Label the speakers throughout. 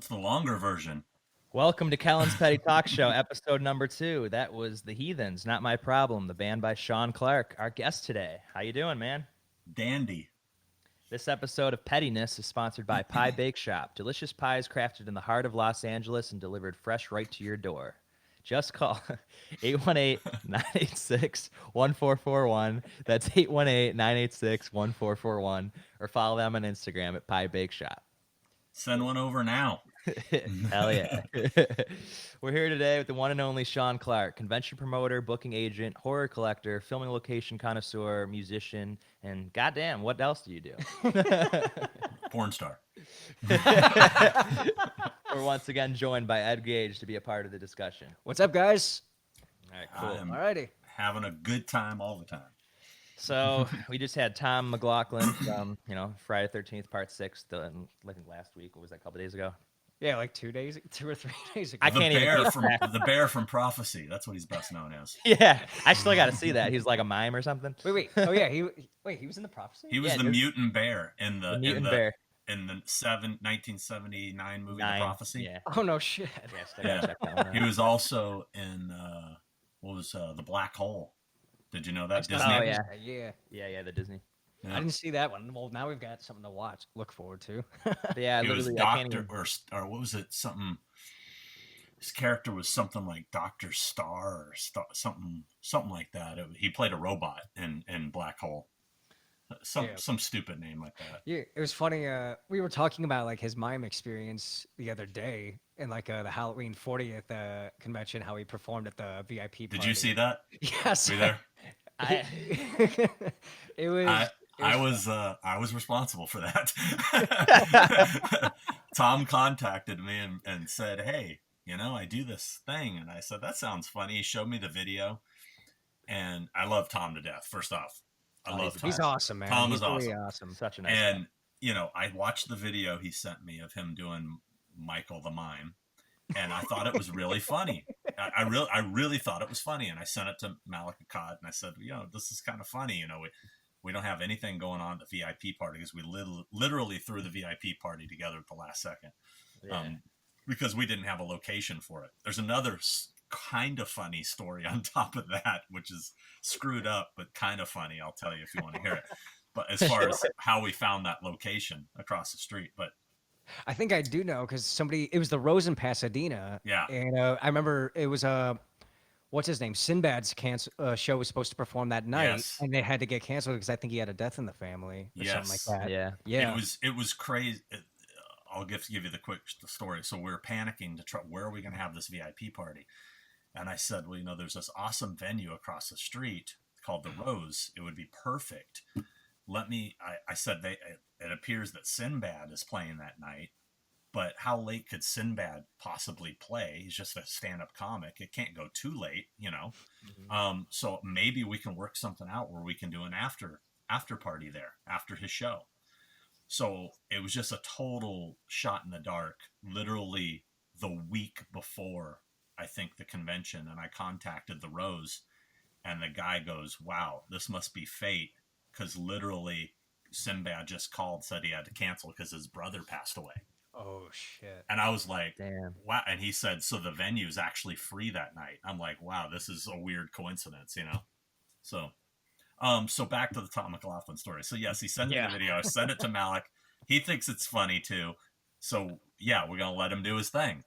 Speaker 1: What's the longer version?
Speaker 2: Welcome to Kellen's Petty Talk Show, episode number 2. That was The Heathens, Not My Problem, the band by Sean Clark, our guest today. How you doing, man?
Speaker 1: Dandy.
Speaker 2: This episode of Pettiness is sponsored by Pie Bake Shop. Delicious pies crafted in the heart of Los Angeles and delivered fresh right to your door. Just call 818-986-1441. That's 818-986-1441. Or follow them on Instagram at Pie Bake Shop.
Speaker 1: Send one over now.
Speaker 2: Hell yeah. We're here today with the one and only Sean Clark, convention promoter, booking agent, horror collector, filming location connoisseur, musician, and goddamn, what else do you do?
Speaker 1: Porn star.
Speaker 2: We're once again joined by Ed Gage to be a part of the discussion.
Speaker 3: What's up, guys?
Speaker 2: All right, cool.
Speaker 3: Alrighty.
Speaker 1: Having a good time all the time.
Speaker 2: So we just had Tom McLoughlin from, Friday 13th, Part 6, I think last week. What was that, a couple days ago?
Speaker 3: Yeah, like 2 or 3 days ago.
Speaker 2: I can't
Speaker 1: the bear from Prophecy. That's what he's best known as.
Speaker 2: Yeah, I still got to see that. He's like a mime or something.
Speaker 3: Wait. Oh yeah, he was in the Prophecy.
Speaker 1: He was the mutant bear in the 1979 movie The Prophecy.
Speaker 3: Yeah. Oh no shit.
Speaker 2: Yeah. Check that one out.
Speaker 1: He was also in The Black Hole. Did you know that? Disney?
Speaker 2: Oh yeah, the Disney.
Speaker 3: Yeah. I didn't see that one. Well, now we've got something to look forward to.
Speaker 2: Yeah,
Speaker 1: he was
Speaker 2: literally.
Speaker 1: Doctor, or what was it? Something. His character was something like Dr. Star or something like that. He played a robot in Black Hole. Some stupid name like that.
Speaker 3: Yeah, it was funny. We were talking about like his mime experience the other day in like the Halloween 40th convention. How he performed at the VIP party.
Speaker 1: Did you see that?
Speaker 3: Yes.
Speaker 1: Were you there?
Speaker 3: It was.
Speaker 1: I was responsible for that. Tom contacted me and said, "Hey, I do this thing," and I said, "That sounds funny." He showed me the video, and I love Tom to death. First off, I love Tom.
Speaker 3: He's awesome, man.
Speaker 1: Tom
Speaker 3: is
Speaker 1: really
Speaker 3: awesome.
Speaker 2: Such a nice
Speaker 1: guy. I watched the video he sent me of him doing Michael the Mime, and I thought it was really funny. I really thought it was funny, and I sent it to Malika Cod, and I said, this is kind of funny. We don't have anything going on at the VIP party because we literally threw the VIP party together at the last second, because we didn't have a location for it. There's another kind of funny story on top of that, which is screwed up, but kind of funny. I'll tell you if you want to hear it. But as far as how we found that location across the street, but
Speaker 3: I think I do know because it was the Rose in Pasadena.
Speaker 1: Yeah.
Speaker 3: And I remember it was what's his name? Sinbad's show was supposed to perform that night, and they had to get canceled because I think he had a death in the family or something like that.
Speaker 2: Yeah.
Speaker 1: It was crazy. I'll give you the quick story. So we were panicking to try, where are we going to have this VIP party? And I said, well, there's this awesome venue across the street called the Rose. It would be perfect. I said, it appears that Sinbad is playing that night. but how late could Sinbad possibly play? He's just a stand-up comic. It can't go too late, you know. So maybe we can work something out where we can do an after party there after his show. So it was just a total shot in the dark, literally the week before, I think, the convention. And I contacted the Rose, and the guy goes, wow, this must be fate. Because literally Sinbad just called, said he had to cancel because his brother passed away.
Speaker 3: Oh, shit.
Speaker 1: And I was like,
Speaker 2: damn.
Speaker 1: Wow. And he said, so the venue's actually free that night. I'm like, wow, this is a weird coincidence, you know? So back to the Tom McLoughlin story. So yes, he sent me the video. I sent it to Malik. He thinks it's funny too. So yeah, we're going to let him do his thing.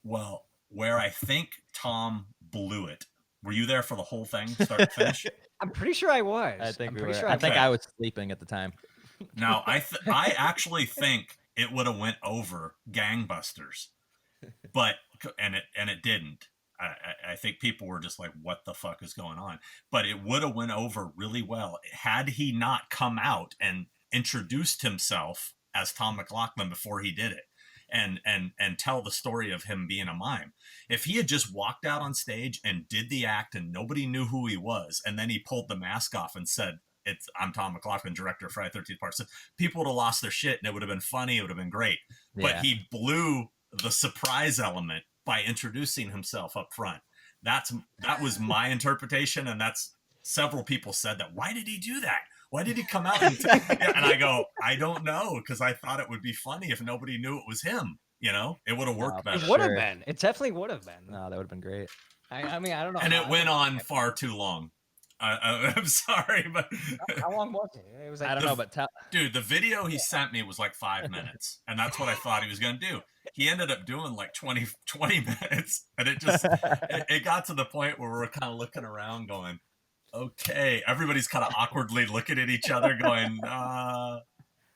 Speaker 1: Well, where I think Tom blew it. Were you there for the whole thing, start to finish?
Speaker 3: I'm pretty sure I was.
Speaker 2: I think
Speaker 3: I'm
Speaker 2: I think I was sleeping at the time.
Speaker 1: Now, I actually think it would have went over gangbusters, but it didn't. I think people were just like, what the fuck is going on? But it would have went over really well had he not come out and introduced himself as Tom McLoughlin before he did it and tell the story of him being a mime. If he had just walked out on stage and did the act and nobody knew who he was, and then he pulled the mask off and said, I'm Tom McLoughlin, director of Friday the 13th Part, so people would have lost their shit and it would have been funny. It would have been great. Yeah. But he blew the surprise element by introducing himself up front. That was my interpretation, and that's several people said that. Why did he do that? Why did he come out? And I go, I don't know, because I thought it would be funny if nobody knew it was him. You know, it would have worked better.
Speaker 3: It would have been. It definitely would have been.
Speaker 2: No, that would have been great.
Speaker 3: I mean, I don't know.
Speaker 1: And it went on far too long. I'm sorry, but
Speaker 3: how long was it? It was like,
Speaker 2: I don't know, but
Speaker 1: dude, the video he sent me was like 5 minutes, and that's what I thought he was going to do. He ended up doing like 20 minutes, and it got to the point where we're kind of looking around going, okay, everybody's kind of awkwardly looking at each other going,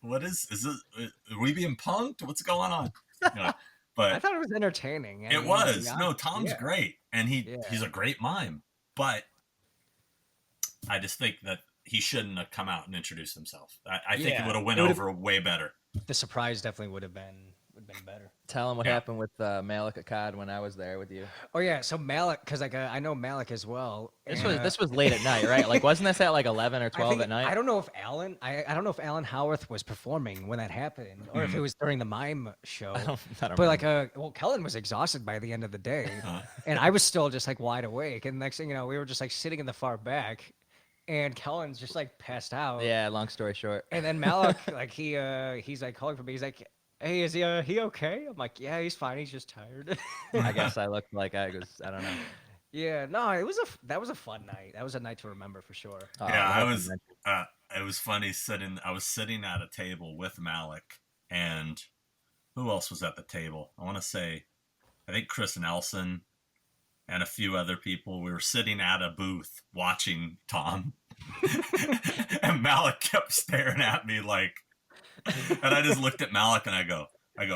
Speaker 1: what is it? Are we being punked? What's going on? You know, but
Speaker 3: I thought it was entertaining.
Speaker 1: It was. No, Tom's great, and he's a great mime, but I just think that he shouldn't have come out and introduced himself. I think it would have went over way better.
Speaker 3: The surprise definitely would have been better.
Speaker 2: Tell him what happened with Malik Akkad when I was there with you.
Speaker 3: Oh yeah, so Malik, because like I know Malik as well.
Speaker 2: This was late at night, right? Like, wasn't this at like 11 or 12 at night?
Speaker 3: I don't know if Alan Howarth was performing when that happened, or if it was during the Mime show. I don't but remember. Like, Kellen was exhausted by the end of the day, and I was still just like wide awake. And next thing you know, we were just like sitting in the far back. And Kellen's just like passed out.
Speaker 2: Yeah, long story short.
Speaker 3: And then Malik, like he's like calling for me. He's like, "Hey, is he okay?" I'm like, "Yeah, he's fine. He's just tired."
Speaker 2: I guess I looked like I don't know.
Speaker 3: Yeah, no, that was a fun night. That was a night to remember for sure.
Speaker 1: Yeah, it was funny I was sitting at a table with Malik, and who else was at the table? I want to say, I think Chris Nelson and a few other people. We were sitting at a booth watching Tom. And Malik kept staring at me like, and I just looked at Malik and I go,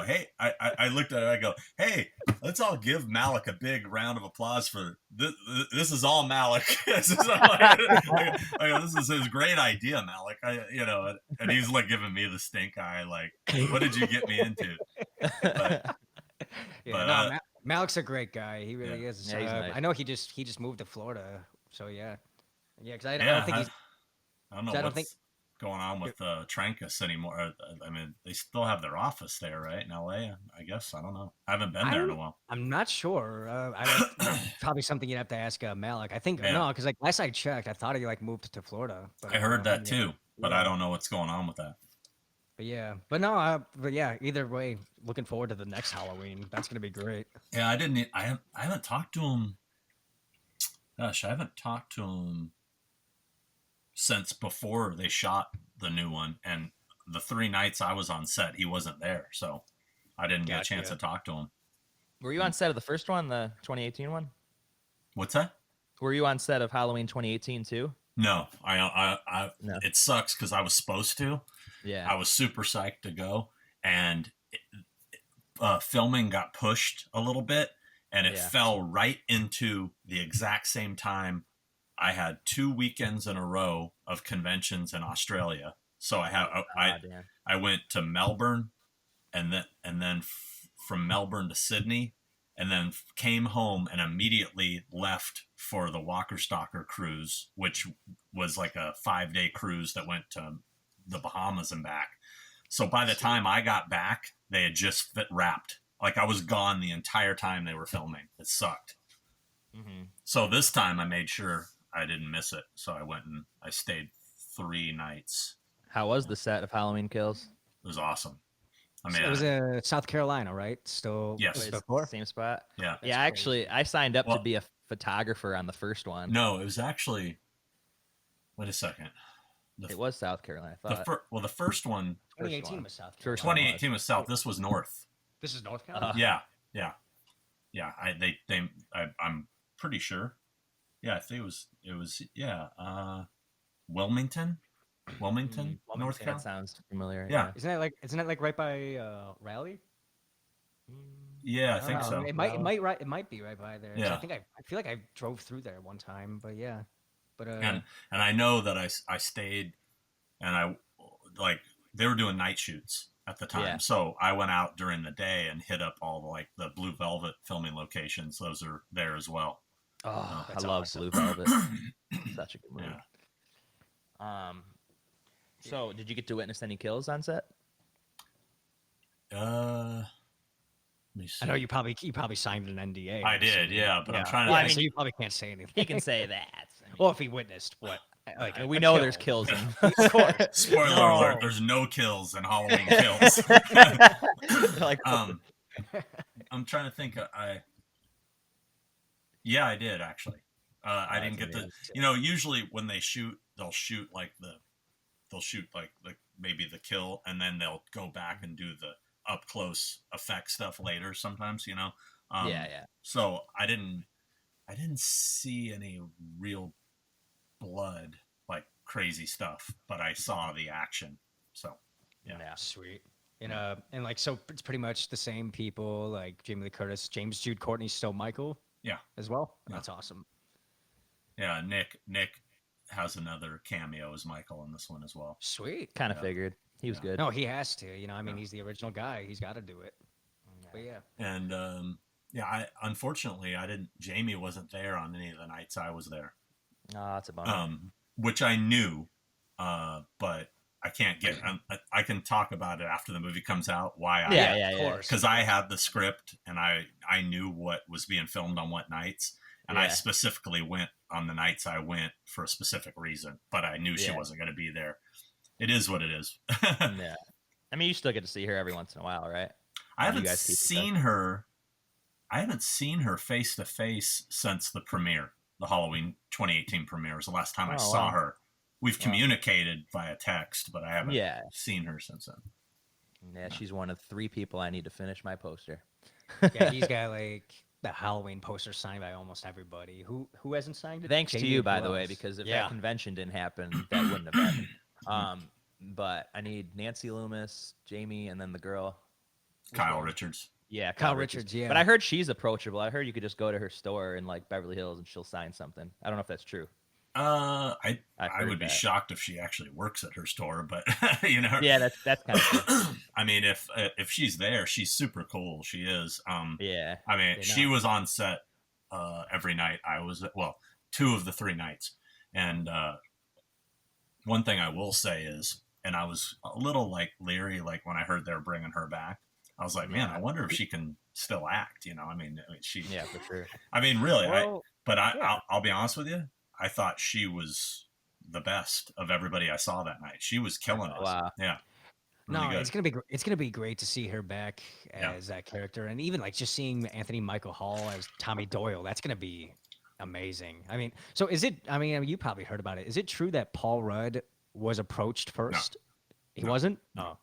Speaker 1: hey, I looked at it, I go, hey, let's all give Malik a big round of applause for this. This is all Malik. This is his great idea, Malik. And he's like giving me the stink eye, like, what did you get me into?
Speaker 3: Malik's a great guy. He really is.
Speaker 2: Yeah, he's nice.
Speaker 3: I know he just moved to Florida, so yeah. Because I don't think he's.
Speaker 1: I don't know what's going on with Trancas anymore. I mean, they still have their office there, right, in LA? I guess. I don't know. I haven't been there in a while.
Speaker 3: I'm not sure. Probably something you'd have to ask Malik. I think no, because like last I checked, I thought he like moved to Florida. But
Speaker 1: I heard that too, but I don't know what's going on with that.
Speaker 3: But yeah, either way, looking forward to the next Halloween. That's gonna be great.
Speaker 1: Yeah, I haven't talked to him. Gosh, I haven't talked to him since before they shot the new one, and the 3 nights I was on set, he wasn't there, so I didn't get a chance to talk to him.
Speaker 2: Were you on set of the first one, the 2018 one?
Speaker 1: What's that?
Speaker 2: Were you on set of Halloween 2018 too?
Speaker 1: No, no. It sucks because I was supposed to.
Speaker 2: Yeah,
Speaker 1: I was super psyched to go, and filming got pushed a little bit, and it fell right into the exact same time. I had 2 weekends in a row of conventions in Australia. So I went to Melbourne and then from Melbourne to Sydney, and then came home and immediately left for the Walker Stalker cruise, which was like a 5-day cruise that went to the Bahamas and back. So by the time I got back, they had just wrapped. Like I was gone the entire time they were filming. It sucked.
Speaker 2: Mm-hmm.
Speaker 1: So this time I made sure I didn't miss it. So I went and I stayed 3 nights.
Speaker 2: How was the set of Halloween Kills?
Speaker 1: It was awesome. I mean,
Speaker 3: So it was in South Carolina, right? Still,
Speaker 1: Yes.
Speaker 3: was it
Speaker 2: It's
Speaker 3: before?
Speaker 2: same spot.
Speaker 1: yeah.
Speaker 2: Yeah,
Speaker 3: crazy.
Speaker 2: actually, I signed up
Speaker 1: Well-
Speaker 2: to be a photographer on the first one.
Speaker 1: No, it was actually. Wait a second.
Speaker 2: It was South Carolina. I thought.
Speaker 1: The first one,
Speaker 3: 2018
Speaker 2: one.
Speaker 3: was South
Speaker 2: First
Speaker 3: Carolina.
Speaker 2: one.
Speaker 1: 2018 was South. This was North.
Speaker 3: This is North Carolina.
Speaker 1: Yeah. I'm pretty sure. Yeah, I think it was Wilmington, North
Speaker 2: That
Speaker 1: Carolina.
Speaker 2: sounds familiar.
Speaker 1: Yeah.
Speaker 3: Isn't that like right by Raleigh?
Speaker 1: Yeah, I think
Speaker 3: don't
Speaker 1: so.
Speaker 3: know. It might be right by there. 'Cause
Speaker 1: Yeah.
Speaker 3: I feel like I drove through there one time, but yeah. But
Speaker 1: And I know that I stayed, and I like they were doing night shoots at the time,
Speaker 2: Yeah.
Speaker 1: so I went out during the day and hit up all the Blue Velvet filming locations. Those are there as well.
Speaker 2: Oh, I
Speaker 3: That's
Speaker 2: love
Speaker 3: awesome.
Speaker 2: Blue Velvet. Such a good movie.
Speaker 1: Yeah.
Speaker 2: So did you get to witness any kills on set?
Speaker 1: Let me see.
Speaker 3: I know you probably signed an NDA.
Speaker 1: I did, yeah, but I'm trying to
Speaker 2: Well, I
Speaker 1: think.
Speaker 2: mean,
Speaker 3: so you probably can't say anything.
Speaker 2: He can say that. I mean,
Speaker 3: Well, if he witnessed what, like
Speaker 2: we
Speaker 3: a
Speaker 2: know
Speaker 3: kill.
Speaker 2: there's kills in.
Speaker 3: Of course.
Speaker 1: Spoiler
Speaker 3: No.
Speaker 1: alert: there's no kills in Halloween Kills.
Speaker 2: Like,
Speaker 1: I'm trying to think. Yeah, I did actually. I didn't get the. Usually when they shoot, they'll shoot like maybe the kill, and then they'll go back and do the up close effect stuff later. Sometimes,
Speaker 2: yeah.
Speaker 1: So I didn't see any real blood, like crazy stuff, but I saw the action. So yeah.
Speaker 3: Sweet. And like, so it's pretty much the same people, like Jamie Lee Curtis, James Jude Courtney, still Michael.
Speaker 1: Yeah.
Speaker 3: As well.
Speaker 1: Yeah.
Speaker 3: That's awesome.
Speaker 1: Yeah, Nick has another cameo as Michael in this one as well.
Speaker 3: Sweet.
Speaker 2: Kind of
Speaker 1: Yeah.
Speaker 2: figured he was good.
Speaker 3: No, he has to. I mean,
Speaker 1: Yeah.
Speaker 3: he's the original guy. He's got to do it. But yeah.
Speaker 1: And unfortunately Jamie wasn't there on any of the nights I was there.
Speaker 2: Oh, that's a bummer.
Speaker 1: Which I knew, but I can't get. I can talk about it after the movie comes out. Why?
Speaker 2: Yeah.
Speaker 3: Of course.
Speaker 1: Because I had the script and I knew what was being filmed on what nights, and I
Speaker 2: Yeah.
Speaker 1: specifically went on the nights I went for a specific reason. But I knew she wasn't going to be there. It is what it is.
Speaker 2: Yeah. I mean, you still get to see her every once in a while, right?
Speaker 1: I haven't
Speaker 2: You guys keep in
Speaker 1: seen her. I haven't seen her face to face since the premiere, the Halloween 2018 premiere was the last time I saw
Speaker 2: wow.
Speaker 1: her. We've communicated via text, but I haven't
Speaker 2: Yeah.
Speaker 1: seen her since then.
Speaker 2: Yeah, she's one of 3 people I need to finish my poster.
Speaker 3: Yeah, he's got like the Halloween poster signed by almost everybody. Who hasn't signed it?
Speaker 2: Thanks to
Speaker 3: Jamie,
Speaker 2: you,
Speaker 3: who
Speaker 2: by the way,
Speaker 3: else?
Speaker 2: because if
Speaker 3: Yeah.
Speaker 2: that convention didn't happen, that wouldn't have happened. But I need Nancy Loomis, Jamie, and then the girl.
Speaker 1: Kyle Richards.
Speaker 2: Yeah,
Speaker 3: Kyle Richards, yeah.
Speaker 2: But I heard she's approachable. I heard you could just go to her store in like Beverly Hills and she'll sign something. I don't know if that's true.
Speaker 1: I
Speaker 2: heard
Speaker 1: would be
Speaker 2: that.
Speaker 1: shocked if she actually works at her store, but
Speaker 2: Yeah, that's kind of true.
Speaker 1: I mean, if she's there, she's super cool. She is.
Speaker 2: Yeah.
Speaker 1: I mean,
Speaker 3: They
Speaker 1: she
Speaker 3: know.
Speaker 1: was on set every night. I was 2 of the 3 nights, and one thing I will say is, and I was a little like leery, like when I heard they were bringing her back. I was like, man, I wonder if she can still act. I mean, she.
Speaker 2: Yeah, for sure.
Speaker 1: I mean, really,
Speaker 3: Well,
Speaker 1: I'll be honest with you. I thought she was the best of everybody I saw that night. She was killing it.
Speaker 2: Wow.
Speaker 1: Yeah. Really
Speaker 3: no,
Speaker 1: good.
Speaker 3: it's gonna be great to see her back
Speaker 1: Yeah.
Speaker 3: as that character, and even like just seeing Anthony Michael Hall as Tommy Doyle. That's gonna be amazing. I mean, so is it? I mean, you probably heard about it. Is it true that Paul Rudd was approached first? He
Speaker 1: No.
Speaker 3: wasn't.
Speaker 1: No.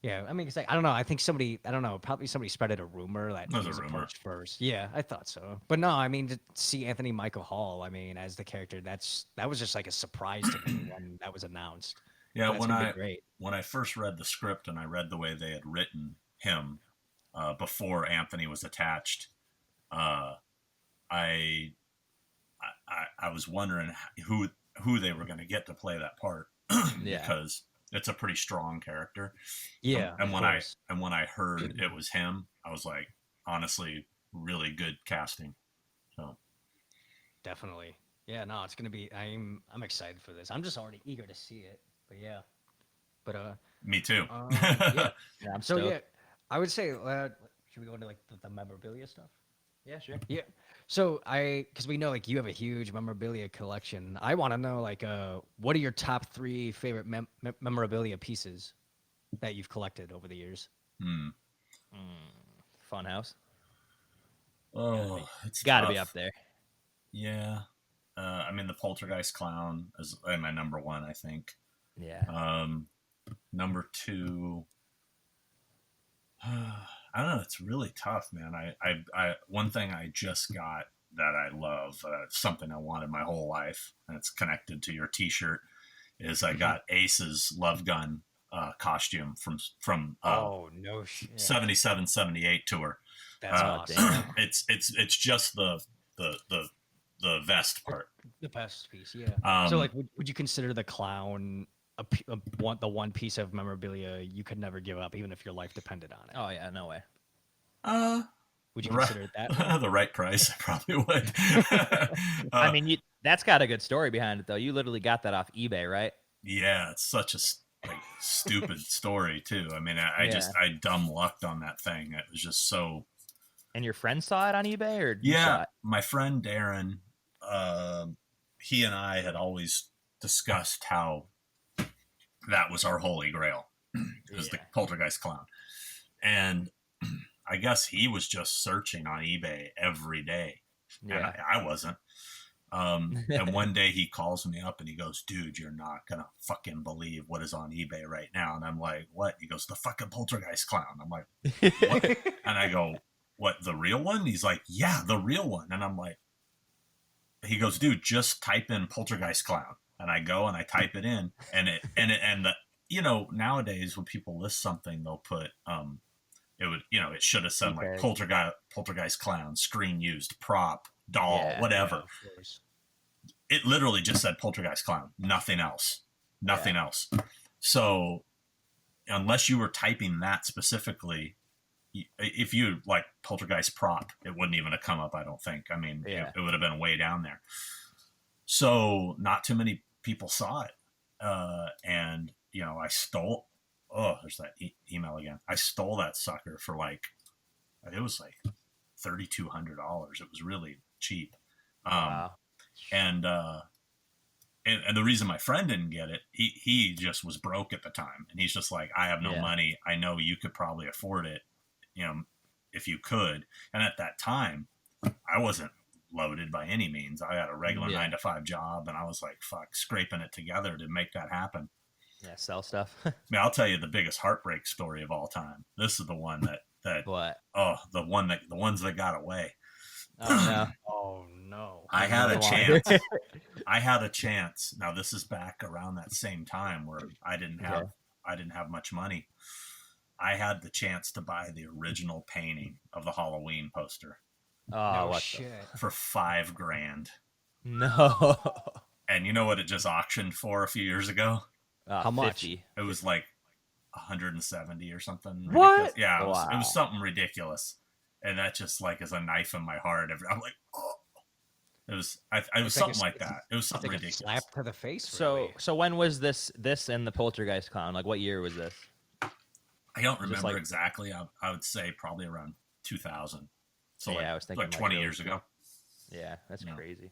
Speaker 3: Yeah, I mean, it's like I don't know. I think probably somebody spreaded a rumor that
Speaker 1: That was
Speaker 3: he
Speaker 1: a
Speaker 3: was
Speaker 1: rumor.
Speaker 3: approached first. Yeah, I thought so. But no, I mean, to see Anthony Michael Hall, I mean, as the character, that was just like a surprise to me when that was announced.
Speaker 1: Yeah,
Speaker 3: That's
Speaker 1: when
Speaker 3: gonna be great.
Speaker 1: when I first read the script and I read the way they had written him before Anthony was attached, I was wondering who they were going to get to play that part
Speaker 2: Yeah.
Speaker 1: because it's a pretty strong character.
Speaker 3: Yeah.
Speaker 1: And
Speaker 3: of course.
Speaker 1: when I heard it was him, I was like, honestly, really good casting. So
Speaker 3: Definitely. Yeah, no, it's gonna be. I'm excited for this. I'm just already eager to see it. But yeah. But
Speaker 1: me too.
Speaker 3: yeah.
Speaker 2: Yeah, I'm
Speaker 3: So
Speaker 2: stoked.
Speaker 3: yeah, I would say should we go into like the memorabilia stuff?
Speaker 2: Yeah, sure.
Speaker 3: Yeah. So because we know like you have a huge memorabilia collection. I want to know like what are your top 3 favorite memorabilia pieces that you've collected over the years?
Speaker 2: Funhouse.
Speaker 1: Oh, it's
Speaker 2: Got to
Speaker 1: tough.
Speaker 2: be up there.
Speaker 1: Yeah. I mean, the Poltergeist Clown is my number 1, I think.
Speaker 2: Yeah.
Speaker 1: Number 2, I don't know. It's really tough, man. I one thing I just got that I love, something I wanted my whole life, and it's connected to your T-shirt, is I got Ace's Love Gun costume from
Speaker 3: Oh no shit.
Speaker 1: 77, 78 tour.
Speaker 3: That's awesome.
Speaker 1: It's just the vest part.
Speaker 3: The best piece, yeah. So like, would you consider the clown the one piece of memorabilia you could never give up, even if your life depended on it?
Speaker 2: Oh yeah, no way.
Speaker 3: Would you consider it that way?
Speaker 1: The right price? I probably would.
Speaker 2: I mean, that's got a good story behind it, though. You literally got that off eBay, right?
Speaker 1: Yeah, it's such a stupid story too. I mean, I dumb lucked on that thing. It was just so.
Speaker 2: And your friend saw it on eBay, or you
Speaker 1: yeah,
Speaker 2: saw it?
Speaker 1: My friend Darren, he and I had always discussed how that was our holy grail. It was the Poltergeist Clown, and I guess he was just searching on eBay every day, and I wasn't. And one day he calls me up and he goes, "Dude, you're not gonna fucking believe what is on eBay right now." And I'm like, "What?" He goes, "The fucking Poltergeist Clown." I'm like, "What?" And I go, "What, the real one?" He's like, "Yeah, the real one." And I'm like, he goes, "Dude, just type in Poltergeist Clown." And I go and I type it in, and nowadays when people list something, they'll put it should have said like Poltergeist Clown, screen used, prop, doll, whatever.
Speaker 3: Yeah, of course.
Speaker 1: It literally just said Poltergeist Clown, nothing else. So unless you were typing that specifically, if you like Poltergeist prop, it wouldn't even have come up, I don't think. I mean, it would have been way down there. So not too many people saw it. And I stole, there's that email again. I stole that sucker for it was like $3,200. It was really cheap.
Speaker 2: Wow.
Speaker 1: And the reason my friend didn't get it, he just was broke at the time, and he's just like, "I have no money. I know you could probably afford it, if you could." And at that time, I wasn't loaded by any means. I had a regular 9-to-5 job, and I was like, fuck, scraping it together to make that happen.
Speaker 2: Yeah, sell stuff.
Speaker 1: I mean, I'll tell you the biggest heartbreak story of all time. This is the one that
Speaker 2: what?
Speaker 1: Oh, the ones that got away.
Speaker 2: Oh no.
Speaker 3: Oh no.
Speaker 1: I had a chance. I had a chance. Now this is back around that same time where I didn't have much money. I had the chance to buy the original painting of the Halloween poster.
Speaker 2: Oh,
Speaker 3: no shit.
Speaker 1: For $5,000.
Speaker 2: No.
Speaker 1: And you know what it just auctioned for a few years ago?
Speaker 3: How much?
Speaker 2: 50.
Speaker 1: It was like 170 or something.
Speaker 3: What?
Speaker 1: Ridiculous. Yeah, it
Speaker 2: Wow.
Speaker 1: was something ridiculous. And that just is a knife in my heart. I'm like, oh. It was something like that. It was something ridiculous.
Speaker 3: Slap to the face.
Speaker 2: So when was this and the Poltergeist Clown? Like, what year was this?
Speaker 1: I don't remember exactly. I would say probably around 2000. So
Speaker 2: I was thinking
Speaker 1: 20 years ago.
Speaker 2: Yeah, that's crazy.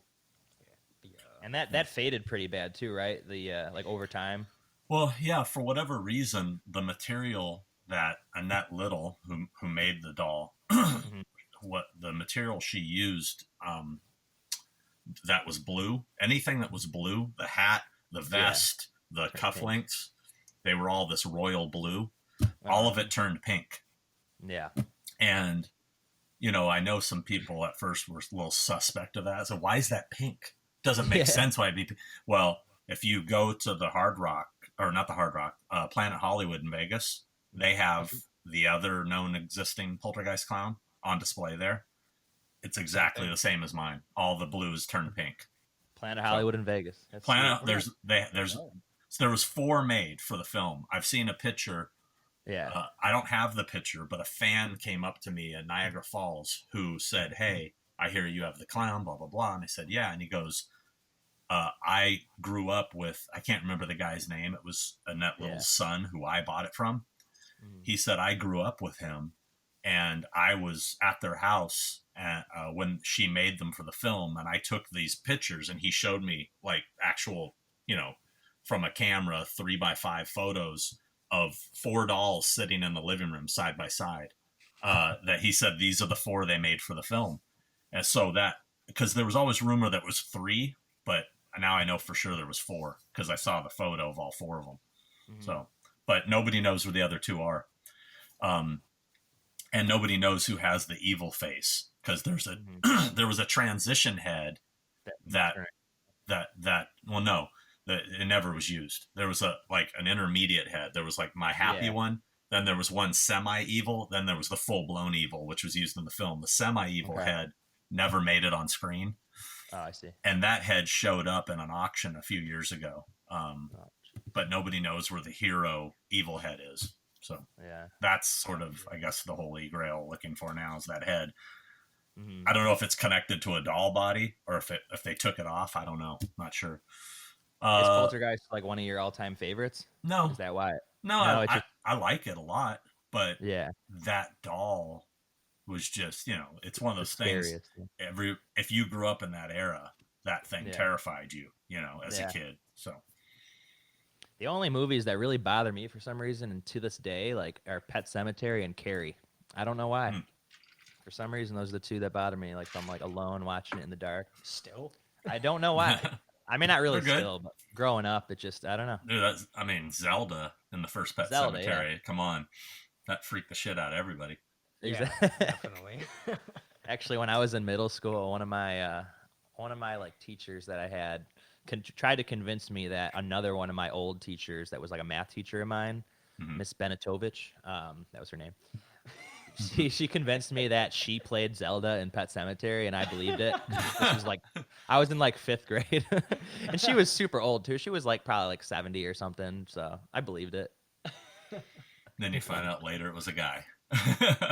Speaker 2: Yeah. And that faded pretty bad too, right? The over time.
Speaker 1: Well, yeah, for whatever reason, the material that Annette Little, who made the doll, what the material she used, that was blue. Anything that was blue, the hat, the vest, the cufflinks, they were all this royal blue. All of it turned pink.
Speaker 2: Yeah.
Speaker 1: And I know some people at first were a little suspect of that. So why is that pink? Doesn't make sense why it'd be pink. Well, if you go to the Hard Rock, or not the Hard Rock, Planet Hollywood in Vegas, they have the other known existing Poltergeist Clown on display there. It's exactly the same as mine. All the blues turn pink.
Speaker 2: Planet Hollywood in Vegas.
Speaker 1: There's So there was 4 made for the film. I've seen a picture.
Speaker 2: Yeah.
Speaker 1: I don't have the picture, but a fan came up to me in Niagara Falls who said, "Hey, I hear you have the clown, blah, blah, blah." And I said, "Yeah." And he goes, I grew up with, I can't remember the guy's name. It was Annette Little's son who I bought it from. He said, "I grew up with him and I was at their house when she made them for the film. And I took these pictures and he showed me like actual, from a camera, 3x5 photos of 4 dolls sitting in the living room side by side. That he said, these are the 4 they made for the film." And so that, because there was always rumor that was 3, but now I know for sure there was 4 because I saw the photo of all 4 of them. So, but nobody knows where the other 2 are. And nobody knows who has the evil face because there's a, there was a transition head that it never was used. There was an intermediate head. There was like my happy one. Then there was one semi-evil. Then there was the full-blown evil, which was used in the film. The semi-evil head never made it on screen.
Speaker 2: Oh, I see.
Speaker 1: And that head showed up in an auction a few years ago. But nobody knows where the hero evil head is. So that's sort of, I guess, the holy grail looking for now is that head. I don't know if it's connected to a doll body or if they took it off. I don't know. Not sure.
Speaker 2: Is Poltergeist like one of your all-time favorites?
Speaker 1: No.
Speaker 2: Is that why?
Speaker 1: No, I like it a lot, but that doll was just, it's one of those things. If you grew up in that era, that thing terrified you, as a kid. So
Speaker 2: the only movies that really bother me for some reason, and to this day, like, are Pet Sematary and Carrie. I don't know why. For some reason, those are the 2 that bother me. Like, if I'm like alone watching it in the dark.
Speaker 3: Still,
Speaker 2: I don't know why. I mean, not really still, but growing up, it just, I don't know.
Speaker 1: Dude, Zelda in the first Pet Sematary. Come on. That freaked the shit out of everybody.
Speaker 3: Yeah, definitely.
Speaker 2: Actually, when I was in middle school, one of my like teachers that I had tried to convince me that another one of my old teachers that was like a math teacher of mine, Miss Benetovich, that was her name. She convinced me that she played Zelda in Pet Sematary, and I believed it. This was like, I was in like 5th grade, and she was super old too. She was like probably like 70 or something, so I believed it.
Speaker 1: Then you find out later it was a guy.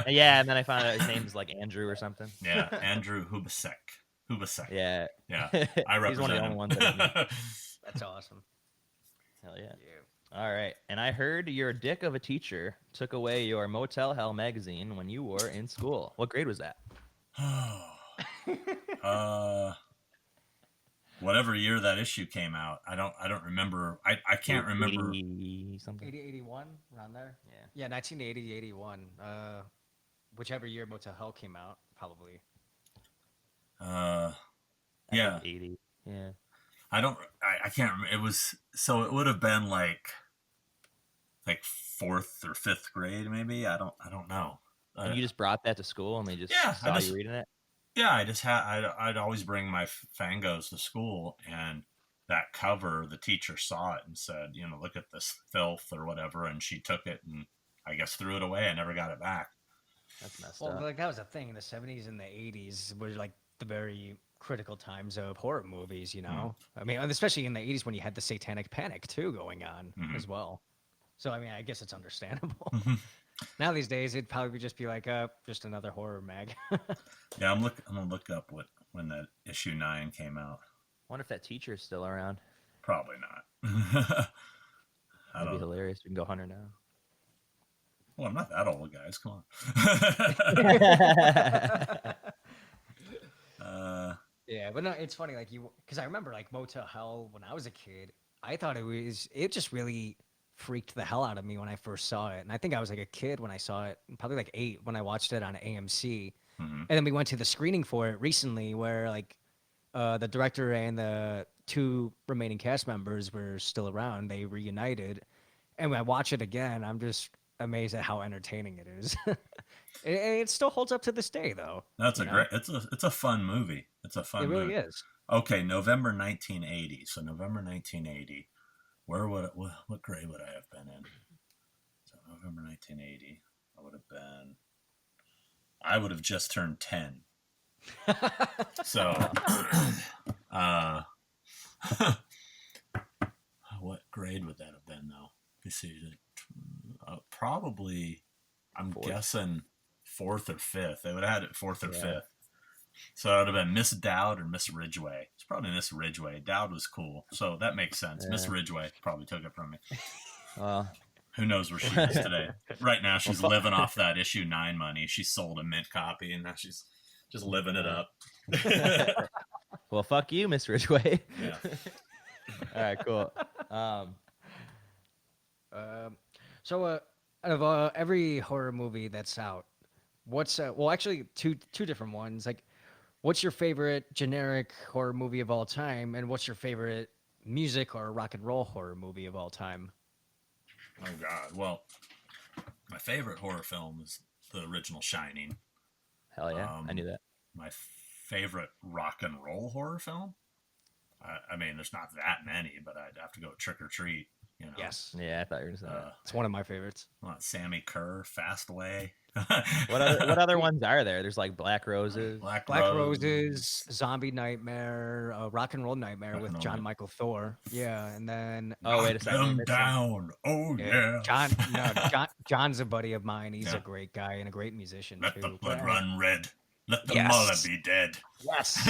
Speaker 2: Yeah, and then I found out his name's like Andrew or something.
Speaker 1: Yeah, Andrew Hubasek.
Speaker 2: Yeah.
Speaker 1: I represent
Speaker 2: He's one of the only ones that I knew.
Speaker 3: That's awesome.
Speaker 2: Hell yeah. All right. And I heard your dick of a teacher took away your Motel Hell magazine when you were in school. What grade was that?
Speaker 1: Whatever year that issue came out. I don't remember. I can't remember.
Speaker 2: 80 something.
Speaker 3: 80, 81, around there. Yeah, 1980, 81. Whichever year Motel Hell came out, probably.
Speaker 1: Yeah.
Speaker 2: 80. Yeah.
Speaker 1: I can't remember. It would have been like 4th or 5th grade, maybe. I don't know.
Speaker 2: And you just brought that to school and they just saw you reading it?
Speaker 1: Yeah, I'd always bring my Fangos to school, and that cover, the teacher saw it and said, look at this filth or whatever, and she took it and I guess threw it away. I never got it back.
Speaker 2: That's messed
Speaker 3: up.
Speaker 2: Well,
Speaker 3: like that was a thing in the 70s and the 80s were like the very critical times of horror movies, I mean, especially in the 80s when you had the Satanic Panic too going on as well. So I mean, I guess it's understandable. Now these days it'd probably just be like just another horror mag.
Speaker 1: Yeah, I'm gonna look up when that issue 9 came out.
Speaker 2: I wonder if that teacher's still around.
Speaker 1: Probably not.
Speaker 2: That'd be hilarious. We can go hunter now.
Speaker 1: Well, I'm not that old, guys. Come on.
Speaker 3: Yeah, but no, it's funny, like because I remember like Motel Hell when I was a kid. I thought it just really freaked the hell out of me when I first saw it, and I think I was like a kid when I saw it, probably like 8 when I watched it on AMC, and then we went to the screening for it recently, where like the director and the 2 remaining cast members were still around. They reunited, and when I watch it again, I'm just amazed at how entertaining it is. It still holds up to this day, though.
Speaker 1: That's it's a fun movie. It's a fun movie.
Speaker 3: It really is.
Speaker 1: Okay, November 1980. So November 1980. What grade would I have been in? So November 1980. I would have just turned 10. So, what grade grade would that have been, though? Let's see. Probably, I'm guessing 4th or 5th. They would have had it 4th or 5th. So it would have been Miss Dowd or Miss Ridgway. It's probably Miss Ridgway. Dowd was cool, so that makes sense. Miss Ridgway probably took it from me. Who knows where she is today? Right now, she's living off that issue 9 money. She sold a mint copy, and now she's just living it up.
Speaker 2: Well, fuck you, Miss Ridgway.
Speaker 1: Yeah.
Speaker 2: All right, cool.
Speaker 3: So out of every horror movie that's out, what's well, actually two different ones. Like, what's your favorite generic horror movie of all time, and what's your favorite music or rock and roll horror movie of all time?
Speaker 1: Oh God! Well, my favorite horror film is the original Shining.
Speaker 2: Hell yeah, I knew that.
Speaker 1: My favorite rock and roll horror film. I mean, there's not that many, but I'd have to go Trick or Treat. You know?
Speaker 3: Yes.
Speaker 2: Yeah, I thought you were saying that.
Speaker 3: It's one of my favorites.
Speaker 1: Sammy Kerr, Fastway.
Speaker 2: What other ones are there? There's like Black Roses.
Speaker 3: Black Roses, Zombie Nightmare, Rock and Roll Nightmare with John Michael Thor. Yeah, and then
Speaker 2: wait a second.
Speaker 1: Them down. Oh yeah.
Speaker 3: John's a buddy of mine. He's a great guy and a great musician
Speaker 1: Let
Speaker 3: too.
Speaker 1: the blood run red. Let the mullah be dead.
Speaker 3: Yes.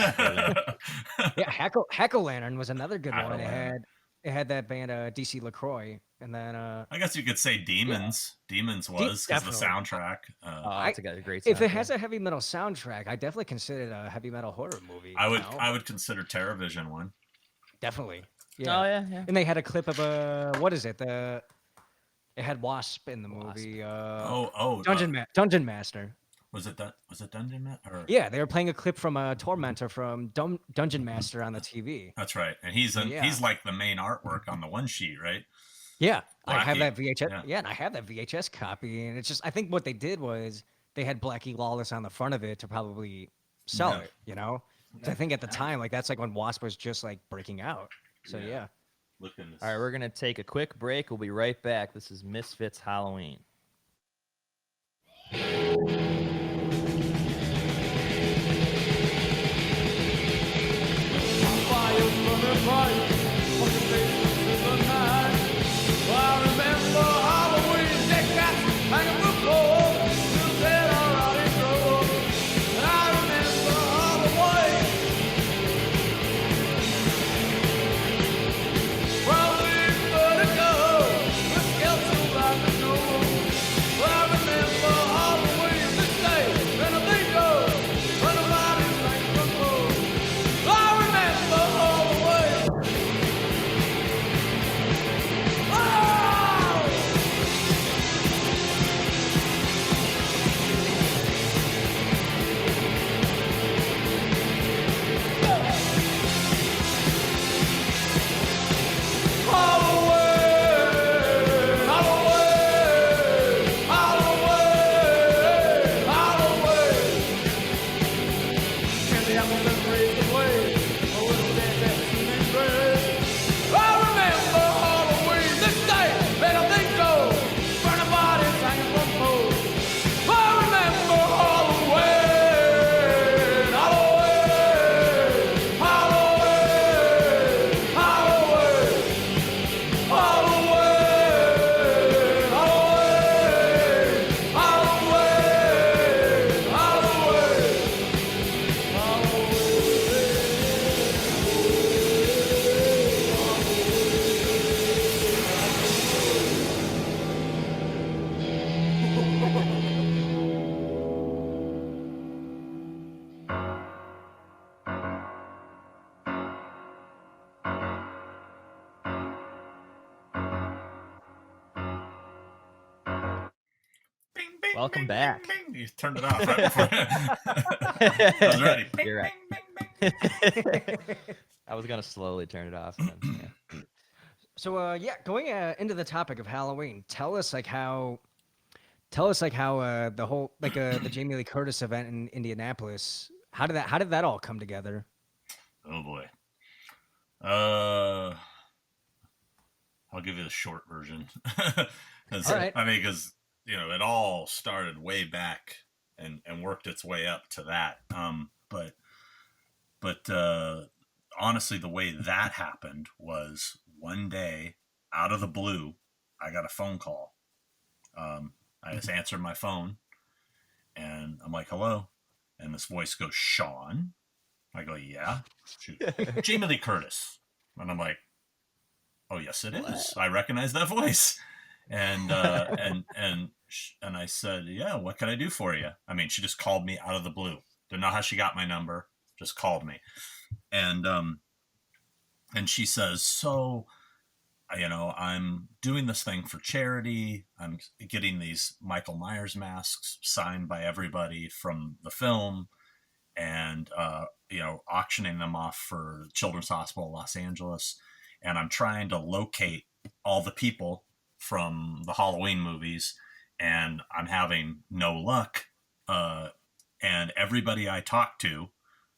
Speaker 3: Yeah, Hack-O-Lantern was another good one. It had that band DC LaCroix, and then
Speaker 1: I guess you could say Demons. Yeah. Demons was because the soundtrack.
Speaker 2: It's a great soundtrack.
Speaker 3: If it has a heavy metal soundtrack, I definitely consider it a heavy metal horror movie.
Speaker 1: I would consider TerraVision one.
Speaker 3: Definitely. Yeah.
Speaker 2: Oh yeah.
Speaker 3: And they had a clip of what is it? It had Wasp in the movie. Dungeon Master.
Speaker 1: Was it Dungeon Master?
Speaker 3: Yeah, they were playing a clip from a Tormentor from Dungeon Master on the TV.
Speaker 1: That's right, and he's like the main artwork on the one sheet, right?
Speaker 3: Yeah,
Speaker 1: Blackie.
Speaker 3: I have that VHS. Yeah, and I have that VHS copy, and it's just I think what they did was they had Blackie Lawless on the front of it to probably sell it. You know, I think at the time like that's like when Wasp was just like breaking out. So yeah.
Speaker 2: All right, we're gonna take a quick break. We'll be right back. This is Misfits Halloween.
Speaker 4: I remember Halloween, they got hanging the floor, still dead or out in trouble. I remember Halloween, probably vertigo, with skeleton like the snow. I remember Halloween, this day, when I think of, when the body's like the floor. I remember Halloween.
Speaker 2: Welcome back.
Speaker 1: Bing, bing. You turned it off right before. I was ready. Bing,
Speaker 2: You're right.
Speaker 1: Bing, bing, bing.
Speaker 2: I was gonna slowly turn it off. And then, yeah.
Speaker 3: So going into the topic of Halloween, tell us how the whole the Jamie Lee Curtis event in Indianapolis, how did that all come together?
Speaker 1: Oh boy. I'll give you the short version.
Speaker 3: All right.
Speaker 1: I mean, because it all started way back and worked its way up to that. But honestly, the way that happened was one day out of the blue, I got a phone call. I just answered my phone, and I'm like, hello. And this voice goes, Sean? I go, yeah. Jamie Lee Curtis. And I'm like, oh, yes, it is. I recognize that voice. And I said, yeah, what can I do for you? I mean, she just called me out of the blue. Don't know how she got my number. Just called me. And she says, so, I'm doing this thing for charity. I'm getting these Michael Myers masks signed by everybody from the film and, auctioning them off for Children's Hospital Los Angeles. And I'm trying to locate all the people from the Halloween movies, and I'm having no luck. And everybody I talk to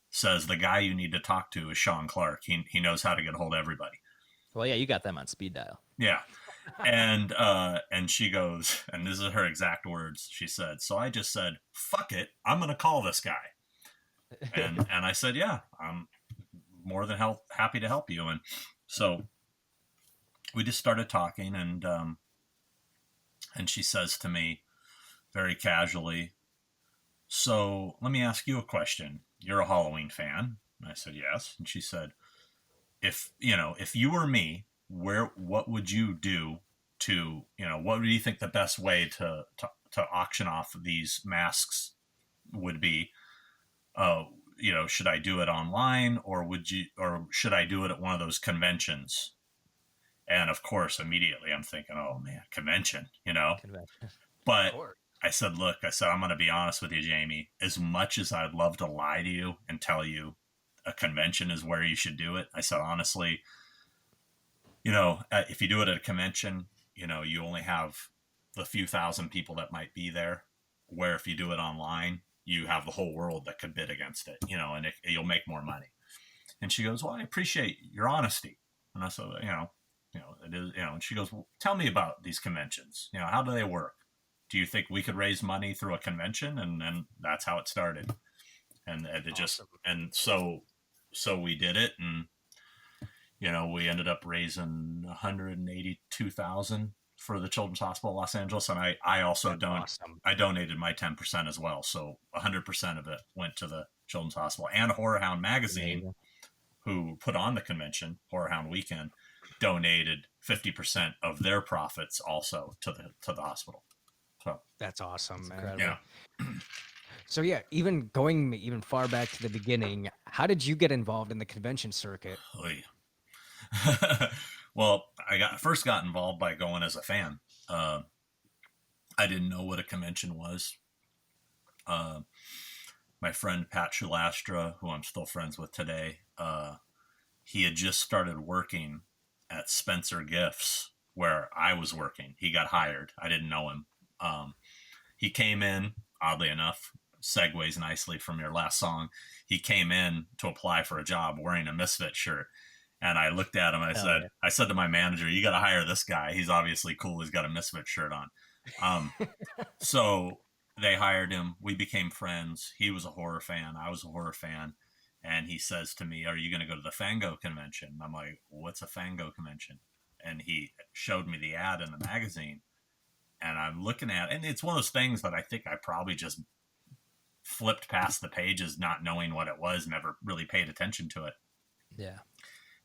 Speaker 1: says the guy you need to talk to is Sean Clark. He knows how to get a hold of everybody.
Speaker 2: Well, yeah, you got them on speed dial.
Speaker 1: Yeah. And she goes, and this is her exact words. She said, so I just said, fuck it. I'm going to call this guy. And I said, yeah, I'm more than happy to help you. And so we just started talking, and she says to me very casually, so let me ask you a question. You're a Halloween fan? And I said, yes. And she said, if you were me, what would you do to, what do you think the best way to auction off these masks would be? Should I do it online, or should I do it at one of those conventions? And of course, immediately I'm thinking, oh man, convention. But I said, look, I'm going to be honest with you, Jamie, as much as I'd love to lie to you and tell you a convention is where you should do it. I said, honestly, if you do it at a convention, you only have the few thousand people that might be there, where if you do it online, you have the whole world that could bid against it, and you'll make more money. And she goes, well, I appreciate your honesty. And I said, it is, and she goes, well, tell me about these conventions. How do they work? Do you think we could raise money through a convention? And that's how it started. And it just, and so we did it. And, we ended up raising $182,000 for the Children's Hospital Los Angeles. And I also I donated my 10% as well. So 100% of it went to the Children's Hospital. And Horror Hound Magazine, who put on the convention, Horror Hound Weekend, donated 50% of their profits also to the hospital. So
Speaker 3: that's awesome, man.
Speaker 2: Incredible.
Speaker 1: Yeah.
Speaker 3: So yeah, even going even far back to the beginning, how did you get involved in the convention circuit?
Speaker 1: Well, I first got involved by going as a fan. I didn't know what a convention was. My friend Pat Shulastra, who I'm still friends with today, he had just started working at Spencer Gifts, where I was working. He got hired. I didn't know him. He came in, oddly enough, segues nicely from your last song. He came in to apply for a job wearing a Misfit shirt. And I looked at him and I said to my manager, you got to hire this guy. He's obviously cool. He's got a Misfit shirt on. So they hired him. We became friends. He was a horror fan. I was a horror fan. And he says to me, are you going to go to the Fango convention? And I'm like, what's a Fango convention? And he showed me the ad in the magazine. And I'm looking at it. And it's one of those things that I think I probably just flipped past the pages, not knowing what it was, never really paid attention to it.
Speaker 2: Yeah.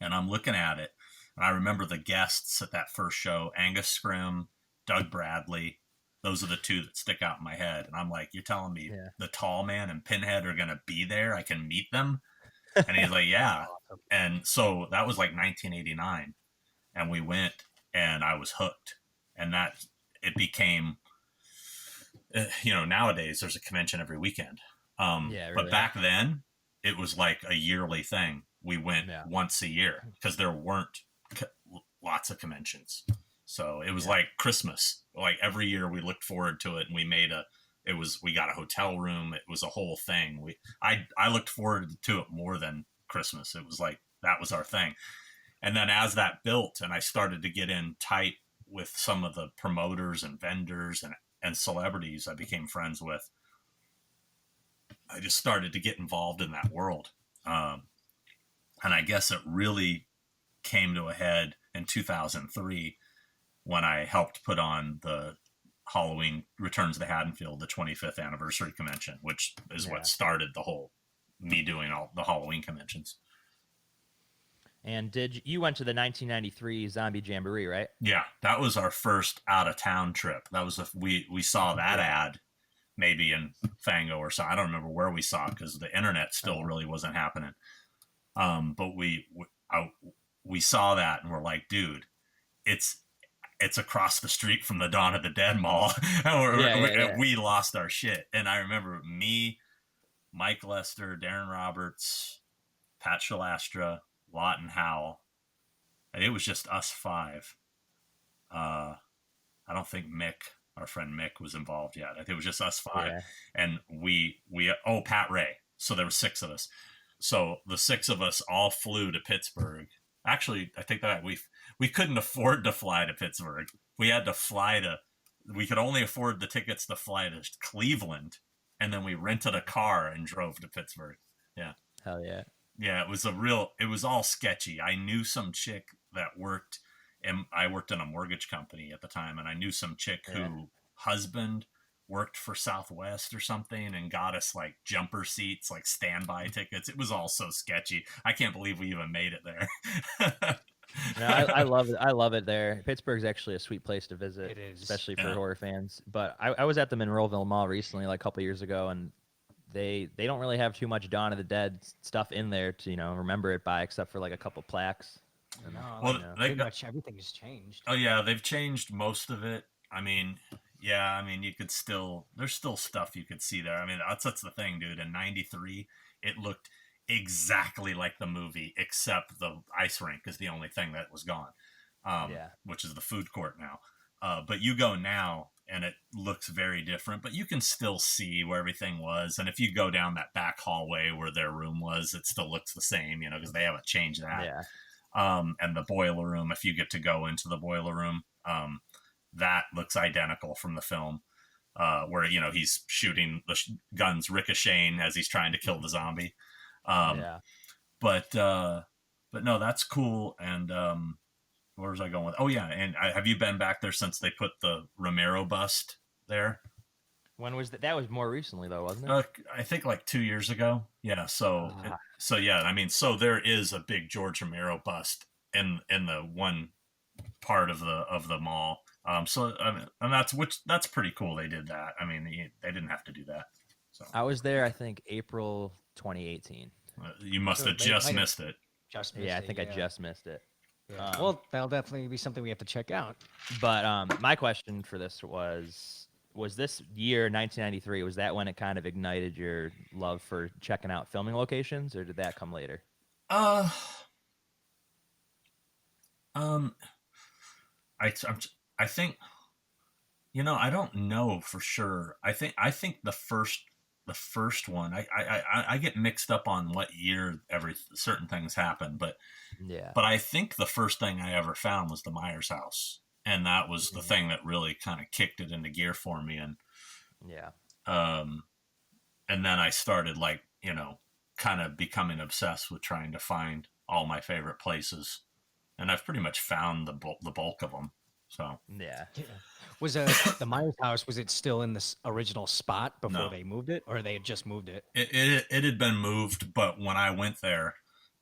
Speaker 1: And I'm looking at it. And I remember the guests at that first show, Angus Scrim, Doug Bradley. Those are the two that stick out in my head. And I'm like, you're telling me the Tall Man and Pinhead are going to be there? I can meet them? And he's like, yeah. And so that was like 1989. And we went, and I was hooked. And that, it became, nowadays there's a convention every weekend.
Speaker 2: Really.
Speaker 1: But back then, it was like a yearly thing. We went once a year because there weren't lots of conventions. So it was like Christmas. Like every year we looked forward to it, and we got a hotel room. It was a whole thing. I looked forward to it more than Christmas. It was like, that was our thing. And then as that built and I started to get in tight with some of the promoters and vendors and celebrities I became friends with, I just started to get involved in that world. And I guess it really came to a head in 2003 when I helped put on the Halloween Returns to Haddonfield, the 25th anniversary convention, which is what started the whole me doing all the Halloween conventions.
Speaker 2: And you went to the 1993 Zombie Jamboree, right?
Speaker 1: Yeah, that was our first out of town trip. That was we saw that ad maybe in Fango or so. I don't remember where we saw it because the internet still really wasn't happening. But we saw that and we're like, dude, it's across the street from the Dawn of the Dead Mall. And we lost our shit. And I remember me, Mike Lester, Darren Roberts, Pat Shalastra, Lawton Howell. And it was just us five. I don't think our friend Mick was involved yet. I think it was just us five. Yeah. And Pat Ray. So there were 6 of us. So the 6 of us all flew to Pittsburgh. Actually, I think that we couldn't afford to fly to Pittsburgh. We had to we could only afford the tickets to fly to Cleveland. And then we rented a car and drove to Pittsburgh. Yeah.
Speaker 2: Hell yeah.
Speaker 1: Yeah, it was all sketchy. I knew some chick that I worked in a mortgage company at the time, and I knew some chick who husband worked for Southwest or something and got us like jumper seats, like standby tickets. It was all so sketchy. I can't believe we even made it there.
Speaker 2: No, I love it. I love it there. Pittsburgh's actually a sweet place to visit.
Speaker 3: It is,
Speaker 2: especially for horror fans. But I was at the Monroeville Mall recently, like a couple years ago, and they don't really have too much Dawn of the Dead stuff in there to remember it by, except for like a couple plaques.
Speaker 3: Pretty much everything has changed.
Speaker 1: Oh yeah, they've changed most of it. I mean, you could there's still stuff you could see there. I mean, that's the thing, dude. In '93, it looked exactly like the movie, except the ice rink is the only thing that was gone, which is the food court now. But you go now, and it looks very different, but you can still see where everything was. And if you go down that back hallway where their room was, it still looks the same, because they haven't changed that.
Speaker 2: Yeah.
Speaker 1: And the boiler room, if you get to go into the boiler room, that looks identical from the film, where, he's shooting the guns ricocheting as he's trying to kill the zombie. But no, that's cool. And, where was I going with? Oh yeah. And have you been back there since they put the Romero bust there?
Speaker 2: When was that? That was more recently though, wasn't it?
Speaker 1: I think like 2 years ago. Yeah. So yeah, I mean, so there is a big George Romero bust in the one part of the mall. So I mean, and that's pretty cool. They did that. I mean, they didn't have to do that. So
Speaker 2: I was there, I think April 2018.
Speaker 1: You must have just missed it.
Speaker 2: I think I just missed it.
Speaker 3: Yeah. Well, that'll definitely be something we have to check out.
Speaker 2: But my question for this was this year 1993? Was that when it kind of ignited your love for checking out filming locations, or did that come later?
Speaker 1: I think, I don't know for sure. I think the first one, I get mixed up on what year certain things happened, but I think the first thing I ever found was the Myers house, and that was the thing that really kind of kicked it into gear for me. And and then I started kind of becoming obsessed with trying to find all my favorite places, and I've pretty much found the bulk of them. So
Speaker 3: was the Myers house, was it still in this original spot before they moved it, or they had just moved it?
Speaker 1: It had been moved, but when I went there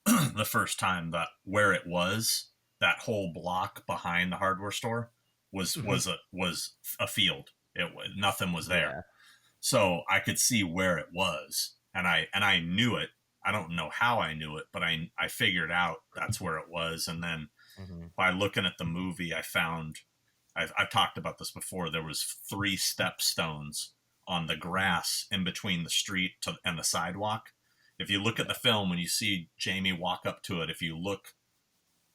Speaker 1: the first time, where it was, that whole block behind the hardware store was a field. Nothing was there, so I could see where it was, and I knew it. I don't know how I knew it, but I figured out that's where it was, and then. By looking at the movie, I found, I've talked about this before, there was 3 stepstones on the grass in between the street and the sidewalk. If you look at the film, when you see Jamie walk up to it, if you look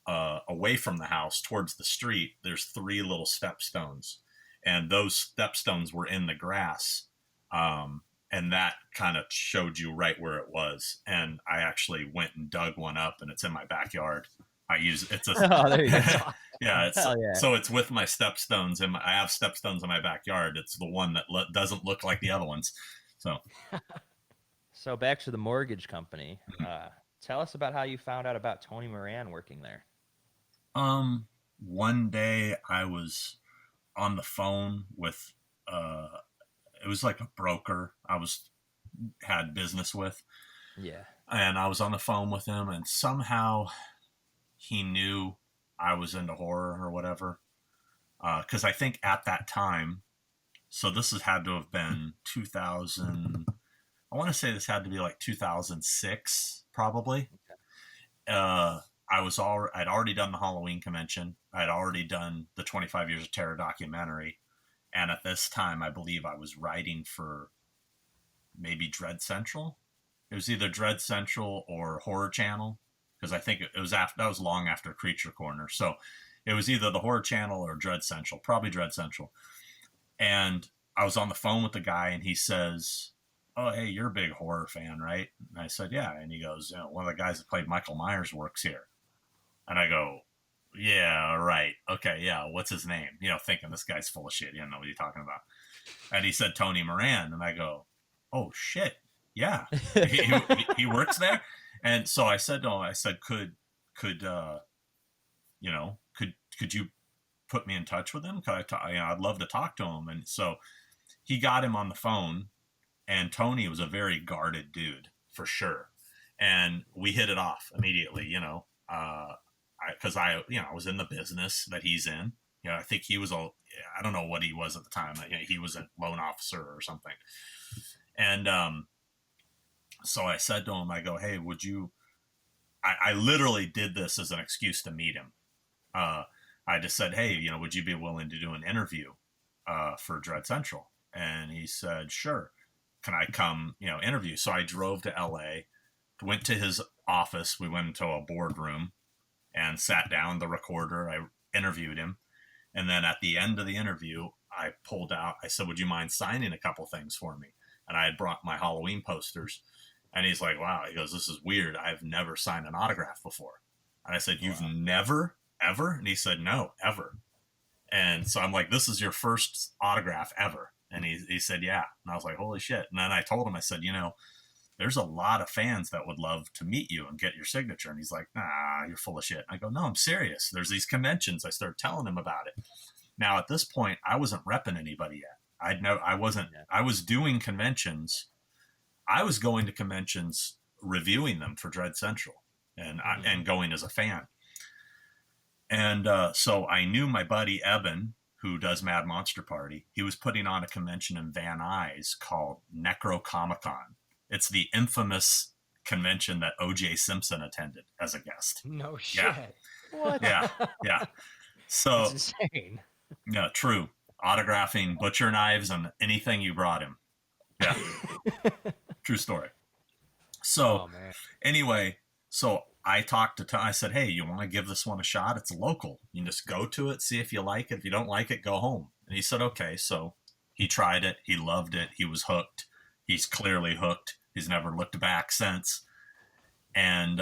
Speaker 1: away from the house towards the street, there's 3 little stepstones. And those stepstones were in the grass. And that kind of showed you right where it was. And I actually went and dug one up, and it's in my backyard. I use it's a
Speaker 2: there you go.
Speaker 1: So it's with my stepstones, and I have stepstones in my backyard. It's the one that doesn't look like the other ones.
Speaker 2: So back to the mortgage company. Tell us about how you found out about Tony Moran working there.
Speaker 1: One day I was on the phone with, it was like a broker had business with.
Speaker 2: Yeah.
Speaker 1: And I was on the phone with him, and somehow he knew I was into horror or whatever. Because I think at that time, so this has had to have been 2000. I want to say this had to be like 2006, probably. I'd already done the Halloween convention. I'd already done the 25 Years of Terror documentary. And at this time, I believe I was writing for maybe Dread Central. It was either Dread Central or Horror Channel, because I think it was that was long after Creature Corner. So it was either the Horror Channel or Dread Central, probably Dread Central. And I was on the phone with the guy, and he says, "Oh, hey, you're a big horror fan, right?" And I said, "Yeah." And he goes, "One of the guys that played Michael Myers works here." And I go, "Yeah, right. Okay, yeah. What's his name?" Thinking this guy's full of shit. He didn't know what he's talking about. And he said, "Tony Moran." And I go, "Oh, shit. Yeah. he works there." And so I said to him, could you put me in touch with him? I'd love to talk to him. And so he got him on the phone, and Tony was a very guarded dude for sure. And we hit it off immediately, because I was in the business that he's in. I think he was I don't know what he was at the time. He was a loan officer or something. And so I said to him, I go, "Hey, would you?" I literally did this as an excuse to meet him. I just said, "Hey, would you be willing to do an interview for Dread Central?" And he said, "Sure. Can I come, interview?" So I drove to LA, went to his office. We went into a boardroom and sat down the recorder. I interviewed him. And then at the end of the interview, I pulled out, I said, "Would you mind signing a couple things for me?" And I had brought my Halloween posters. And he's like, "Wow." He goes, "This is weird. I've never signed an autograph before." And I said, "You've never, ever?" And he said, "No, ever." And so I'm like, "This is your first autograph ever?" And he said, "Yeah." And I was like, "Holy shit." And then I told him, I said, "There's a lot of fans that would love to meet you and get your signature." And he's like, "Nah, you're full of shit." And I go, "No, I'm serious. There's these conventions." I started telling him about it. Now, at this point, I wasn't repping anybody yet. I was doing conventions. I was going to conventions, reviewing them for Dread Central, and going as a fan. And so I knew my buddy Eben, who does Mad Monster Party. He was putting on a convention in Van Nuys called Necrocomic-Con. It's the infamous convention that O.J. Simpson attended as a guest.
Speaker 3: No shit.
Speaker 1: Yeah.
Speaker 3: What?
Speaker 1: Yeah. So
Speaker 3: that's insane.
Speaker 1: Yeah, true. Autographing butcher knives and anything you brought him. Yeah. True story. So anyway, so I talked to Tom. I said, "Hey, you want to give this one a shot? It's local. You can just go to it, see if you like it. If you don't like it, go home." And he said, "Okay." So he tried it. He loved it. He was hooked. He's clearly hooked. He's never looked back since. And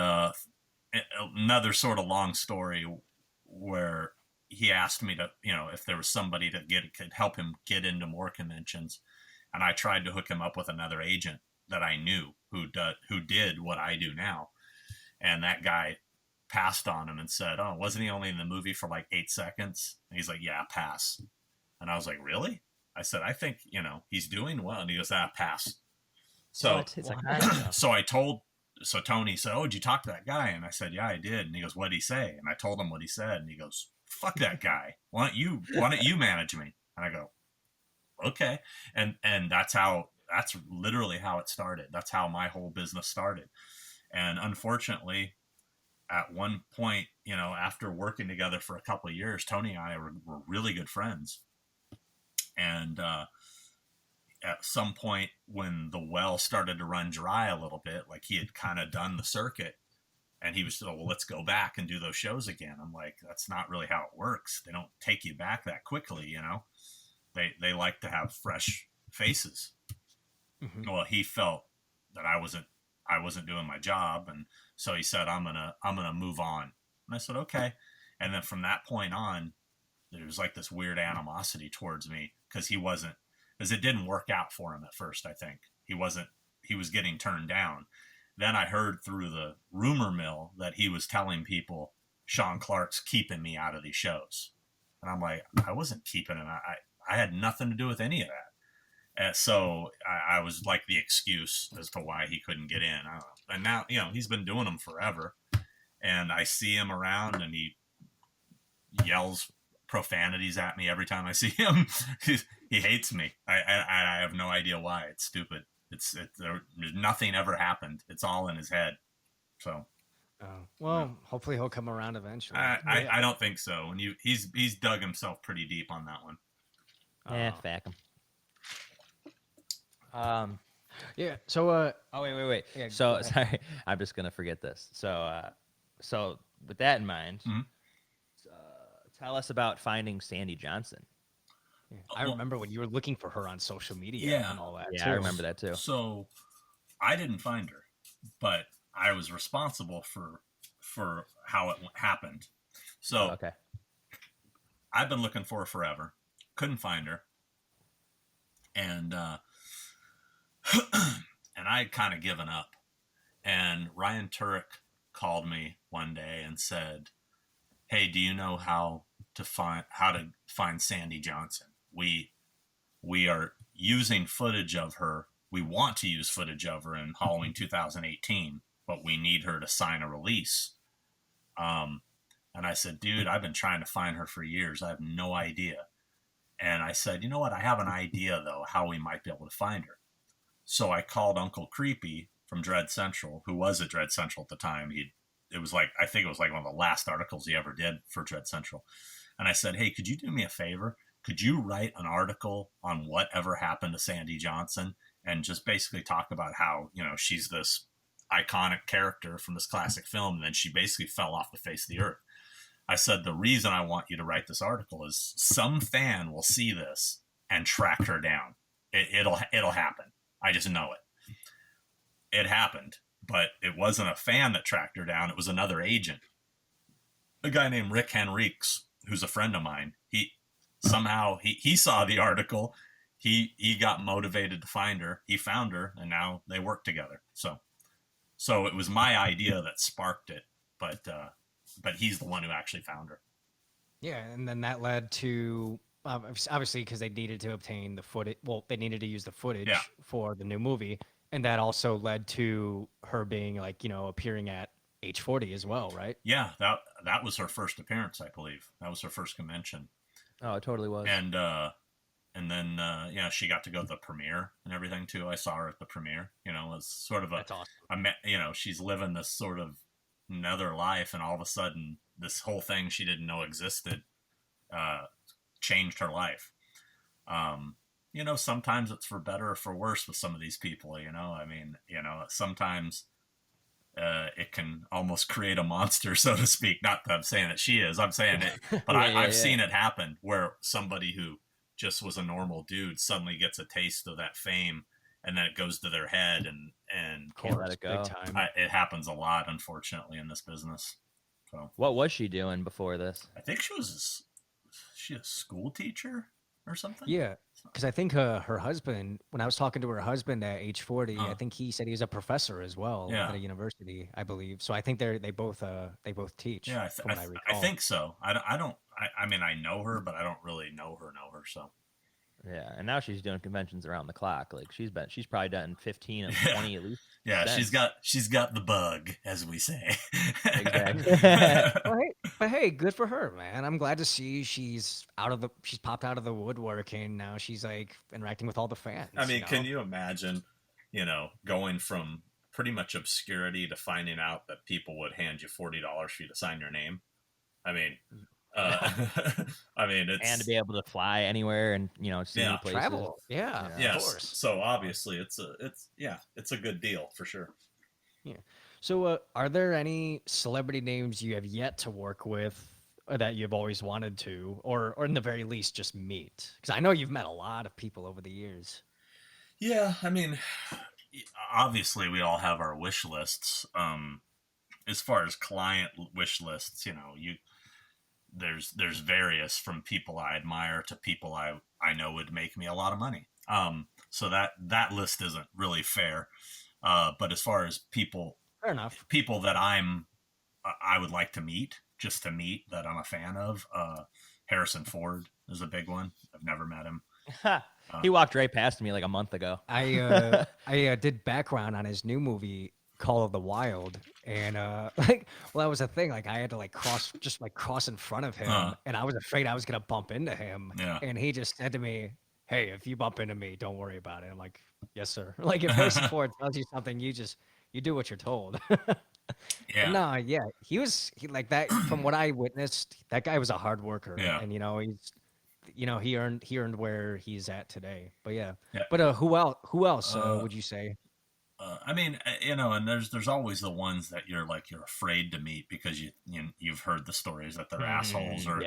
Speaker 1: another sort of long story where he asked me to, if there was somebody that could help him get into more conventions. And I tried to hook him up with another agent that I knew who did what I do now. And that guy passed on him and said, "Oh, wasn't he only in the movie for like 8 seconds?" And he's like, "Yeah, pass." And I was like, "Really?" I said, "I think, he's doing well." And he goes, "Pass." So, so Tony said, "Oh, did you talk to that guy?" And I said, "Yeah, I did." And he goes, "What'd he say?" And I told him what he said. And he goes, "Fuck that guy. Why don't you manage me?" And I go, "Okay." And that's literally how it started. That's how my whole business started. And unfortunately, at one point, after working together for a couple of years, Tony and I were really good friends. And at some point when the well started to run dry a little bit, like he had kind of done the circuit, and he was still, "Well, let's go back and do those shows again." I'm like, "That's not really how it works. They don't take you back that quickly, They like to have fresh faces." Mm-hmm. Well, he felt that I wasn't doing my job, and so he said, I'm gonna move on. And I said, "Okay." And then from that point on, there was like this weird animosity towards me because it didn't work out for him at first. I think he was getting turned down. Then I heard through the rumor mill that he was telling people, Sean Clark's keeping me out of these shows. And I'm like, I wasn't keeping him. I had nothing to do with any of that. And so I was like the excuse as to why he couldn't get in. I don't know. And now, he's been doing them forever. And I see him around and he yells profanities at me every time I see him. He hates me. I have no idea why. It's stupid. Nothing ever happened. It's all in his head. So,
Speaker 3: hopefully he'll come around eventually.
Speaker 1: I don't think so. And he's dug himself pretty deep on that one.
Speaker 2: Fack him.
Speaker 3: Yeah. So,
Speaker 2: wait.
Speaker 3: Yeah,
Speaker 2: So sorry, I'm just gonna forget this. So with that in mind, tell us about finding Sandy Johnson.
Speaker 3: yeah. I remember when you were looking for her on social media and all that.
Speaker 2: Yeah,
Speaker 3: too.
Speaker 2: I remember that too.
Speaker 1: So I didn't find her, but I was responsible for how it happened. So
Speaker 2: Okay.
Speaker 1: I've been looking for her forever. Couldn't find her. And and I had kind of given up. And Ryan Turek called me one day and said, "Hey, do you know how to find Sandy Johnson? We are using footage of her. We want to use footage of her in Halloween 2018, but we need her to sign a release." And I said, "Dude, I've been trying to find her for years. I have no idea." And I said, "You know what? I have an idea, though, how we might be able to find her." So I called Uncle Creepy from Dread Central, who was at Dread Central at the time. I think it was like one of the last articles he ever did for Dread Central. And I said, "Hey, could you do me a favor? Could you write an article on whatever happened to Sandy Johnson and just basically talk about how, she's this iconic character from this classic film, and then she basically fell off the face of the earth." I said, "The reason I want you to write this article is some fan will see this and track her down. It'll happen. I just know it." It happened, but it wasn't a fan that tracked her down. It was another agent, a guy named Rick Henriques, who's a friend of mine. He saw the article. He got motivated to find her. He found her, and now they work together. So it was my idea that sparked it, but he's the one who actually found her.
Speaker 3: Yeah, and then that led to obviously because they needed to obtain the footage. Well, they needed to use the footage for the new movie, and that also led to her being appearing at H40 as well, right?
Speaker 1: Yeah, that was her first appearance, I believe. That was her first convention.
Speaker 2: Oh, it totally was.
Speaker 1: And then she got to go to the premiere and everything too. I saw her at the premiere. It was sort of
Speaker 3: That's awesome.
Speaker 1: She's living this sort of another life, and all of a sudden this whole thing she didn't know existed changed her life. Sometimes it's for better or for worse with some of these people. Sometimes it can almost create a monster, so to speak. Not that I'm saying that she is. I'm saying it, but I've seen it happen where somebody who just was a normal dude suddenly gets a taste of that fame, and then it goes to their head and
Speaker 2: Can't let it go.
Speaker 3: Big time.
Speaker 1: it happens a lot, unfortunately, in this business. So
Speaker 2: What was she doing before this?
Speaker 1: I think she was a school teacher or something.
Speaker 3: Yeah, because I think her husband, when I was talking to her husband at age 40, I think he said he's a professor as well at a university, I believe. So I think they both teach.
Speaker 1: Yeah, I think so. I know her, but I don't really know her. So
Speaker 2: Yeah, and now she's doing conventions around the clock. Like she's probably done 15 and 20 at least.
Speaker 1: yeah,
Speaker 2: since.
Speaker 1: she's got the bug, as we say.
Speaker 2: Exactly.
Speaker 3: But hey, good for her, man. I'm glad to see she's popped out of the woodwork, and now she's like interacting with all the fans.
Speaker 1: I mean, can you imagine, going from pretty much obscurity to finding out that people would hand you $40 for you to sign your name? I mean, it's
Speaker 2: and to be able to fly anywhere and see new places.
Speaker 3: Travel. Yeah,
Speaker 1: yes.
Speaker 3: of course.
Speaker 1: So obviously it's a good deal for sure.
Speaker 3: Yeah. So are there any celebrity names you have yet to work with or that you've always wanted to, or in the very least just meet? Because I know you've met a lot of people over the years.
Speaker 1: Yeah, I mean, obviously we all have our wish lists. As far as client wish lists, there's various, from people I admire to people I know would make me a lot of money. So that list isn't really fair. But as far as people
Speaker 3: Fair enough.
Speaker 1: People that I would like to meet, just to meet that I'm a fan of. Harrison Ford is a big one. I've never met him.
Speaker 2: He walked right past me like a month ago.
Speaker 3: I did background on his new movie Call of the Wild, and like, well, that was a thing. Like, I had to like cross in front of him, and I was afraid I was gonna bump into him.
Speaker 1: Yeah.
Speaker 3: And he just said to me, "Hey, if you bump into me, don't worry about it." I'm like, "Yes, sir." Like, if Harrison Ford tells you something, you do what you're told.
Speaker 1: Yeah.
Speaker 3: No, yeah, he like that. From what I witnessed, that guy was a hard worker,
Speaker 1: Yeah.
Speaker 3: and he earned where he's at today. But yeah,
Speaker 1: Yeah.
Speaker 3: but who else would you say?
Speaker 1: I mean, and there's always the ones that you're afraid to meet because you've heard the stories that they're assholes or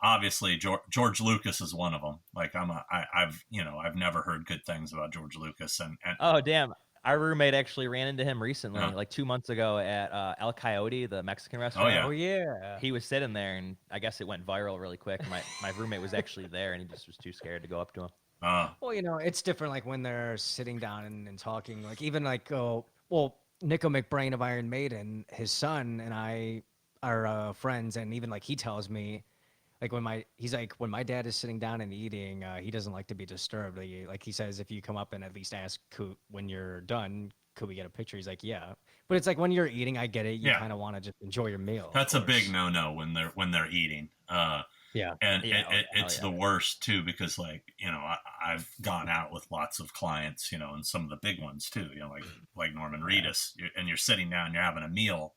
Speaker 1: obviously George Lucas is one of them. Like I've never heard good things about George Lucas and
Speaker 2: oh damn. Our roommate actually ran into him recently, like 2 months ago at El Coyote, the Mexican restaurant.
Speaker 1: yeah.
Speaker 3: Oh yeah.
Speaker 2: He was sitting there, and I guess it went viral really quick. My roommate was actually there, and he just was too scared to go up to him.
Speaker 3: Well, it's different like when they're sitting down and talking. Like even like Nico McBrain of Iron Maiden, his son and I are friends, and even like he tells me, like when my dad is sitting down and eating, he doesn't like to be disturbed. He says, if you come up and at least ask when you're done, could we get a picture? He's like, yeah. But it's like when you're eating, I get it. You kind of want to just enjoy your meal.
Speaker 1: That's a big no-no when they're eating.
Speaker 3: Yeah.
Speaker 1: And it's the worst too, because I've gone out with lots of clients, and some of the big ones too, like Norman Reedus, and you're sitting down, you're having a meal,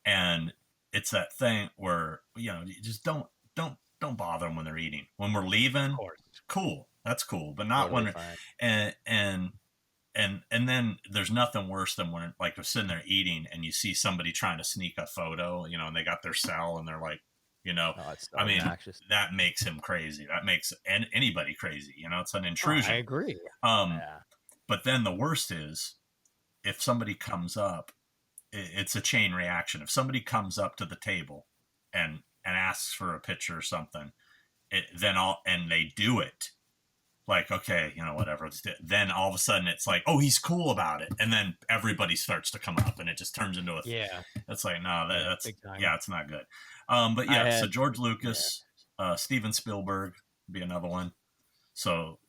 Speaker 1: and it's that thing where you just don't bother them when they're eating. When we're leaving, cool, that's cool, but not totally when and then there's nothing worse than when like we're sitting there eating and you see somebody trying to sneak a photo, and they got their cell and they're like, so I mean, obnoxious. That makes him crazy. That makes anybody crazy. It's an intrusion.
Speaker 3: I agree.
Speaker 1: But then the worst is if somebody comes up. It's a chain reaction. If somebody comes up to the table and asks for a picture or something, and they do it, like, okay, whatever. Then all of a sudden it's like, oh, he's cool about it. And then everybody starts to come up and it just turns into a, it's like, no, that's, it's not good. But yeah, so George Lucas, Steven Spielberg would be another one. So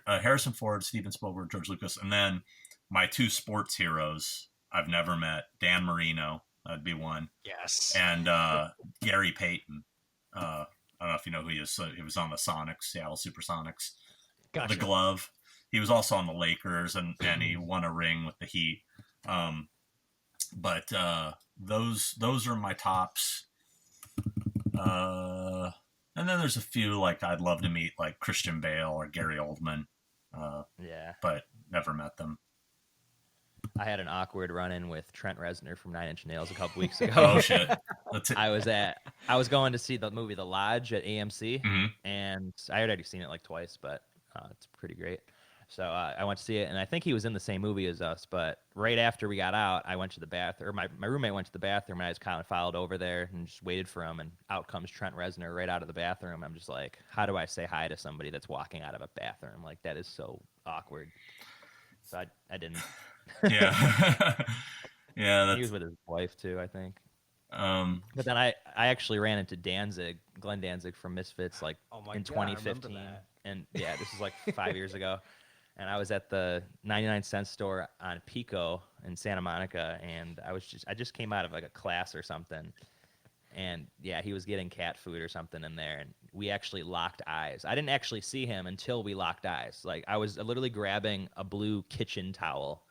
Speaker 1: Harrison Ford, Steven Spielberg, George Lucas. And then my two sports heroes I've never met, Dan Marino, that'd be one.
Speaker 3: Yes.
Speaker 1: And Gary Payton. I don't know if you know who he is. So he was on the Sonics, Seattle Supersonics.
Speaker 3: Gotcha.
Speaker 1: The Glove. He was also on the Lakers, and he won a ring with the Heat. But those are my tops. And then there's a few like I'd love to meet, like Christian Bale or Gary Oldman. But never met them.
Speaker 2: I had an awkward run-in with Trent Reznor from Nine Inch Nails a couple weeks ago.
Speaker 1: Oh shit!
Speaker 2: I was going to see the movie The Lodge at AMC, and I had already seen it like twice, but it's pretty great. So I went to see it, and I think he was in the same movie as us. But right after we got out, I went to the bathroom. My roommate went to the bathroom, and I just kind of followed over there and just waited for him. And out comes Trent Reznor right out of the bathroom. I'm just like, how do I say hi to somebody that's walking out of a bathroom? Like, that is so awkward. So I didn't.
Speaker 1: Yeah. Yeah.
Speaker 2: He was with his wife too, I think. But then I actually ran into Glenn Danzig from Misfits, like in 2015. And yeah, this is like 5 years ago. And I was at the 99-cent store on Pico in Santa Monica, and I just came out of like a class or something. And yeah, he was getting cat food or something in there, and we actually locked eyes. I didn't actually see him until we locked eyes. Like, I was literally grabbing a blue kitchen towel,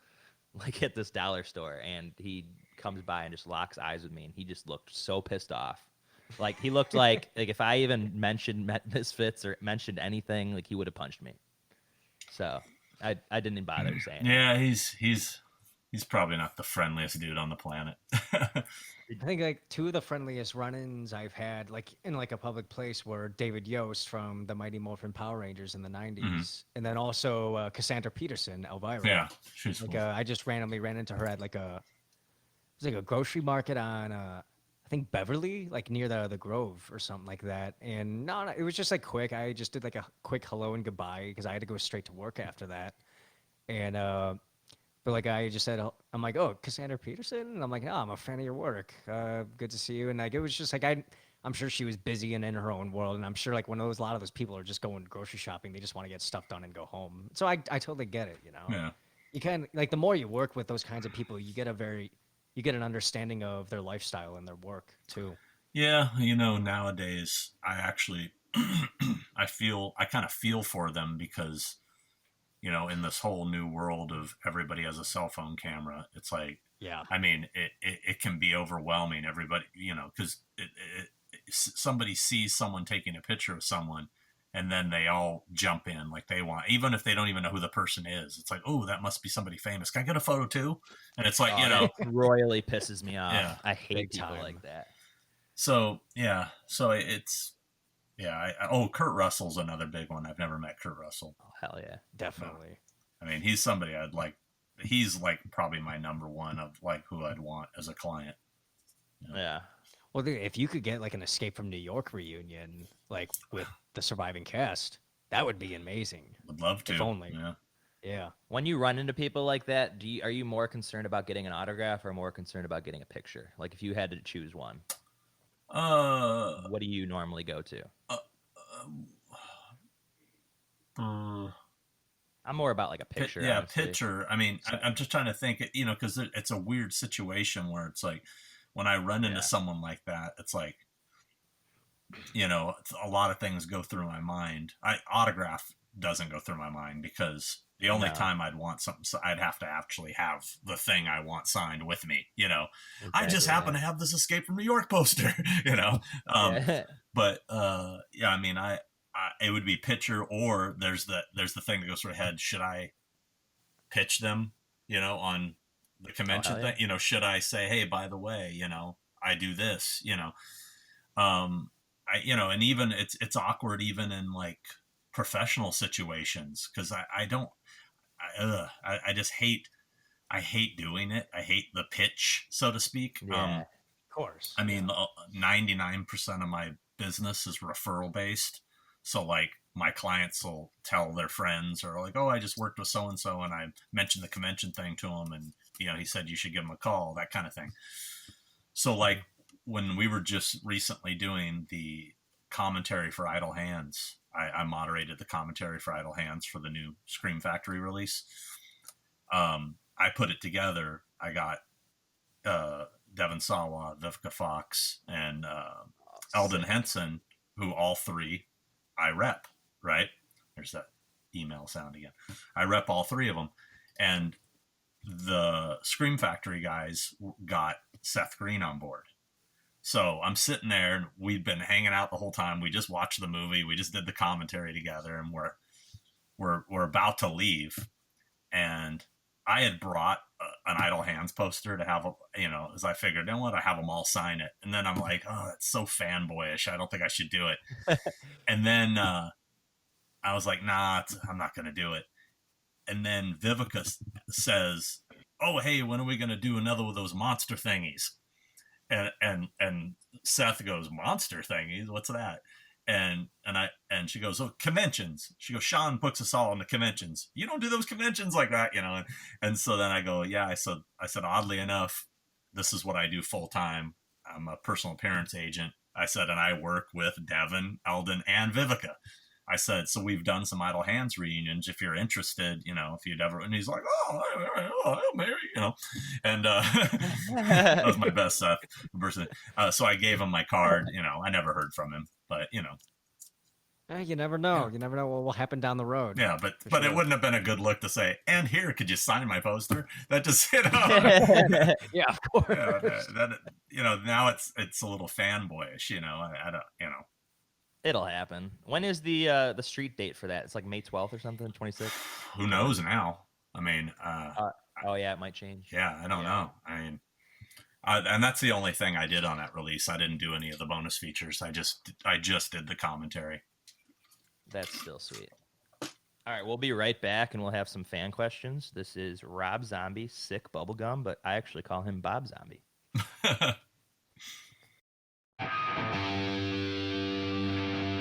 Speaker 2: like at this dollar store, and he comes by and just locks eyes with me, and he just looked so pissed off. Like, he looked like if I even mentioned Misfits or mentioned anything, like, he would have punched me. So I didn't even bother saying it.
Speaker 1: Yeah, he's probably not the friendliest dude on the planet.
Speaker 3: I think like two of the friendliest run-ins I've had, like in like a public place, were David Yost from the Mighty Morphin Power Rangers in the 90s, and then also Cassandra Peterson, Elvira.
Speaker 1: Yeah, she's
Speaker 3: like
Speaker 1: cool.
Speaker 3: I just randomly ran into her at like a grocery market on I think Beverly, like near the Grove or something like that. And no, it was just like quick. I just did like a quick hello and goodbye because I had to go straight to work after that. And But like I just said, I'm like, oh, Cassandra Peterson, and I'm like, oh, I'm a fan of your work. Good to see you. And like it was just like I'm sure she was busy and in her own world, and I'm sure like when a lot of those people are just going grocery shopping, they just want to get stuff done and go home. So I totally get it. You know,
Speaker 1: Yeah.
Speaker 3: you can like the more you work with those kinds of people, you get an understanding of their lifestyle and their work too.
Speaker 1: Yeah, you know, nowadays I actually I kind of feel for them because, you know, in this whole new world of everybody has a cell phone camera, it's like,
Speaker 3: Yeah.
Speaker 1: I mean, it can be overwhelming. Everybody, you know, because somebody sees someone taking a picture of someone, and then they all jump in like they want, even if they don't even know who the person is. It's like, oh, that must be somebody famous. Can I get a photo too? And it's like, you know,
Speaker 2: it royally pisses me off.
Speaker 1: Yeah.
Speaker 2: I hate
Speaker 3: Big
Speaker 2: people
Speaker 3: time.
Speaker 2: like that.
Speaker 1: So yeah, so it's yeah. Kurt Russell's another big one. I've never met Kurt Russell.
Speaker 2: Oh, hell yeah.
Speaker 3: Definitely.
Speaker 1: I mean, he's somebody I'd like. He's like probably my number one of like who I'd want as a client. You know?
Speaker 2: Yeah.
Speaker 3: Well, if you could get like an Escape from New York reunion, like with the surviving cast, that would be amazing.
Speaker 1: Would love to.
Speaker 3: If only.
Speaker 1: Yeah.
Speaker 3: Yeah.
Speaker 2: When you run into people like that, are you more concerned about getting an autograph or more concerned about getting a picture? Like if you had to choose one, what do you normally go to? I'm more about like a picture.
Speaker 1: Yeah,
Speaker 2: honestly.
Speaker 1: picture. I mean, I'm just trying to think, you know, because it's a weird situation where it's like when I run into someone like that, it's like, you know, a lot of things go through my mind. Autograph doesn't go through my mind because the only time I'd want something, I'd have to actually have the thing I want signed with me, you know. Exactly, I just happen to have this Escape from New York poster, you know. But yeah, I mean, it would be picture, or there's the thing that goes through head. Should I pitch them, you know, on the convention thing? You know, should I say, hey, by the way, you know, I do this, you know, you know, and even it's awkward even in like professional situations because I just hate doing it. I hate the pitch, so to speak.
Speaker 2: Yeah,
Speaker 3: of course.
Speaker 1: I mean, 99% of my business is referral based. So like my clients will tell their friends or like, oh, I just worked with so-and-so and I mentioned the convention thing to him. And, you know, he said you should give him a call, that kind of thing. So like when we were just recently doing the commentary for Idle Hands, I moderated the commentary for Idle Hands for the new Scream Factory release. I put it together. I got Devin Sawa, Vivica Fox, and Eldon Henson, who all three I rep, right? There's that email sound again. I rep all three of them. And the Scream Factory guys got Seth Green on board. So I'm sitting there and we've been hanging out the whole time. We just watched the movie. We just did the commentary together and we're about to leave. And I had brought an Idle Hands poster to have, you know, as I figured, you know what, I have them all sign it. And then I'm like, oh, that's so fanboyish. I don't think I should do it. And then I was like, nah, I'm not going to do it. And then Vivica says, oh, hey, when are we going to do another of those monster thingies? And Seth goes, monster thingies? What's that? And she goes, oh, conventions. She goes, Sean books us all on the conventions. You don't do those conventions like that, you know? And so then I go, yeah, I said, oddly enough, this is what I do full time. I'm a personal appearance agent. I said, and I work with Devin, Eldon, and Vivica. I said, so we've done some Idle Hands reunions. If you're interested, you know, if you'd ever, and he's like, oh, Mary, you know, and that was my best person. So I gave him my card. You know, I never heard from him, but you know,
Speaker 3: you never know. You never know what will happen down the road.
Speaker 1: Yeah, but sure. It wouldn't have been a good look to say, and here, could you sign my poster? That just, you know,
Speaker 3: yeah, of course.
Speaker 1: That you know, now it's a little fanboyish. You know, I don't, you know.
Speaker 2: It'll happen. When is the street date for that? It's like May 12th or something, 26th?
Speaker 1: Who knows now? I mean,
Speaker 2: oh yeah, it might change.
Speaker 1: Yeah, I don't know. I mean, and that's the only thing I did on that release. I didn't do any of the bonus features. I just did the commentary.
Speaker 2: That's still sweet. All right, we'll be right back, and we'll have some fan questions. This is Rob Zombie, sick bubblegum, but I actually call him Bob Zombie.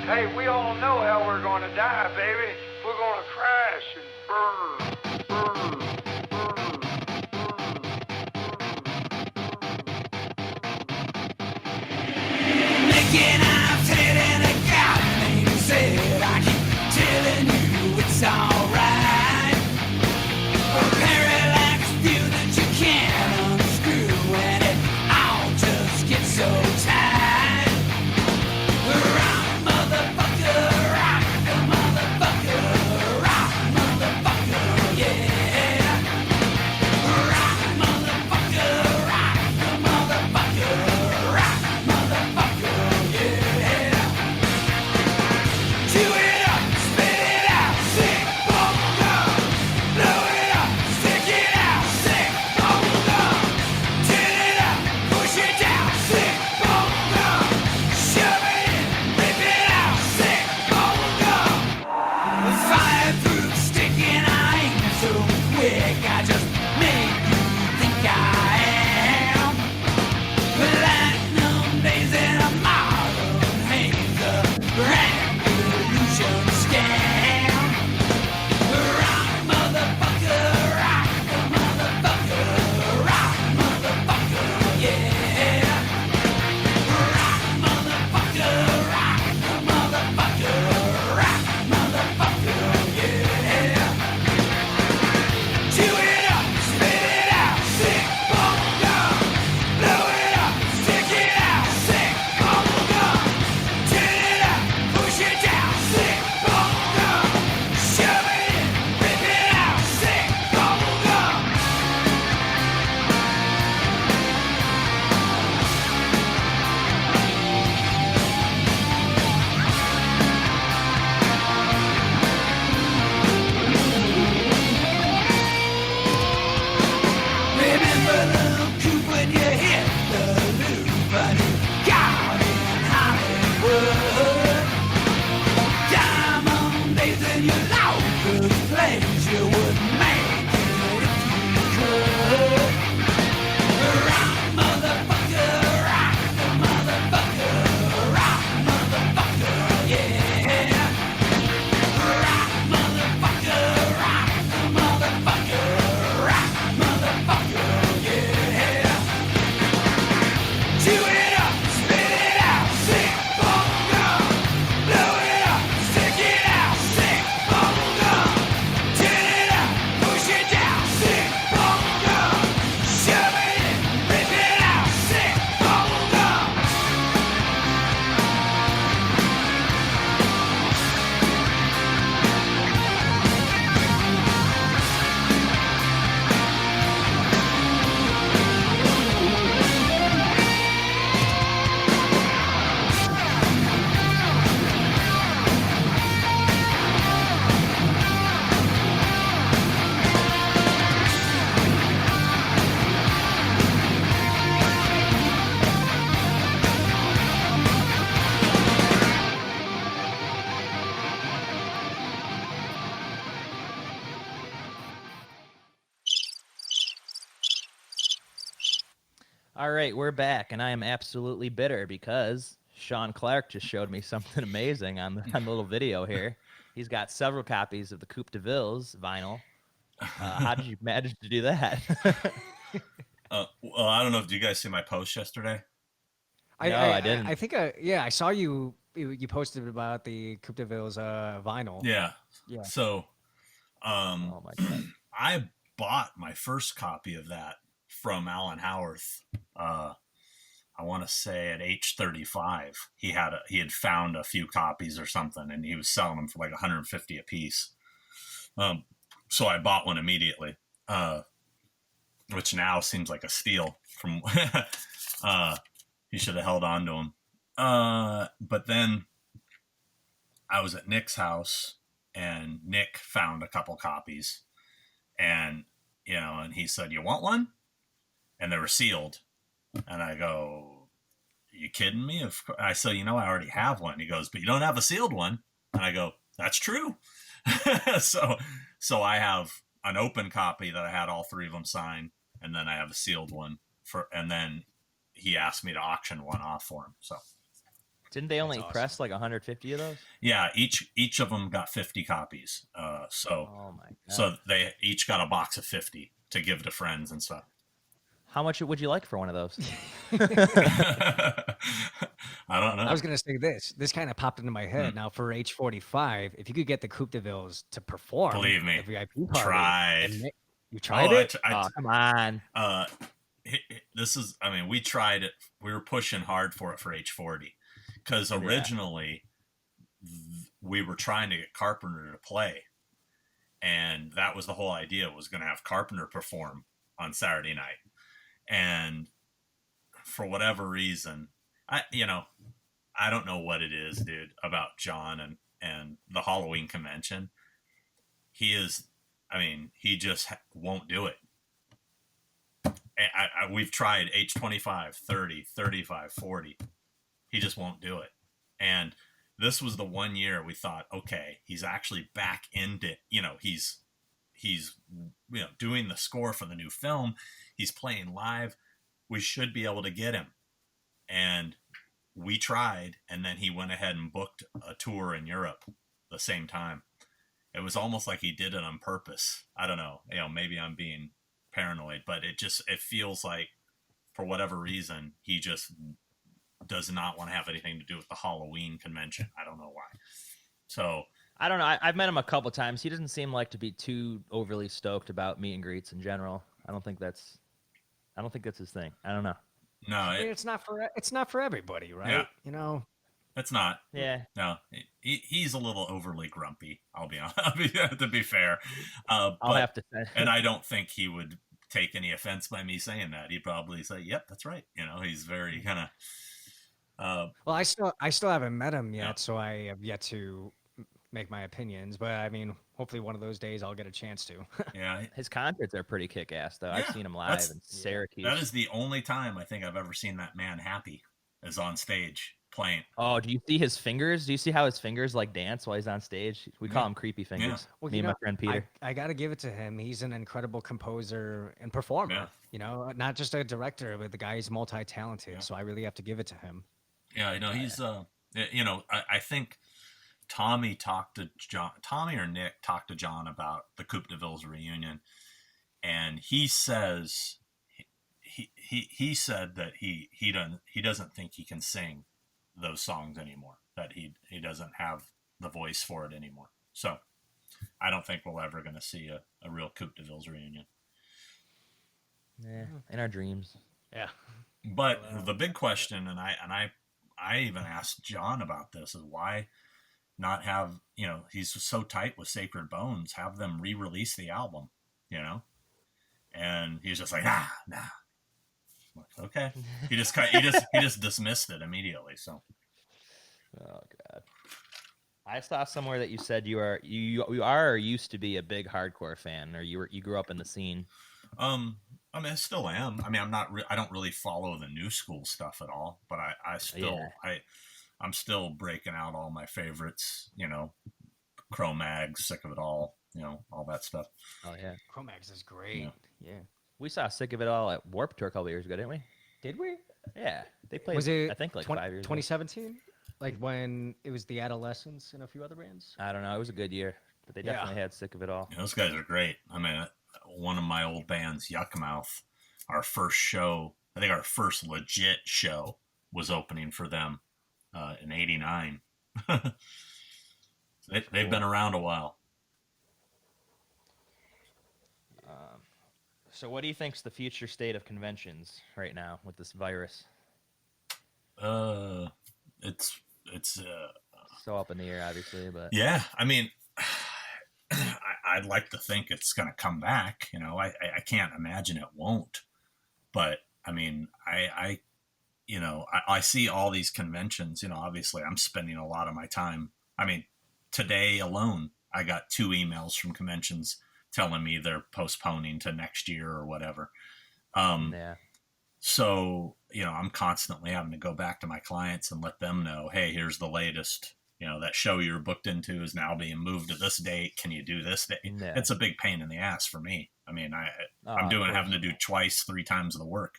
Speaker 4: Hey, we all know how we're gonna die, baby. We're gonna crash and burn, burn, burn.
Speaker 2: All right, we're back, and I am absolutely bitter because Sean Clark just showed me something amazing on the little video here. He's got several copies of the Coup De Villes vinyl. How did you manage to do that?
Speaker 1: Well, I don't know. Did you guys see my post yesterday?
Speaker 2: I didn't.
Speaker 3: I think, yeah, I saw you posted about the Coup De Villes vinyl.
Speaker 1: Yeah.
Speaker 3: Yeah.
Speaker 1: So,
Speaker 2: Oh my God.
Speaker 1: I bought my first copy of that from Alan Howarth. I want to say at age 35, he had found a few copies or something, and he was selling them for like 150 a piece. So I bought one immediately, which now seems like a steal. From he should have held on to them. But then I was at Nick's house, and Nick found a couple copies, and and he said, "You want one?" And they were sealed. And I go, "Are you kidding me?" I said, I already have one. He goes, "But you don't have a sealed one." And I go, "That's true." So I have an open copy that I had all three of them sign, and then I have a sealed one and then he asked me to auction one off for him. So
Speaker 2: didn't they only press like 150 of those?
Speaker 1: Yeah, each of them got 50 copies.
Speaker 2: Oh my God.
Speaker 1: So they each got a box of 50 to give to friends and stuff.
Speaker 2: How much would you like for one of those?
Speaker 1: I don't know.
Speaker 3: I was going to say this. This kind of popped into my head. Now, for age 45, if you could get the Coup De Villes to perform,
Speaker 1: believe me,
Speaker 3: the VIP party,
Speaker 1: tried.
Speaker 3: You tried it?
Speaker 2: Come on.
Speaker 1: This is, we tried it. We were pushing hard for it for age 40 because originally we were trying to get Carpenter to play, and that was the whole idea, was going to have Carpenter perform on Saturday night. And for whatever reason, I don't know what it is, dude, about John and the Halloween convention. He just won't do it. We've tried age 25, 30, 35, 40. He just won't do it. And this was the one year we thought, okay, he's actually back into, he's doing the score for the new film. He's playing live. We should be able to get him. And we tried, and then he went ahead and booked a tour in Europe the same time. It was almost like he did it on purpose. I don't know. Maybe I'm being paranoid, but it feels like, for whatever reason, he just does not want to have anything to do with the Halloween convention. I don't know why. So
Speaker 2: I don't know. I've met him a couple times. He doesn't seem like to be too overly stoked about meet and greets in general. I don't think that's his thing. I don't know.
Speaker 1: No,
Speaker 3: it's not for everybody, right?
Speaker 1: Yeah. It's not.
Speaker 2: Yeah.
Speaker 1: No, he's a little overly grumpy. I'll be honest. To be fair,
Speaker 2: I'll have to say.
Speaker 1: And I don't think he would take any offense by me saying that. He'd probably say, "Yep, that's right." He's very kind of.
Speaker 3: Well, I still haven't met him yet, so I have yet to make my opinions. But hopefully one of those days I'll get a chance to.
Speaker 1: Yeah,
Speaker 2: his concerts are pretty kick-ass, though. I've seen him live in Syracuse.
Speaker 1: That is the only time I think I've ever seen that man happy, is on stage playing.
Speaker 2: Oh, do you see his fingers? Do you see how his fingers dance while he's on stage? We call him creepy fingers.
Speaker 1: Yeah.
Speaker 3: Well,
Speaker 2: Me and my friend Peter.
Speaker 3: I got to give it to him. He's an incredible composer and performer.
Speaker 1: Yeah.
Speaker 3: Not just a director, but the guy is multi-talented. Yeah. So I really have to give it to him.
Speaker 1: Yeah, he's I think Tommy or Nick talked to John about the Coup De Villes reunion, and he says he said that he doesn't think he can sing those songs anymore, that he doesn't have the voice for it anymore. So I don't think we're ever going to see a real Coup De Villes reunion.
Speaker 2: Yeah, in our dreams.
Speaker 3: Yeah.
Speaker 1: But the big question, and I even asked John about this, is why not have, he's so tight with Sacred Bones, have them re-release the album, and he's just like, nah. Like, okay. He just dismissed it immediately. So.
Speaker 2: Oh God. I saw somewhere that you said you are or used to be a big hardcore fan, or you grew up in the scene.
Speaker 1: I still am. I don't really follow the new school stuff at all, but I'm still breaking out all my favorites, Cro-Mags, Sick of It All, all that stuff.
Speaker 2: Oh yeah.
Speaker 3: Cro-Mags is great.
Speaker 2: Yeah. We saw Sick of It All at Warped Tour a couple years ago, didn't we?
Speaker 3: Did we?
Speaker 2: Yeah, they played.
Speaker 3: Was it?
Speaker 2: I think like 5 years.
Speaker 3: 2017, like when it was the Adolescents and a few other bands.
Speaker 2: I don't know. It was a good year, but they
Speaker 3: Yeah.
Speaker 2: definitely had sick of it all.
Speaker 1: Yeah, those guys are great. I mean, one of my old bands, Yuckmouth, our first show, I think our first legit show was opening for them in '89. They've been around a while.
Speaker 2: So, what do you think's the future state of conventions right now with this virus?
Speaker 1: It's
Speaker 2: So up in the air, obviously, but
Speaker 1: yeah. I mean, I'd like to think it's going to come back. You know, I can't imagine it won't. But I mean, I see all these conventions. You know, obviously, I'm spending a lot of my time. I mean, today alone, I got 2 emails from conventions telling me they're postponing to next year or whatever.
Speaker 2: yeah.
Speaker 1: So, you know, I'm constantly having to go back to my clients and let them know, hey, here's the latest. You know, that show you're booked into is now being moved to this date. Can you do this date?
Speaker 2: Yeah.
Speaker 1: It's a big pain in the ass for me. I mean,
Speaker 2: Oh,
Speaker 1: I'm
Speaker 2: of course.
Speaker 1: having to do twice, 3 times the work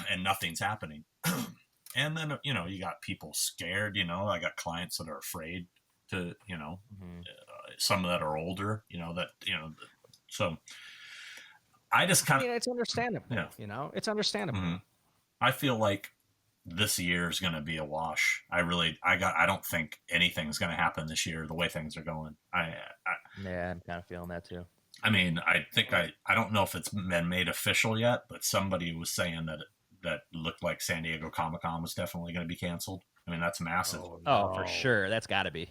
Speaker 1: and nothing's happening. And then, you know, you got people scared, you know, I got clients that are afraid to, you know, some that are older, you know, that, you know, so I just kind of,
Speaker 3: it's understandable.
Speaker 1: Yeah.
Speaker 3: You know, it's understandable.
Speaker 1: I feel like this year is going to be a wash. I don't think anything's going to happen this year the way things are going.
Speaker 2: Yeah, I'm kind of feeling that too.
Speaker 1: I mean, I think I don't know if it's been made official yet, but somebody was saying that looked like San Diego Comic-Con was definitely going to be canceled. I mean, that's massive.
Speaker 2: Oh, for sure. That's got to be.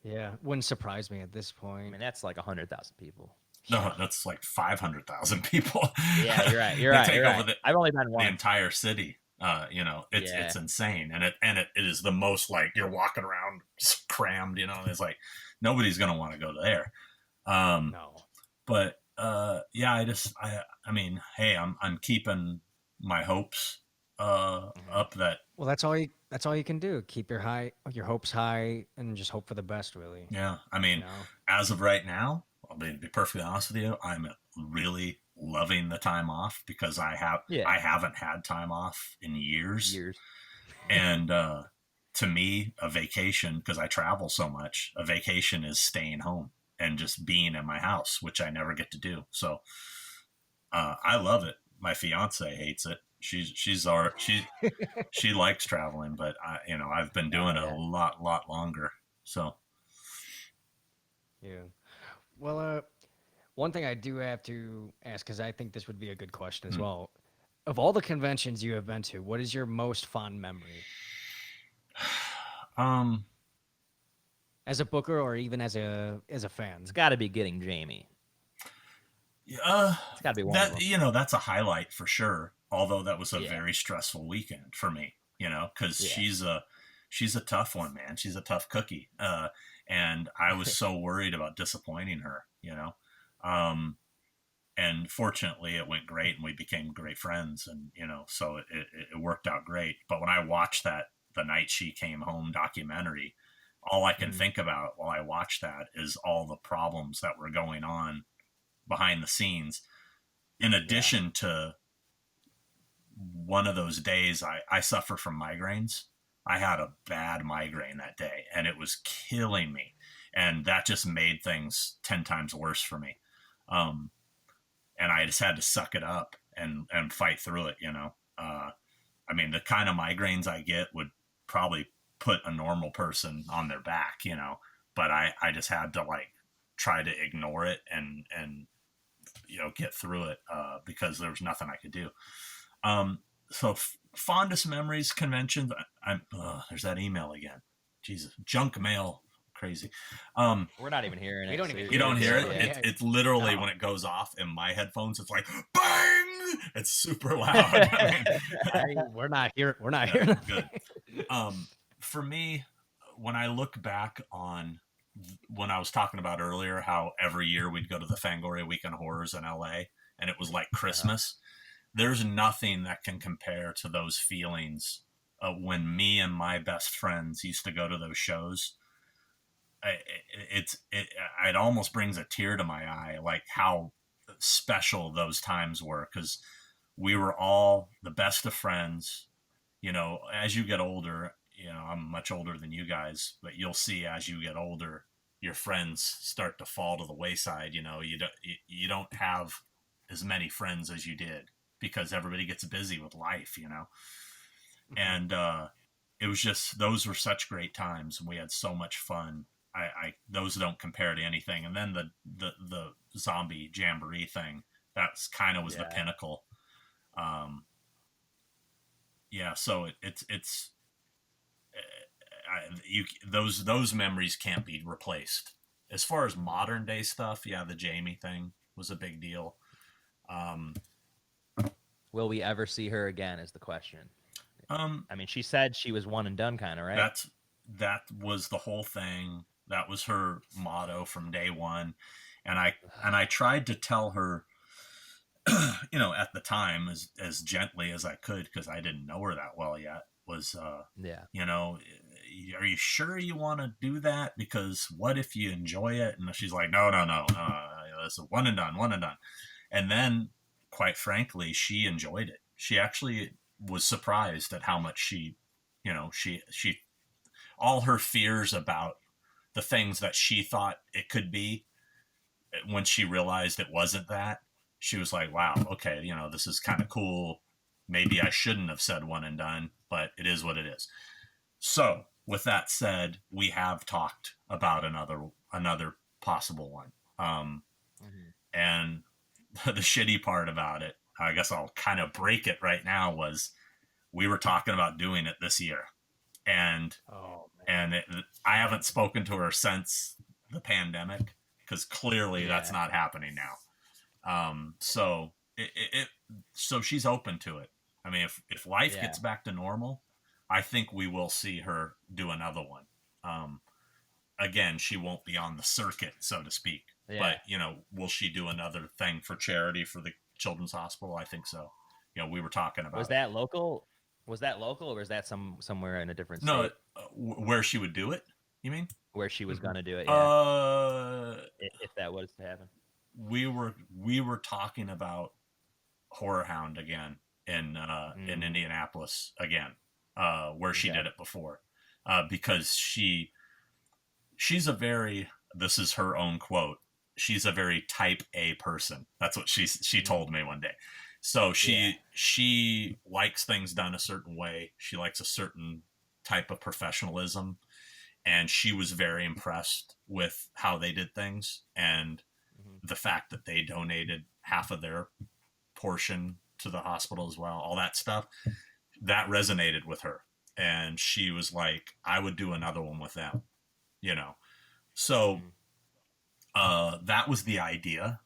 Speaker 3: Yeah, wouldn't surprise me at this
Speaker 2: I
Speaker 3: point.
Speaker 2: mean, that's like 100,000 people.
Speaker 1: No, that's like 500,000 people.
Speaker 2: Yeah, you're right. You're
Speaker 1: They
Speaker 2: right.
Speaker 1: take
Speaker 2: You're
Speaker 1: over
Speaker 2: right. I've only been
Speaker 1: the
Speaker 2: once.
Speaker 1: entire city. You know, it's insane, and it is the most, like, you're walking around just crammed. You know, it's like nobody's gonna want to go there.
Speaker 3: No.
Speaker 1: But yeah, I mean, hey, I'm keeping my hopes up that.
Speaker 3: Well, that's all you can do. Keep your hopes high, and just hope for the best. Really.
Speaker 1: Yeah, I mean,
Speaker 3: You know?
Speaker 1: as of right now, I'll be perfectly honest with you, I'm really loving the time off because I haven't had time off in years. And to me, a vacation, because I travel so much, a vacation is staying home and just being in my house, which I never get to do. So I love it. My fiance hates it. She likes traveling, but I've been doing it a lot longer. So
Speaker 3: Yeah. Well, one thing I do have to ask, because I think this would be a good question as well. Of all the conventions you have been to, what is your most fond memory? As a booker or even as a fan?
Speaker 2: It's got to be getting Jamie.
Speaker 1: it's
Speaker 2: got to be one of them.
Speaker 1: That's a highlight for sure. Although that was a very stressful weekend for me, because she's a tough one, man. She's a tough cookie. And I was so worried about disappointing her, and fortunately it went great and we became great friends, and, so it worked out great. But when I watched that, The Night She Came Home documentary, all I can think about while I watch that is all the problems that were going on behind the scenes. In addition to one of those days, I suffer from migraines. I had a bad migraine that day and it was killing me. And that just made things 10 times worse for me. And I just had to suck it up and fight through it, I mean, the kind of migraines I get would probably put a normal person on their back, but I just had to try to ignore it and get through it because there was nothing I could do. So fondest memories, conventions. There's that email again. Jesus, junk mail, crazy.
Speaker 2: We're not even hearing it.
Speaker 3: We don't even
Speaker 1: You don't hear it.
Speaker 3: Yeah.
Speaker 1: It's literally when it goes off in my headphones. It's like bang. It's super loud.
Speaker 3: We're not here. We're not here.
Speaker 1: Good. For me, when I look back on when I was talking about earlier, how every year we'd go to the Fangoria Weekend Horrors in LA, and it was like Christmas. There's nothing that can compare to those feelings when me and my best friends used to go to those shows. It almost brings a tear to my eye, like how special those times were. Because we were all the best of friends. You know, as you get older, you know, I'm much older than you guys, but you'll see as you get older, your friends start to fall to the wayside. You know, you don't have as many friends as you did because everybody gets busy with life, you know. And it was just, those were such great times, and we had so much fun. I those don't compare to anything. And then the zombie jamboree thing, that's kind of was the pinnacle. So it's those memories can't be replaced. As far as modern day stuff, the Jamie thing was a big deal.
Speaker 2: Will we ever see her again is the question. I mean, she said she was one and done kind of, right?
Speaker 1: That was the whole thing. That was her motto from day one. And I tried to tell her, you know, at the time as gently as I could, because I didn't know her that well yet, was, you know, are you sure you want to do that? Because what if you enjoy it? And she's like, no. It's a one and done. And then, quite frankly, she enjoyed it. She actually was surprised at how much she all her fears about the things that she thought it could be, when she realized it wasn't that, she was like, wow, okay, you know, this is kind of cool. Maybe I shouldn't have said one and done, but it is what it is. So with that said, we have talked about another possible one. And the shitty part about it, I guess I'll kind of break it right now, was we were talking about doing it this year. And I haven't spoken to her since the pandemic, because clearly that's not happening now. So so she's open to it. I mean, if life gets back to normal, I think we will see her do another one. Again, she won't be on the circuit, so to speak. But, you know, will she do another thing for charity for the Children's Hospital? I think so. You know, we were talking about.
Speaker 2: Was that local, or was that somewhere in a different state?
Speaker 1: No, where she would do it, you mean?
Speaker 2: Where she was going to do it, if that was to happen.
Speaker 1: We were talking about Horror Hound again in Indianapolis again, where she did it before, because she's a very, this is her own quote, she's a very type A person. That's what she told me one day. So she likes things done a certain way. She likes a certain type of professionalism, and she was very impressed with how they did things, and the fact that they donated half of their portion to the hospital as well. All that stuff, that resonated with her, and she was like, I would do another one with them, you know. So that was the idea.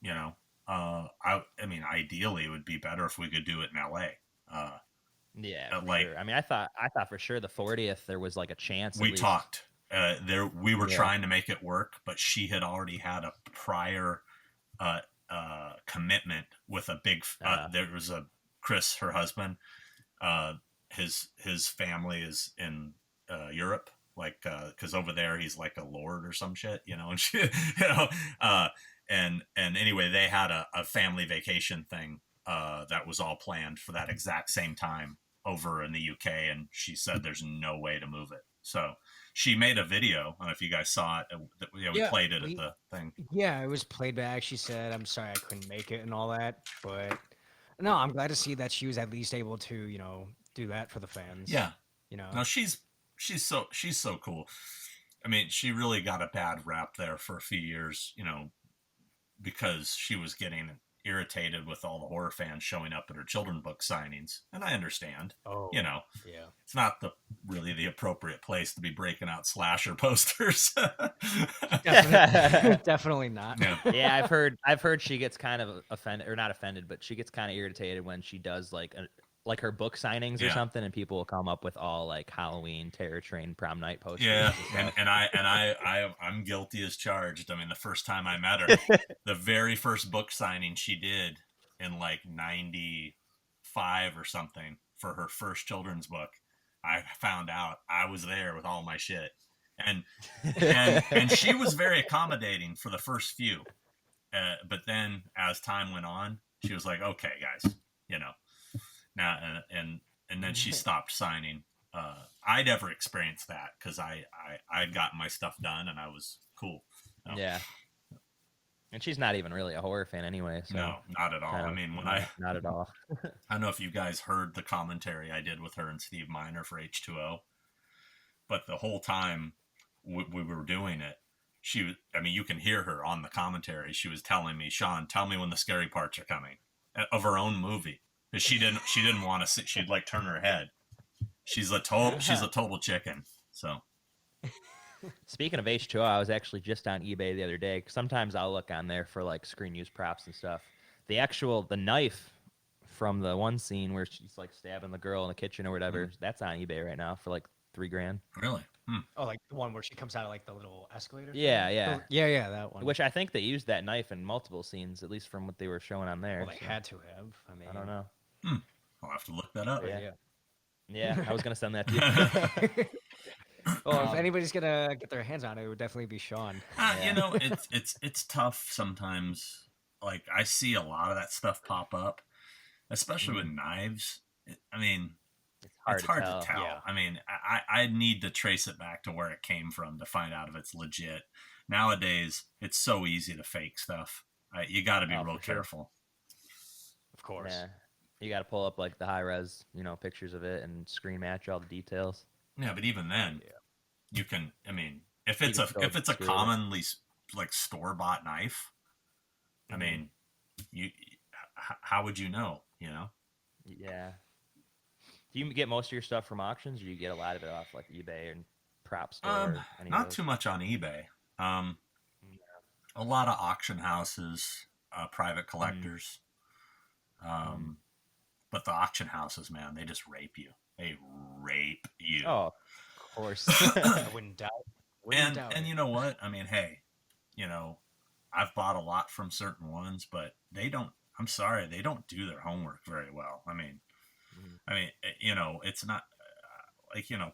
Speaker 1: You know, I mean, ideally, it would be better if we could do it in LA.
Speaker 2: Sure. I mean, I thought for sure the 40th there was like a chance.
Speaker 1: We talked. We were trying to make it work, but she had already had a prior commitment with a big. There was a Chris, her husband. His family is in Europe. Like, because over there he's like a lord or some shit, you know, and she, you know, and anyway, they had a family vacation thing that was all planned for that exact same time over in the UK, and she said there's no way to move it. So she made a video. I don't know if you guys saw it. We played it at the thing.
Speaker 3: Yeah, it was played back. She said, "I'm sorry I couldn't make it" and all that, but no, I'm glad to see that she was at least able to, you know, do that for the fans.
Speaker 1: Yeah,
Speaker 3: you know,
Speaker 1: no, she's so cool. I mean, she really got a bad rap there for a few years, you know, because she was getting irritated with all the horror fans showing up at her children's book signings, and I understand. You know, it's not really the appropriate place to be breaking out slasher posters.
Speaker 3: Definitely not.
Speaker 2: Yeah, I've heard she gets kind of offended, or not offended, but she gets kind of irritated when she does like her book signings or something, and people will come up with all like Halloween, Terror Train, prom night posters. Yeah,
Speaker 1: and I'm guilty as charged. I mean, the first time I met her, the very first book signing she did in like '95 or something for her first children's book, I found out I was there with all my shit, and she was very accommodating for the first few, but then as time went on, She was like, okay, guys, now, and then she stopped signing. I never experienced that because I'd gotten my stuff done and I was cool.
Speaker 2: Yeah. And she's not even really a horror fan anyway. So
Speaker 1: no, not at all. I mean,
Speaker 2: not at all.
Speaker 1: I don't know if you guys heard the commentary I did with her and Steve Miner for H2O, but the whole time we were doing it, you can hear her on the commentary. She was telling me, Sean, tell me when the scary parts are coming of her own movie. Because she didn't want to sit. She'd like turn her head. She's a total chicken. So.
Speaker 2: Speaking of H2O, I was actually just on eBay the other day. Sometimes I'll look on there for like screen use props and stuff. The knife from the one scene where she's like stabbing the girl in the kitchen or whatever, that's on eBay right now for like $3,000.
Speaker 1: Really?
Speaker 3: Oh, like the one where she comes out of like the little escalator?
Speaker 2: Yeah.
Speaker 3: Yeah, that one.
Speaker 2: Which I think they used that knife in multiple scenes, at least from what they were showing on there.
Speaker 3: Well, they had to have. I mean,
Speaker 2: I don't know.
Speaker 1: I'll have to look that up.
Speaker 2: Yeah, I was gonna send that to you.
Speaker 3: Well, if anybody's gonna get their hands on it, it would definitely be Sean.
Speaker 1: It's tough sometimes. Like I see a lot of that stuff pop up, especially with knives. It's hard to tell.
Speaker 2: Yeah.
Speaker 1: I mean, I need to trace it back to where it came from to find out if it's legit. Nowadays, it's so easy to fake stuff. You got to be real careful.
Speaker 3: Of course.
Speaker 2: Yeah. You got to pull up like the high res, pictures of it and screen match all the details.
Speaker 1: Yeah, but even then, you can. I mean, if it's a commonly like store bought knife, I mean, how would you know?
Speaker 2: Yeah. Do you get most of your stuff from auctions, or do you get a lot of it off like eBay and prop store?
Speaker 1: Not too much on eBay. A lot of auction houses, private collectors. But the auction houses, man, they just rape you. They rape you.
Speaker 2: Oh, of course.
Speaker 3: I wouldn't doubt.
Speaker 1: And you know what? I mean, hey, I've bought a lot from certain ones, but I'm sorry, they don't do their homework very well. I mean, it's not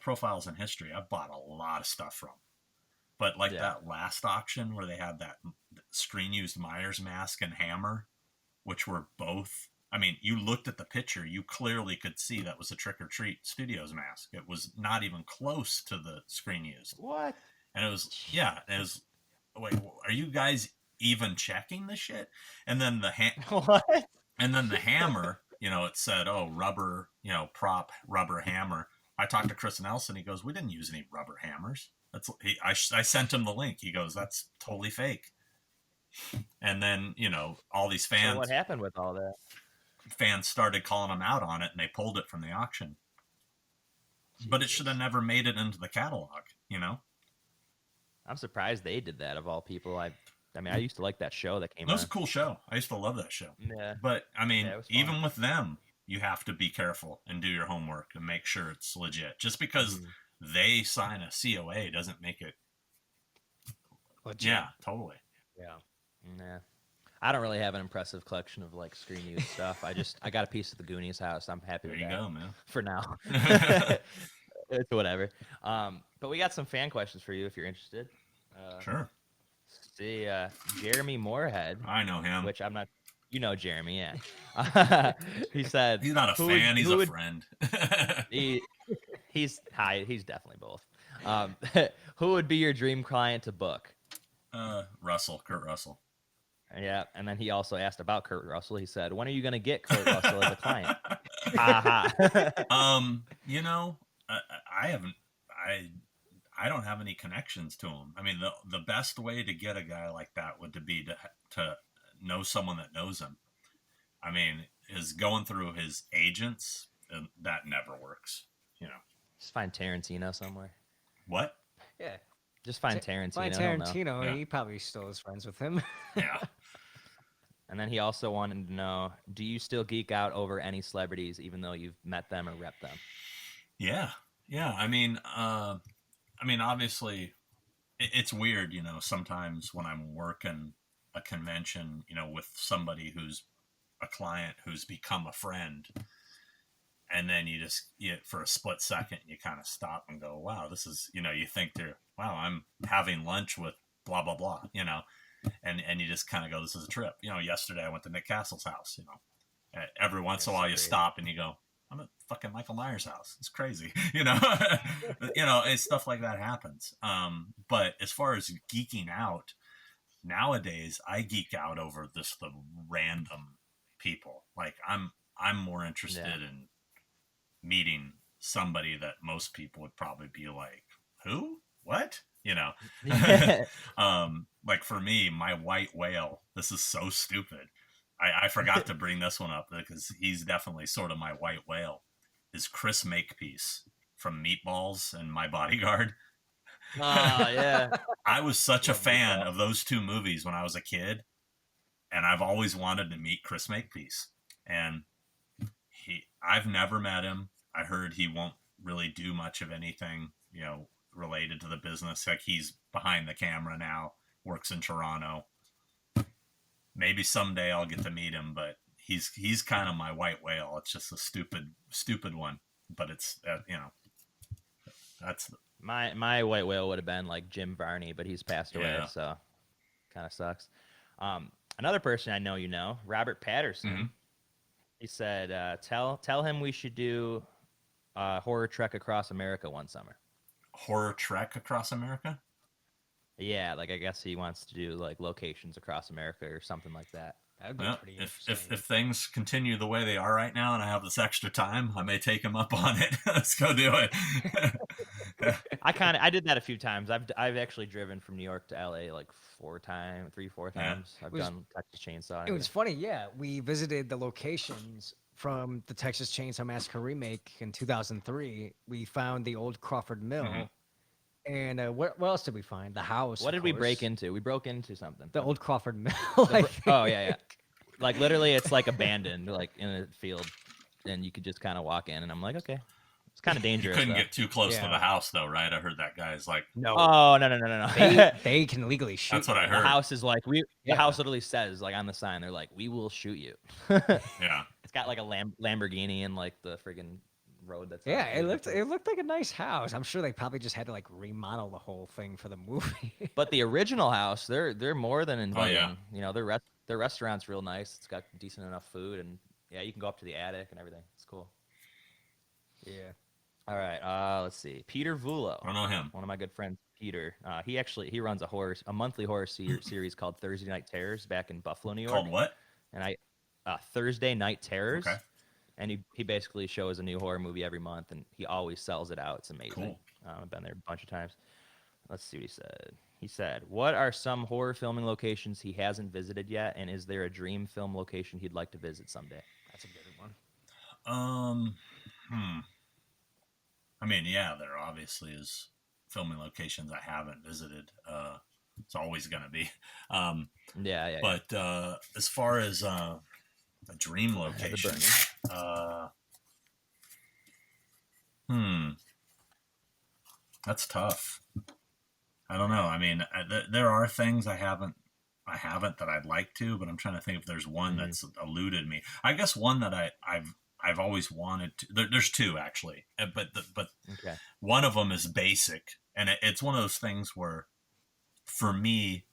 Speaker 1: Profiles in History. I've bought a lot of stuff from, but that last auction where they had that screen used Myers mask and hammer, which were both. I mean, you looked at the picture, you clearly could see that was a Trick or Treat Studios mask. It was not even close to the screen used.
Speaker 2: What?
Speaker 1: And it was, wait, are you guys even checking this shit? And then
Speaker 2: what?
Speaker 1: And then the hammer, it said, rubber, prop, rubber hammer. I talked to Chris Nelson. He goes, we didn't use any rubber hammers. I sent him the link. He goes, that's totally fake. And then, all these fans.
Speaker 2: So what happened with all that?
Speaker 1: Fans started calling them out on it, and they pulled it from the auction. Jesus. But it should have never made it into the catalog,
Speaker 2: I'm surprised they did that, of all people. I used to like that show that came out.
Speaker 1: That was a cool show. I used to love that show.
Speaker 2: Yeah.
Speaker 1: But, even with them, you have to be careful and do your homework and make sure it's legit. Just because they sign a COA doesn't make it legit. Yeah, totally.
Speaker 2: Yeah. I don't really have an impressive collection of like screen used stuff. I got a piece of the Goonies house. I'm happy with that.
Speaker 1: There you go, man.
Speaker 2: For now. It's whatever. But we got some fan questions for you if you're interested.
Speaker 1: Sure.
Speaker 2: See, Jeremy Moorhead.
Speaker 1: I know him.
Speaker 2: Which I'm not. You know Jeremy, yeah. He said
Speaker 1: he's not a fan. He's a friend.
Speaker 2: He's definitely both. Who would be your dream client to book?
Speaker 1: Kurt Russell.
Speaker 2: Yeah, and then he also asked about Kurt Russell. He said, "When are you going to get Kurt Russell as a client?" Ha.
Speaker 1: I don't have any connections to him. I mean, the best way to get a guy like that would be to know someone that knows him. I mean, is going through his agents, and that never works.
Speaker 2: Just find Tarantino somewhere.
Speaker 1: What?
Speaker 3: Yeah.
Speaker 2: Just find Tarantino.
Speaker 3: Find Tarantino. Yeah. He probably still is friends with him.
Speaker 1: Yeah.
Speaker 2: And then he also wanted to know, do you still geek out over any celebrities, even though you've met them or repped them?
Speaker 1: Yeah. I mean, obviously, it's weird, sometimes when I'm working a convention, with somebody who's a client who's become a friend, and then you for a split second, you kind of stop and go, wow, this is, you think wow, I'm having lunch with blah, blah, blah, and you just kind of go, this is a trip. Yesterday I went to Nick Castle's house. Every once in a while you stop and you go, I'm at fucking Michael Myers' house. It's crazy. It's stuff like that happens. But as far as geeking out, nowadays I geek out over the random people. Like I'm more interested in meeting somebody that most people would probably be like, who? What? Like for me, my white whale, this is so stupid. I forgot to bring this one up because he's definitely sort of my white whale, is Chris Makepeace from Meatballs and My Bodyguard.
Speaker 2: Oh, yeah.
Speaker 1: I was such a fan of those two movies when I was a kid, and I've always wanted to meet Chris Makepeace. And I've never met him. I heard he won't really do much of anything, related to the business. Like he's behind the camera now, works in Toronto. Maybe someday I'll get to meet him, but he's kind of my white whale. It's just a stupid one, but it's that's
Speaker 2: my white whale would have been like Jim Varney, but he's passed away, so kind of sucks. Another person I know, Robert Patterson.
Speaker 1: Mm-hmm.
Speaker 2: He said, "Tell him we should do a horror trek across America one summer."
Speaker 1: Horror trek across America?
Speaker 2: Yeah, like I guess he wants to do like locations across America or something like that.
Speaker 3: That'd be pretty
Speaker 1: if things continue the way they are right now and I have this extra time, I may take him up on it. Let's go do it.
Speaker 2: I did that a few times. I've actually driven from New York to LA like 4 times. I've done Texas Chainsaw.
Speaker 3: It was funny, yeah. We visited the locations from the Texas Chainsaw Massacre remake in 2003. We found the old Crawford Mill.
Speaker 1: Mm-hmm.
Speaker 3: And what else did we find? The house.
Speaker 2: What did we break into? We broke into something.
Speaker 3: The old Crawford Mill.
Speaker 2: Oh yeah. Like literally, it's like abandoned, like in a field, and you could just kind of walk in. And I'm like, okay, it's kind of dangerous.
Speaker 1: You couldn't get too close to the house, though, right? I heard that guy's like,
Speaker 3: no.
Speaker 2: Oh no.
Speaker 3: They can legally shoot.
Speaker 1: That's what I heard.
Speaker 2: The house is like The house literally says like on the sign, they're like, we will shoot you.
Speaker 1: Yeah.
Speaker 2: It's got like a Lamborghini and like the friggin' road that's
Speaker 3: it looked like a nice house. I'm sure they probably just had to like remodel the whole thing for the movie.
Speaker 2: But the original house, they're more than inviting.
Speaker 1: Oh, yeah.
Speaker 2: Their restaurant's real nice. It's got decent enough food, and you can go up to the attic and everything. It's cool.
Speaker 3: Yeah.
Speaker 2: All right. Let's see. Peter Vulo.
Speaker 1: I don't know him.
Speaker 2: One of my good friends, Peter. He runs a monthly horror series called Thursday Night Terrors back in Buffalo, New York.
Speaker 1: Called what?
Speaker 2: And Thursday Night Terrors.
Speaker 1: Okay.
Speaker 2: And he basically shows a new horror movie every month, and he always sells it out. It's amazing.
Speaker 1: Cool.
Speaker 2: I've been there a bunch of times. Let's see what he said. He said, what are some horror filming locations he hasn't visited yet, and is there a dream film location he'd like to visit someday? That's a good one.
Speaker 1: I mean, yeah, there obviously is filming locations I haven't visited. It's always going to be.
Speaker 2: Yeah.
Speaker 1: But as far as a dream location, that's tough. I don't know. I mean, there are things I haven't that I'd like to, but I'm trying to think if there's one that's eluded me. I guess one that I've always wanted to. There's two actually, but
Speaker 2: okay.
Speaker 1: One of them is basic, and it's one of those things where, for me,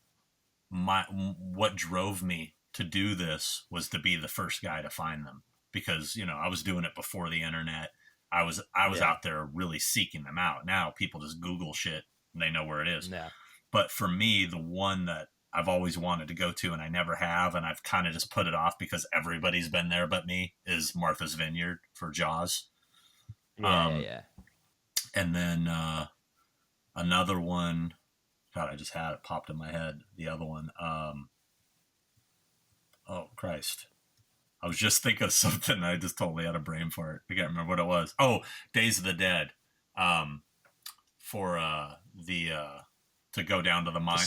Speaker 1: what drove me to do this was to be the first guy to find them, because I was doing it before the internet. I was out there really seeking them out. Now people just Google shit and they know where it is.
Speaker 2: Yeah.
Speaker 1: But for me, the one that I've always wanted to go to and I never have, and I've kind of just put it off because everybody's been there but me, is Martha's Vineyard for Jaws.
Speaker 2: Yeah.
Speaker 1: And then another one, God, I just had it popped in my head. The other one, oh Christ, I was just thinking of something. I just totally had a brain fart. I can't remember what it was. Oh, Days of the Dead. For to go down to the mine.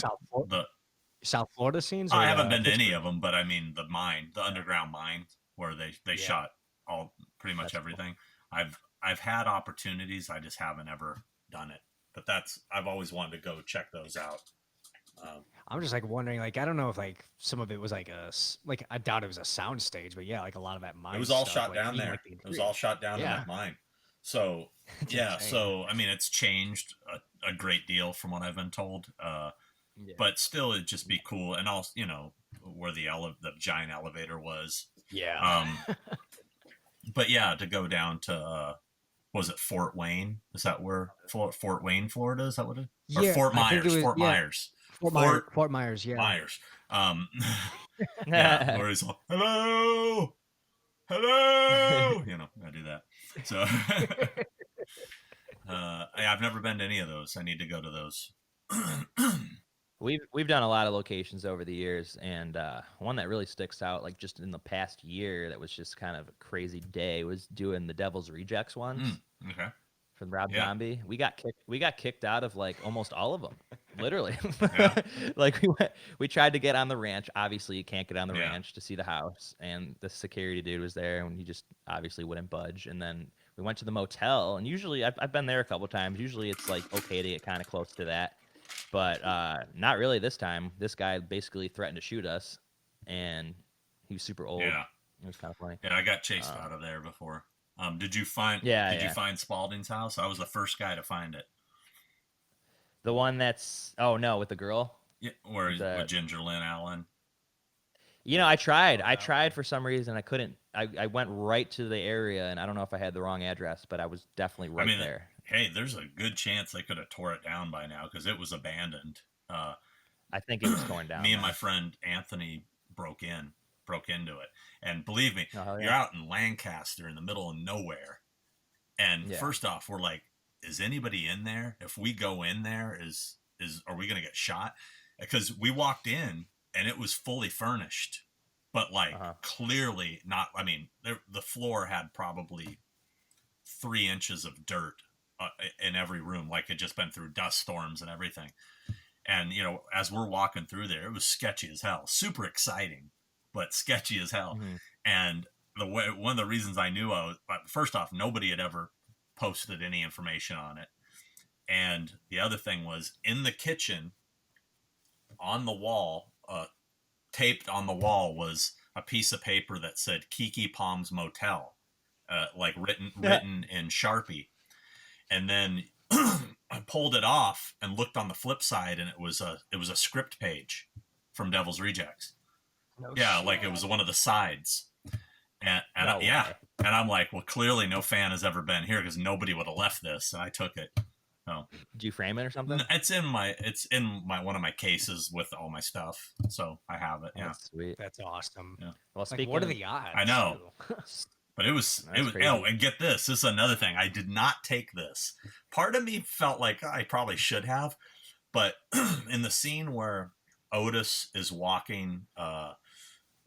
Speaker 3: South Florida scenes?
Speaker 1: I haven't been to any of them, but I mean the mine, the underground mine where they shot pretty much everything. Cool. I've had opportunities, I just haven't ever done it. But I've always wanted to go check those out.
Speaker 3: I'm just like wondering, like, I don't know if like some of it was like I doubt it was a sound stage, but yeah, like a lot of that mine.
Speaker 1: It was all
Speaker 3: stuff,
Speaker 1: shot down there. It was all shot down in that mine. So
Speaker 3: yeah,
Speaker 1: so I mean, it's changed a great deal from what I've been told. but still it'd just be cool. And also, where the giant elevator was.
Speaker 3: Yeah.
Speaker 1: But yeah, to go down to, was it Fort Wayne? Is that where Fort Wayne, Florida? Is that what it is? Or
Speaker 3: Yeah,
Speaker 1: Fort
Speaker 3: I think
Speaker 1: Myers,
Speaker 3: it was-
Speaker 1: Fort
Speaker 3: yeah.
Speaker 1: Myers.
Speaker 3: Fort Myers, yeah.
Speaker 1: Myers. Yeah, where he's all, hello, I do that. So I've never been to any of those. I need to go to those.
Speaker 2: We've done a lot of locations over the years, and one that really sticks out, like just in the past year, that was just kind of a crazy day, was doing the Devil's Rejects ones.
Speaker 1: Okay.
Speaker 2: From Rob
Speaker 1: Yeah.
Speaker 2: Zombie. We got kicked out of like almost all of them, literally.
Speaker 1: Yeah.
Speaker 2: Like we tried to get on the ranch. Obviously, you can't get on the
Speaker 1: Yeah.
Speaker 2: ranch to see the house, and the security dude was there, and he just obviously wouldn't budge. And then we went to the motel, and usually I've been there a couple times. Usually it's like okay to get kind of close to that, but not really this time. This guy basically threatened to shoot us, and he was super old.
Speaker 1: Yeah.
Speaker 2: It was kind of funny.
Speaker 1: Yeah, I got chased out of there before. Did you find you find Spaulding's house? I was the first guy to find it.
Speaker 2: The one that's with the girl?
Speaker 1: Yeah, with Ginger Lynn Allen.
Speaker 2: I tried for some reason. I couldn't. I went right to the area, and I don't know if I had the wrong address, but I was definitely right there.
Speaker 1: Hey, there's a good chance they could have tore it down by now because it was abandoned.
Speaker 2: I think it was torn down.
Speaker 1: Me and my friend Anthony broke into it, and believe me,
Speaker 2: yeah.
Speaker 1: You're out in Lancaster in the middle of nowhere, and first off, we're like, is anybody in there? If we go in there, are we gonna get shot? Because we walked in and it was fully furnished, but like clearly not. I mean, the floor had probably 3 inches of dirt in every room, like it just been through dust storms and everything. And as we're walking through there, it was sketchy as hell. Super exciting, but sketchy as hell.
Speaker 2: Mm-hmm.
Speaker 1: And one of the reasons I knew first off, nobody had ever posted any information on it. And the other thing was in the kitchen on the wall, taped on the wall was a piece of paper that said Kiki Palms Motel, like written in Sharpie. And then I pulled it off and looked on the flip side, and it was a script page from Devil's Rejects.
Speaker 3: No
Speaker 1: yeah,
Speaker 3: shit.
Speaker 1: like it was one of the sides. And
Speaker 2: way.
Speaker 1: And I'm like, well, clearly no fan has ever been here because nobody would have left this, and I took it. So,
Speaker 2: did you frame it or something?
Speaker 1: It's in my one of my cases with all my stuff, so I have it. Yeah,
Speaker 2: that's sweet.
Speaker 3: That's awesome.
Speaker 1: Yeah.
Speaker 2: Well, speaking
Speaker 3: what are
Speaker 2: of,
Speaker 3: the odds?
Speaker 1: I know. But it was
Speaker 2: crazy.
Speaker 1: And get this. This is another thing. I did not take this. Part of me felt like I probably should have, but in the scene where Otis is walking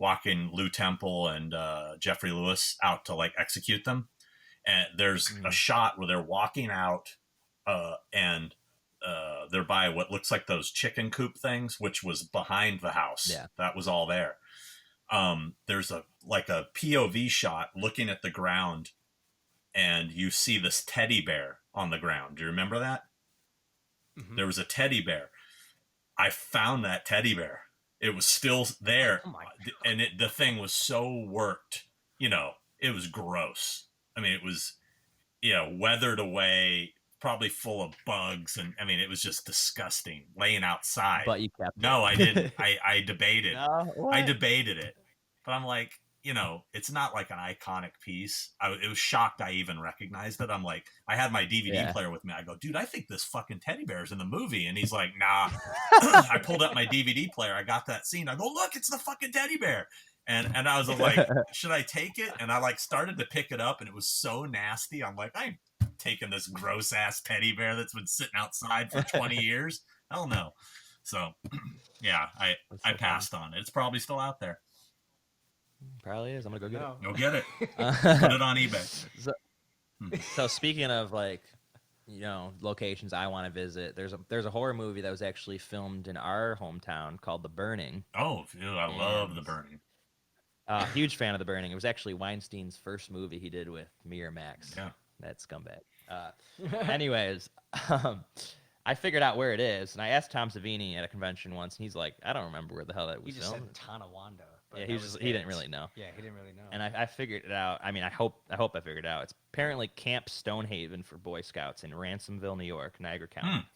Speaker 1: Lou Temple and Jeffrey Lewis out to like execute them, and there's a shot where they're walking out, and they're by what looks like those chicken coop things, which was behind the house.
Speaker 2: Yeah,
Speaker 1: that was all there. There's a POV shot looking at the ground, and you see this teddy bear on the ground. Do you remember that? Mm-hmm. There was a teddy bear. I found that teddy bear. It was still there. Oh my God. And the thing was so worked, it was gross. I mean, it was, weathered away, probably full of bugs. And I mean, it was just disgusting laying outside.
Speaker 2: But you kept it.
Speaker 1: No, I didn't. I debated.
Speaker 2: No,
Speaker 1: I debated it, but I'm like, it's not like an iconic piece. It was shocked I even recognized it. I'm like, I had my DVD player with me. I go, dude, I think this fucking teddy bear is in the movie. And he's like, nah. I pulled up my DVD player. I got that scene. I go, look, it's the fucking teddy bear. And I was like, should I take it? And I started to pick it up, and it was so nasty. I'm like, I'm taking this gross ass teddy bear that's been sitting outside for 20 years. Hell no. So yeah, I passed on it. It's probably still out there.
Speaker 2: Probably is. I'm gonna go get it.
Speaker 1: Go get it. Put it on eBay.
Speaker 2: So speaking of locations I want to visit, there's a horror movie that was actually filmed in our hometown called The Burning.
Speaker 1: Oh, dude, I love The Burning.
Speaker 2: Huge fan of The Burning. It was actually Weinstein's first movie he did with me or Max.
Speaker 1: Yeah,
Speaker 2: that scumbag. Anyways, I figured out where it is, and I asked Tom Savini at a convention once, and he's like, I don't remember where the hell that was filmed.
Speaker 3: He just said Tonawanda.
Speaker 2: Yeah, he didn't really know.
Speaker 3: Yeah, he didn't really know.
Speaker 2: And I figured it out. I mean, I hope I figured it out. It's apparently Camp Stonehaven for Boy Scouts in Ransomville, New York, Niagara County.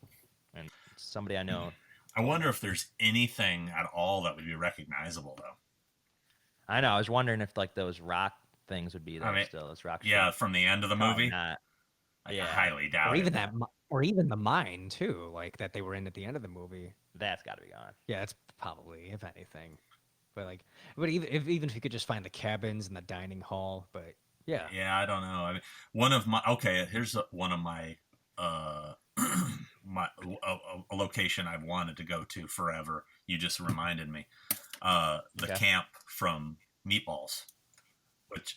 Speaker 2: And somebody I know
Speaker 1: I wonder if there's anything at all that would be recognizable, though.
Speaker 2: I know. I was wondering if like those rock things would be there still. Those rock.
Speaker 1: Yeah,
Speaker 2: shapes.
Speaker 1: from the end of the movie.
Speaker 2: Not.
Speaker 1: I highly doubt
Speaker 3: or
Speaker 1: it.
Speaker 3: even that, or even the mine too, like that they were in at the end of the movie.
Speaker 2: That's got to be gone.
Speaker 3: Yeah, it's probably, if anything. But even if you could just find the cabins and the dining hall, but yeah.
Speaker 1: Yeah, I don't know. I mean, here's one of my a location I've wanted to go to forever. You just reminded me. The camp from Meatballs,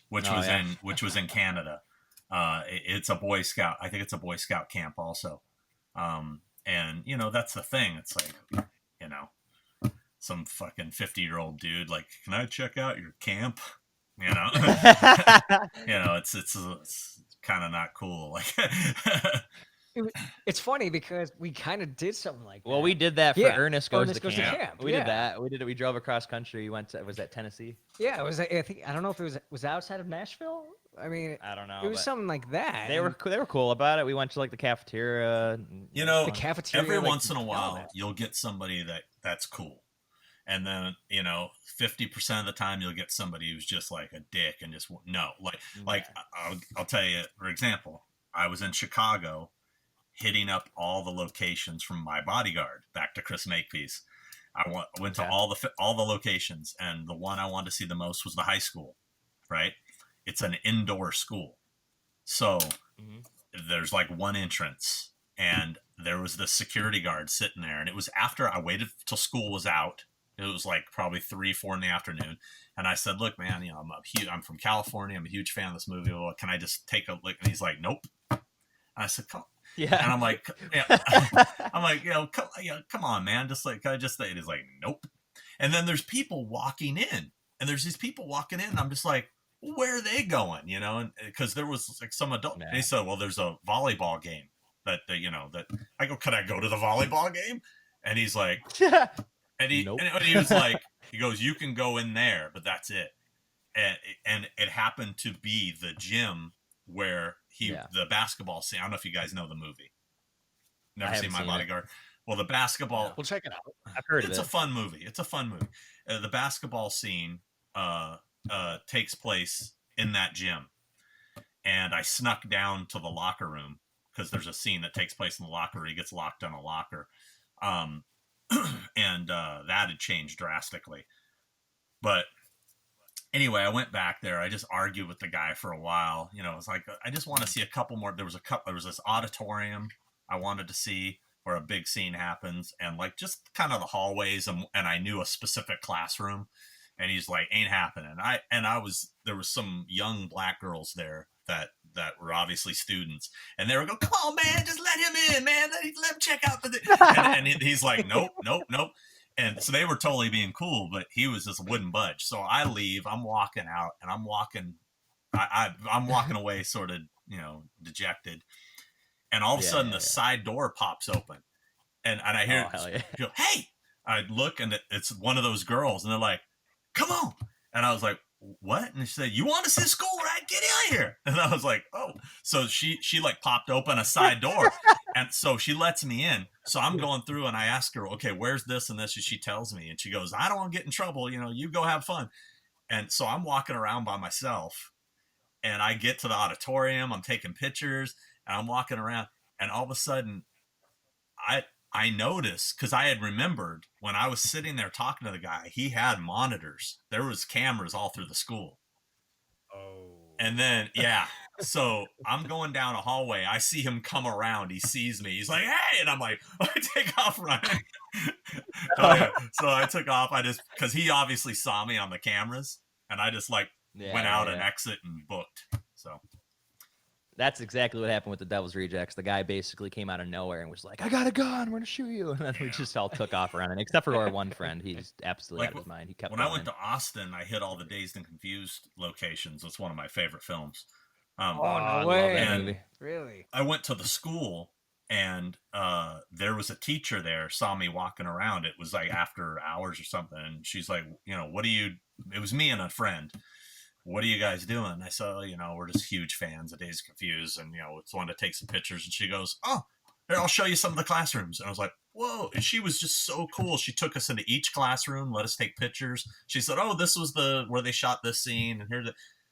Speaker 1: which was in Canada. It's a Boy Scout. I think it's a Boy Scout camp also. And that's the thing. It's like, some fucking 50-year-old dude, like, can I check out your camp? It's kind of not cool. Like,
Speaker 3: it's funny because we kind of did something like that.
Speaker 2: Well, we did that for Ernest Goes to Camp. We
Speaker 3: did
Speaker 2: that. We drove across country. Was that Tennessee?
Speaker 3: Yeah, it was. I don't know if it was outside of Nashville. I mean,
Speaker 2: I don't know.
Speaker 3: It was something like that.
Speaker 2: They were cool about it. We went to like the cafeteria.
Speaker 3: The cafeteria.
Speaker 1: Every once in a while, you'll get somebody that's cool. And then, 50% of the time you'll get somebody who's just like a dick and just no. I'll tell you, for example, I was in Chicago hitting up all the locations from my Bodyguard back to Chris Makepeace. I went to all the locations, and the one I wanted to see the most was the high school, right? It's an indoor school. So there's like one entrance, and there was the security guard sitting there, and it was after I waited till school was out. It was like probably 3-4 in the afternoon. And I said, look, man, I'm from California. I'm a huge fan of this movie. Well, can I just take a look? And he's like, nope. And I said, come.
Speaker 2: Yeah.
Speaker 1: And I'm like, come on, man. Just like, can I just say it? He's like, nope. And then there's people walking in. And there's these people walking in. And I'm just like, where are they going? And because there was like some adult. And he said, well, there's a volleyball game that I go, could I go to the volleyball game? And he's like, And he was like, he goes, you can go in there, but that's it. And it happened to be the gym where the basketball scene. I don't know if you guys know the movie. Never seen My Bodyguard. Well, the basketball.
Speaker 3: We'll check it out.
Speaker 2: I've heard of it.
Speaker 1: It's a fun movie. The basketball scene takes place in that gym. And I snuck down to the locker room because there's a scene that takes place in the locker room. He gets locked in a locker. And that had changed drastically. But anyway, I went back there. I just argued with the guy for a while. It was like, I just want to see a couple more. There was this auditorium I wanted to see where a big scene happens, and like just kind of the hallways, and I knew a specific classroom. And he's like, ain't happening. There was some young black girls there that were obviously students, and they were going, come on, man, just let him in, man. Let him check out and he's like, nope. And so they were totally being cool, but he was just wouldn't budge. So I leave, I'm walking out, and I'm walking away sort of, dejected. And all of a sudden the side door pops open, and I hear, hey, I look, and it's one of those girls, and they're like, come on. And I was like, what? And she said, you want to see school, right? Get out here. And I was like, oh. So she like popped open a side door. And so she lets me in. So I'm going through, and I ask her, okay, where's this and this? And she tells me, and she goes, I don't want to get in trouble. You go have fun. And so I'm walking around by myself, and I get to the auditorium. I'm taking pictures, and I'm walking around, and all of a sudden I noticed, because I had remembered when I was sitting there talking to the guy, he had monitors. There was cameras all through the school. Oh. And then, so I'm going down a hallway. I see him come around. He sees me. He's like, hey. And I'm like, I take off running. So I took off. Because he obviously saw me on the cameras. And I just went out and exit and booked. So.
Speaker 2: That's exactly what happened with the Devil's Rejects. The guy basically came out of nowhere and was like, I got a gun, we're going to shoot you. And then we just all took off running, except for our one friend. He's absolutely out of his mind. He kept
Speaker 1: When
Speaker 2: running.
Speaker 1: I went to Austin, I hit all the Dazed and Confused locations. It's one of my favorite films.
Speaker 3: No way.
Speaker 1: And
Speaker 3: really?
Speaker 1: I went to the school, and there was a teacher there, saw me walking around. It was like after hours or something. And she's like, it was me and a friend. What are you guys doing? I said, we're just huge fans of Dazed and Confused, and it's wanted to take some pictures. And she goes, oh, here, I'll show you some of the classrooms. And I was like, whoa. And she was just so cool. She took us into each classroom, let us take pictures. She said, oh, this was where they shot this scene.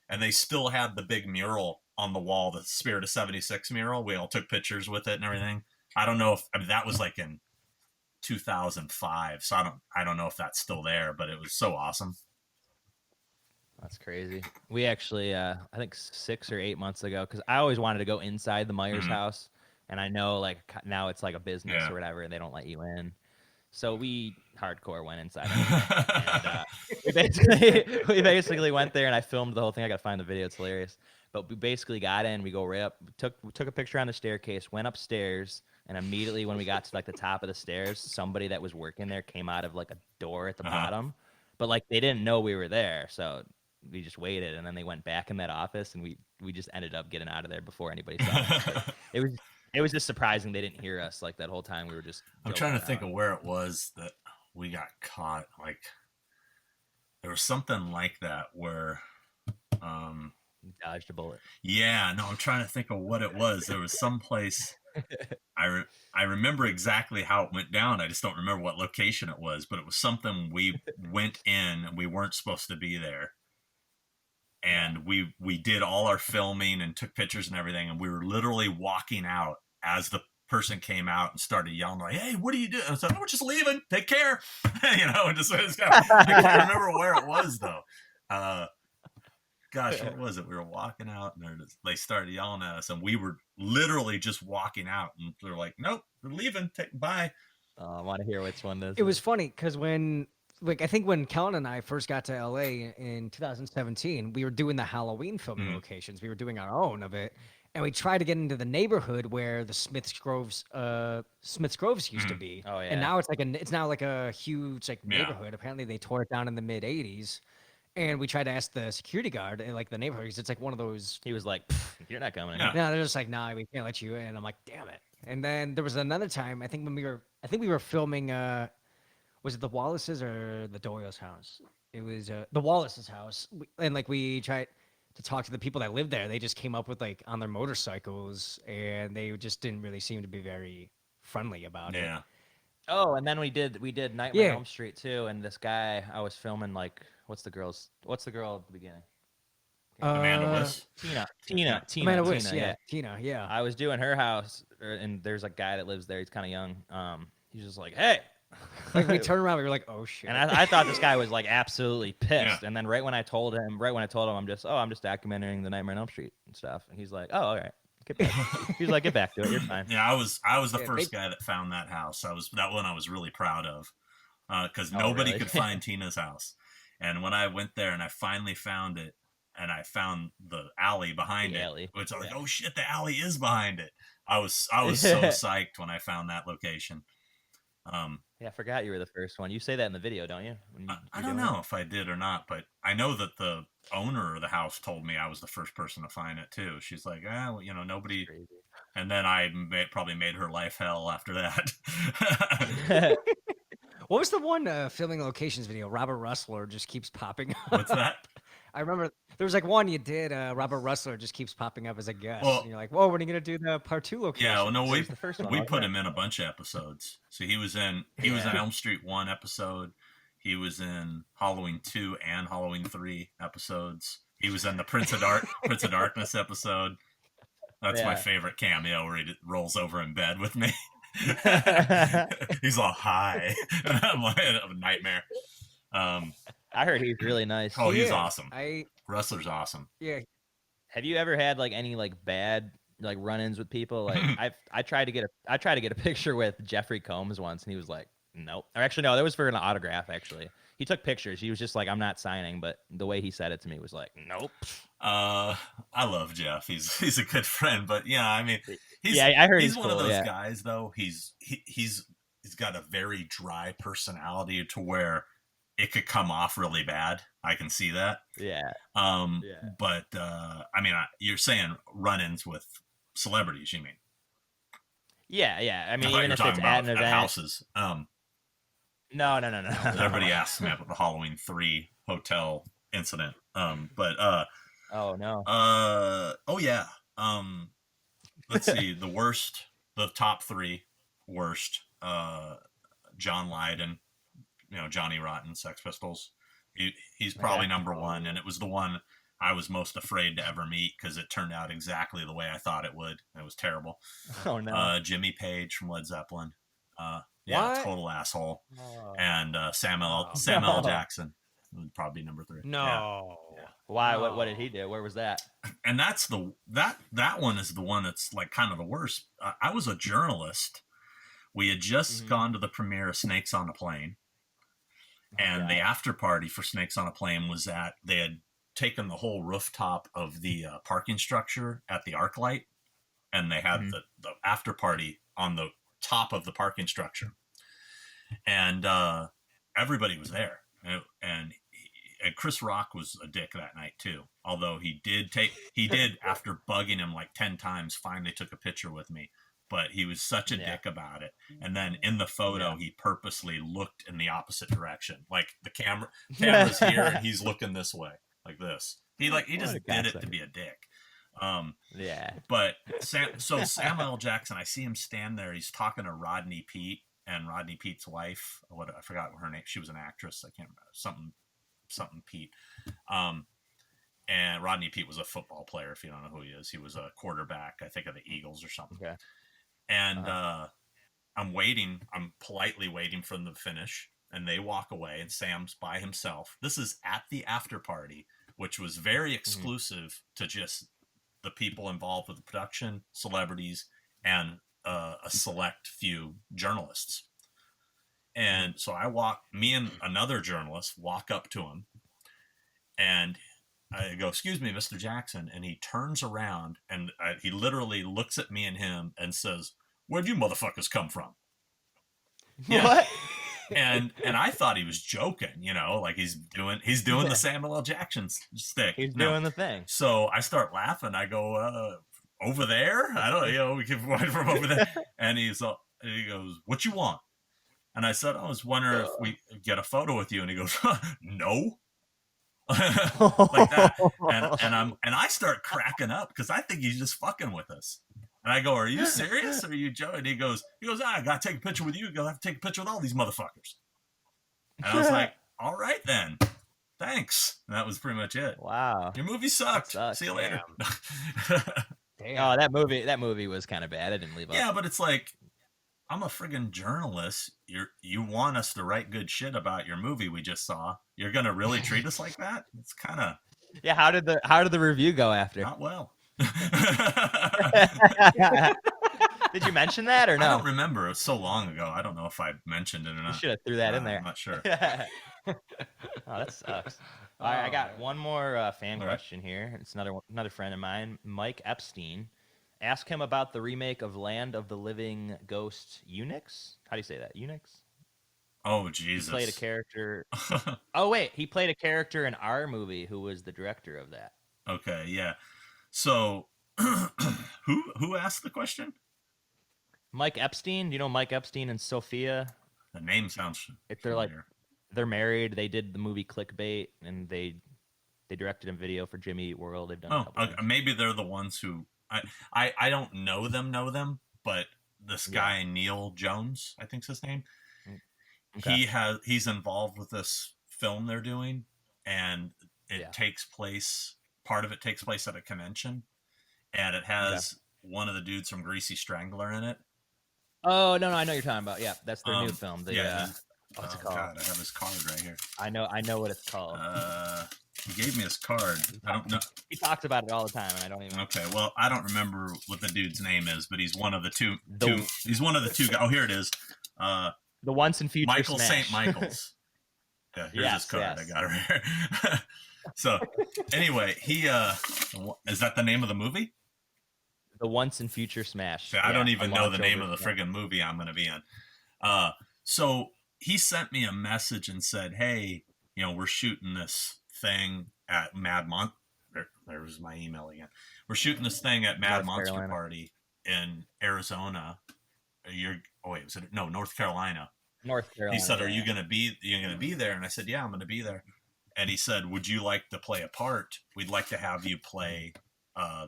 Speaker 1: And they still had the big mural on the wall, the Spirit of 76 mural. We all took pictures with it and everything. I don't know that was like in 2005. So I don't know if that's still there, but it was so awesome.
Speaker 2: That's crazy. We actually, I think 6 or 8 months ago, because I always wanted to go inside the Myers house, and I know like now it's like a business or whatever, and they don't let you in. So we hardcore went inside, and we basically went there, and I filmed the whole thing. I got to find the video; it's hilarious. But we basically got in, we go right up, we took a picture on the staircase, went upstairs, and immediately when we got to like the top of the stairs, somebody that was working there came out of like a door at the bottom, but like they didn't know we were there, so we just waited, and then they went back in that office, and we just ended up getting out of there before anybody saw us. It was just surprising they didn't hear us like that whole time. We were just.
Speaker 1: I'm trying to think of where it was that we got caught. Like there was something like that where.
Speaker 2: Dodged a bullet.
Speaker 1: Yeah, no, I'm trying to think of what it was. There was some place. I remember exactly how it went down. I just don't remember what location it was, but it was something we went in and we weren't supposed to be there. And we did all our filming and took pictures and everything, and we were literally walking out as the person came out and started yelling like, "Hey, what are you doing?" I said, "Oh, we're just leaving. Take care." Just I can't remember where it was though. Gosh, what was it? We were walking out, and they started yelling at us, and we were literally just walking out, and they're like, "Nope, we're leaving. Bye."
Speaker 2: I want to hear which one this.
Speaker 3: It was funny because I think when Kellen and I first got to LA in 2017, we were doing the Halloween filming locations. We were doing our own of it, and we tried to get into the neighborhood where the Smiths Groves used to be.
Speaker 2: Oh yeah.
Speaker 3: And now it's now like a huge neighborhood. Apparently they tore it down in the mid '80s. And we tried to ask the security guard in like the neighborhood because it's like one of those.
Speaker 2: He was like, "You're not coming."
Speaker 3: No, they're just like, "Nah, we can't let you in." I'm like, "Damn it!" And then there was another time. I think we were filming. Was it the Wallaces or the Doyle's house? It was the Wallace's house, and we tried to talk to the people that lived there. They just came up with on their motorcycles, and they just didn't really seem to be very friendly about it.
Speaker 1: Yeah.
Speaker 2: Oh, and then we did Nightmare on Elm Street too, and this guy I was filming what's the girl at the beginning?
Speaker 1: Amanda Wiss.
Speaker 2: Tina.
Speaker 3: Amanda Wiss,
Speaker 2: yeah.
Speaker 3: Tina, yeah.
Speaker 2: I was doing her house, and there's a guy that lives there. He's kind of young. He's just like, "Hey."
Speaker 3: We turned around, we were like, "Oh shit!"
Speaker 2: And I thought this guy was absolutely pissed. Yeah. And then right when I told him, I'm just documenting the Nightmare on Elm Street and stuff. And he's like, "Oh, all right." He's like, "Get back to it. You're fine."
Speaker 1: Yeah, I was the first guy that found that house. That one I was really proud of because nobody could find Tina's house. And when I went there and I finally found it, and I found the alley behind it, which I was like, "Oh shit, the alley is behind it." I was so psyched when I found that location.
Speaker 2: I forgot you were the first one. You say that in the video, don't you?
Speaker 1: I don't know if I did or not, but I know that the owner of the house told me I was the first person to find it too. She's like, nobody. And then I probably made her life hell after that.
Speaker 3: What was the one filming locations video? Robert Rustler just keeps popping up.
Speaker 1: What's that?
Speaker 3: I remember there was one you did. Robert Rustler just keeps popping up as a guest. And you're like, "Whoa, when are you gonna do the part 2 location?"
Speaker 1: Yeah, well, no, we put him in a bunch of episodes. So he was in Elm Street 1 episode. He was in Halloween 2 and Halloween 3 episodes. He was in the Prince of Darkness episode. That's my favorite cameo where he rolls over in bed with me. He's all high. And I'm like a nightmare.
Speaker 2: I heard he's really nice.
Speaker 1: Oh, he's awesome. Rustler's awesome.
Speaker 3: Yeah.
Speaker 2: Have you ever had any bad run-ins with people? I tried to get a picture with Jeffrey Combs once, and he was like, "Nope." Or actually, no, that was for an autograph. Actually, he took pictures. He was just like, "I'm not signing," but the way he said it to me was like, "Nope."
Speaker 1: I love Jeff. He's a good friend, but yeah, I mean,
Speaker 2: I heard
Speaker 1: he's one
Speaker 2: cool,
Speaker 1: of those guys though. He's got a very dry personality to where it could come off really bad. I can see that.
Speaker 2: Yeah.
Speaker 1: But I mean, you're saying run-ins with celebrities, you mean?
Speaker 2: Yeah. I mean, even if it's at an event.
Speaker 1: Houses.
Speaker 2: No.
Speaker 1: Everybody asks me about the Halloween 3 hotel incident.
Speaker 2: Oh no.
Speaker 1: Oh yeah. Let's see. The top 3 worst. John Lydon, Johnny Rotten, Sex Pistols. He's probably number one, and it was the one I was most afraid to ever meet because it turned out exactly the way I thought it would. It was terrible.
Speaker 2: Oh no.
Speaker 1: Jimmy Page from Led Zeppelin.
Speaker 3: What?
Speaker 1: Total asshole.
Speaker 2: Oh.
Speaker 1: And Samuel L. Jackson would probably be number 3.
Speaker 3: No.
Speaker 1: Yeah.
Speaker 2: Why? What did he do? Where was that?
Speaker 1: And that's that one is the one that's like kind of the worst. I was a journalist. We had just gone to the premiere of Snakes on a Plane. And the after party for Snakes on a Plane was that they had taken the whole rooftop of the parking structure at the ArcLight, and they had the after party on the top of the parking structure. And everybody was there. And Chris Rock was a dick that night too. Although he did after bugging him like 10 times, finally took a picture with me. But he was such a dick about it. And then in the photo, he purposely looked in the opposite direction. Like the camera's here and he's looking this way, like this. He just did it to be a dick. But Samuel L. Jackson, I see him stand there. He's talking to Rodney Peete and Rodney Pete's wife. I forgot her name. She was an actress. I can't remember. Something Pete. And Rodney Peete was a football player, if you don't know who he is. He was a quarterback, I think, of the Eagles or something. Okay. And I'm politely waiting for them to finish, and they walk away, and Sam's by himself. This is at the after party, which was very exclusive to just the people involved with the production, celebrities, and a select few journalists. And so me and another journalist walk up to him, and I go, "Excuse me, Mr. Jackson." And he turns around and he literally looks at me and him and says, "Where'd you motherfuckers come from?" Yeah.
Speaker 2: What?
Speaker 1: And I thought he was joking, like he's doing the Samuel L. Jackson stick.
Speaker 2: He's doing the thing.
Speaker 1: So I start laughing. I go, "Over there? I don't, we can find from over there." And he goes, "What you want?" And I said, "I was wondering if we get a photo with you." And he goes, "No." Like that. And I start cracking up because I think he's just fucking with us. And I go, "Are you serious? Or are you joking?" And he goes, "I gotta take a picture with you. You'll have to take a picture with all these motherfuckers." And I was like, "All right then. Thanks." And that was pretty much it.
Speaker 2: Wow.
Speaker 1: Your movie sucked. See you later.
Speaker 2: Damn. Oh, that movie was kind of bad. I didn't leave up.
Speaker 1: Yeah, but it's like, I'm a friggin' journalist. You want us to write good shit about your movie we just saw. You're gonna really treat us like that? It's kind of.
Speaker 2: Yeah. How did the review go after?
Speaker 1: Not well.
Speaker 2: Did you mention that or no?
Speaker 1: I don't remember. It was so long ago. I don't know if I mentioned it or not.
Speaker 2: You should have threw that in there.
Speaker 1: I'm not sure.
Speaker 2: Oh, that sucks. All right, I got one more fan question here. It's another friend of mine, Mike Epstein. Ask him about the remake of Land of the Living Ghost Eunuchs. How do you say that? Eunuchs?
Speaker 1: Oh, Jesus.
Speaker 2: He played a character. Oh, wait. He played a character in our movie who was the director of that.
Speaker 1: Okay, yeah. So, who asked the question?
Speaker 2: Mike Epstein. Do you know Mike Epstein and Sophia?
Speaker 1: The name sounds familiar.
Speaker 2: They're married. They did the movie Clickbait, and they directed a video for Jimmy Eat World. They've done a couple things.
Speaker 1: Maybe they're the ones who... I don't know them, but this guy, Neil Jones, I think's his name, okay. He's involved with this film they're doing, and it takes place... Part of it takes place at a convention, and it has one of the dudes from Greasy Strangler in it.
Speaker 2: Oh, no, I know what you're talking about. Yeah, that's their new film.
Speaker 1: What's it called? God, I have his card right here.
Speaker 2: I know what it's called.
Speaker 1: He gave me his card. I don't know.
Speaker 2: He talks about it all the time, and I don't even.
Speaker 1: Okay, well, I don't remember what the dude's name is, but he's one of the two. He's one of the two guys. Oh, here it is.
Speaker 2: The Once and Future
Speaker 1: Michael
Speaker 2: Smash.
Speaker 1: St. Michael's. Yeah, here's his card. Yes. I got it right here. So, anyway, he is that the name of the movie?
Speaker 2: The Once and Future Smash.
Speaker 1: I don't even know the name of the friggin' movie I'm going to be in. So he sent me a message and said, "Hey, we're shooting this thing at Mad Monster." There's my email again. We're shooting this thing at Mad Monster Party in Arizona. North Carolina.
Speaker 2: North Carolina.
Speaker 1: He said, "Are you going to be there?" And I said, "Yeah, I'm going to be there." And he said, "Would you like to play a part? We'd like to have you play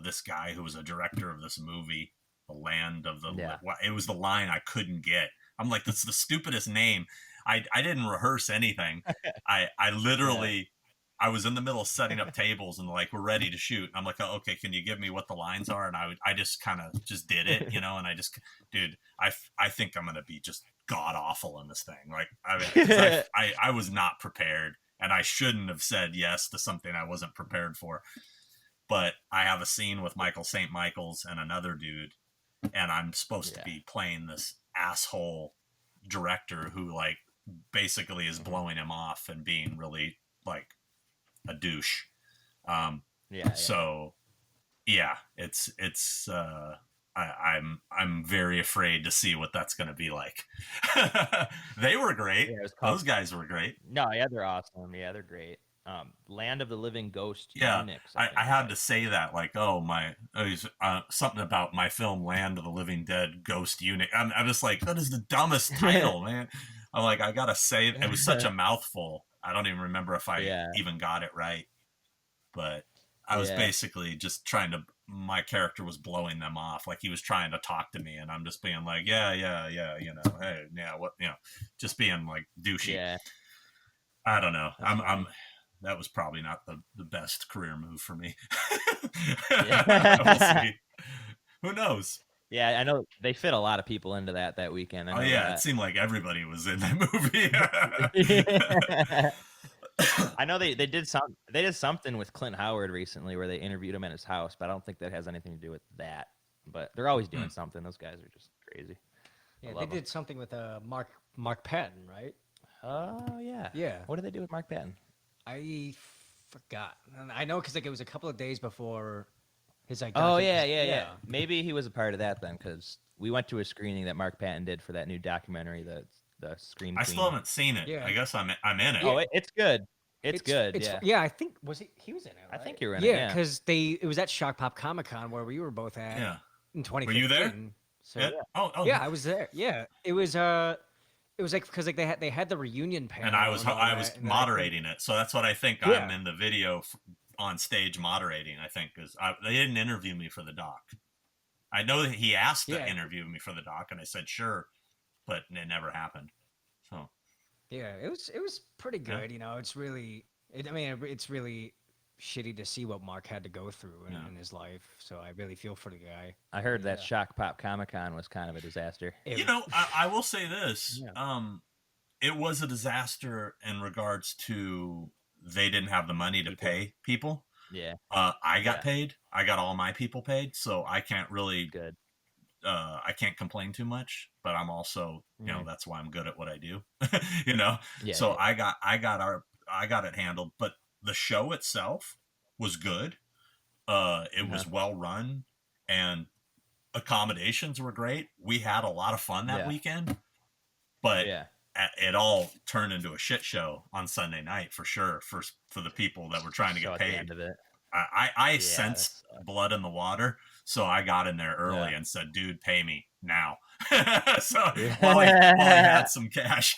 Speaker 1: this guy who was a director of this movie the land of the.
Speaker 2: Yeah.
Speaker 1: It was the line I couldn't get. I'm like, that's the stupidest name. I didn't rehearse anything. I literally. I was in the middle of setting up tables and like, we're ready to shoot. I'm like, oh, okay, can you give me what the lines are? And I just kind of just did it, you know, and I just, dude, I think I'm going to be just god awful in this thing. Like, I was not prepared, and I shouldn't have said yes to something I wasn't prepared for. But I have a scene with Michael St. Michael's and another dude, and I'm supposed to be playing this asshole director who like basically is blowing him off and being really like a douche. So yeah, I'm very afraid to see what that's going to be like. They were great.
Speaker 2: Yeah,
Speaker 1: those guys were great.
Speaker 2: No, yeah, they're awesome. Yeah, they're great. Land of the Living Ghost.
Speaker 1: Yeah,
Speaker 2: Unix,
Speaker 1: I had to say that, like, something about my film Land of the Living Dead Ghost Unit. I'm just like, that is the dumbest title, man. I'm like, I gotta say, it was such a mouthful. I don't even remember if I even got it right, but I was basically just my character was blowing them off. Like, he was trying to talk to me, and I'm just being like, yeah, you know, hey, yeah, what, you know, just being like douchey. Yeah. I don't know. That was probably not the best career move for me. We'll see. Who knows?
Speaker 2: Yeah, I know they fit a lot of people into that weekend.
Speaker 1: It seemed like everybody was in that movie.
Speaker 2: I know they did something with Clint Howard recently where they interviewed him at his house, but I don't think that has anything to do with that. But they're always doing something. Those guys are just crazy.
Speaker 3: Yeah, they did something with Mark Patton, right?
Speaker 2: Oh yeah.
Speaker 3: Yeah.
Speaker 2: What did they do with Mark Patton?
Speaker 3: I forgot. I know because like it was a couple of days before his like.
Speaker 2: Oh yeah. Maybe he was a part of that then, because we went to a screening that Mark Patton did for that new documentary, the Scream Queen.
Speaker 1: I still haven't seen it. Yeah. I guess I'm in it.
Speaker 2: Oh, it's good. It's good.
Speaker 3: Yeah, I think he was in it. Right?
Speaker 2: I think you were in it.
Speaker 3: Yeah, because it was at Shock Pop Comic Con where we were both at.
Speaker 1: Yeah.
Speaker 3: In 2015.
Speaker 1: Were you there?
Speaker 3: So,
Speaker 1: yeah. Oh.
Speaker 3: Yeah, I was there. Yeah, it was like because like they had the reunion panel,
Speaker 1: and I was moderating it, so that's what I think. I'm in the video on stage moderating. I think because they didn't interview me for the doc. I know that he asked to interview me for the doc, and I said sure, but it never happened. So
Speaker 3: yeah, it was pretty good. Yeah. You know, it's really shitty to see what Mark had to go through in his life. So I really feel for the guy.
Speaker 2: I heard that Shock Pop Comic Con was kind of a disaster.
Speaker 1: You know, I will say this. Yeah. It was a disaster in regards to they didn't have the money to pay people.
Speaker 2: Yeah.
Speaker 1: I got paid. I got all my people paid, so I can't really I can't complain too much, but I'm also, you know, that's why I'm good at what I do. You know? Yeah, so I got it handled, but the show itself was good. It was well run, and accommodations were great. We had a lot of fun that weekend, but it all turned into a shit show on Sunday night for sure. For the people that were trying to get paid. At the end of it. I sensed blood in the water, so I got in there early and said, "Dude, pay me now." So while he had some cash.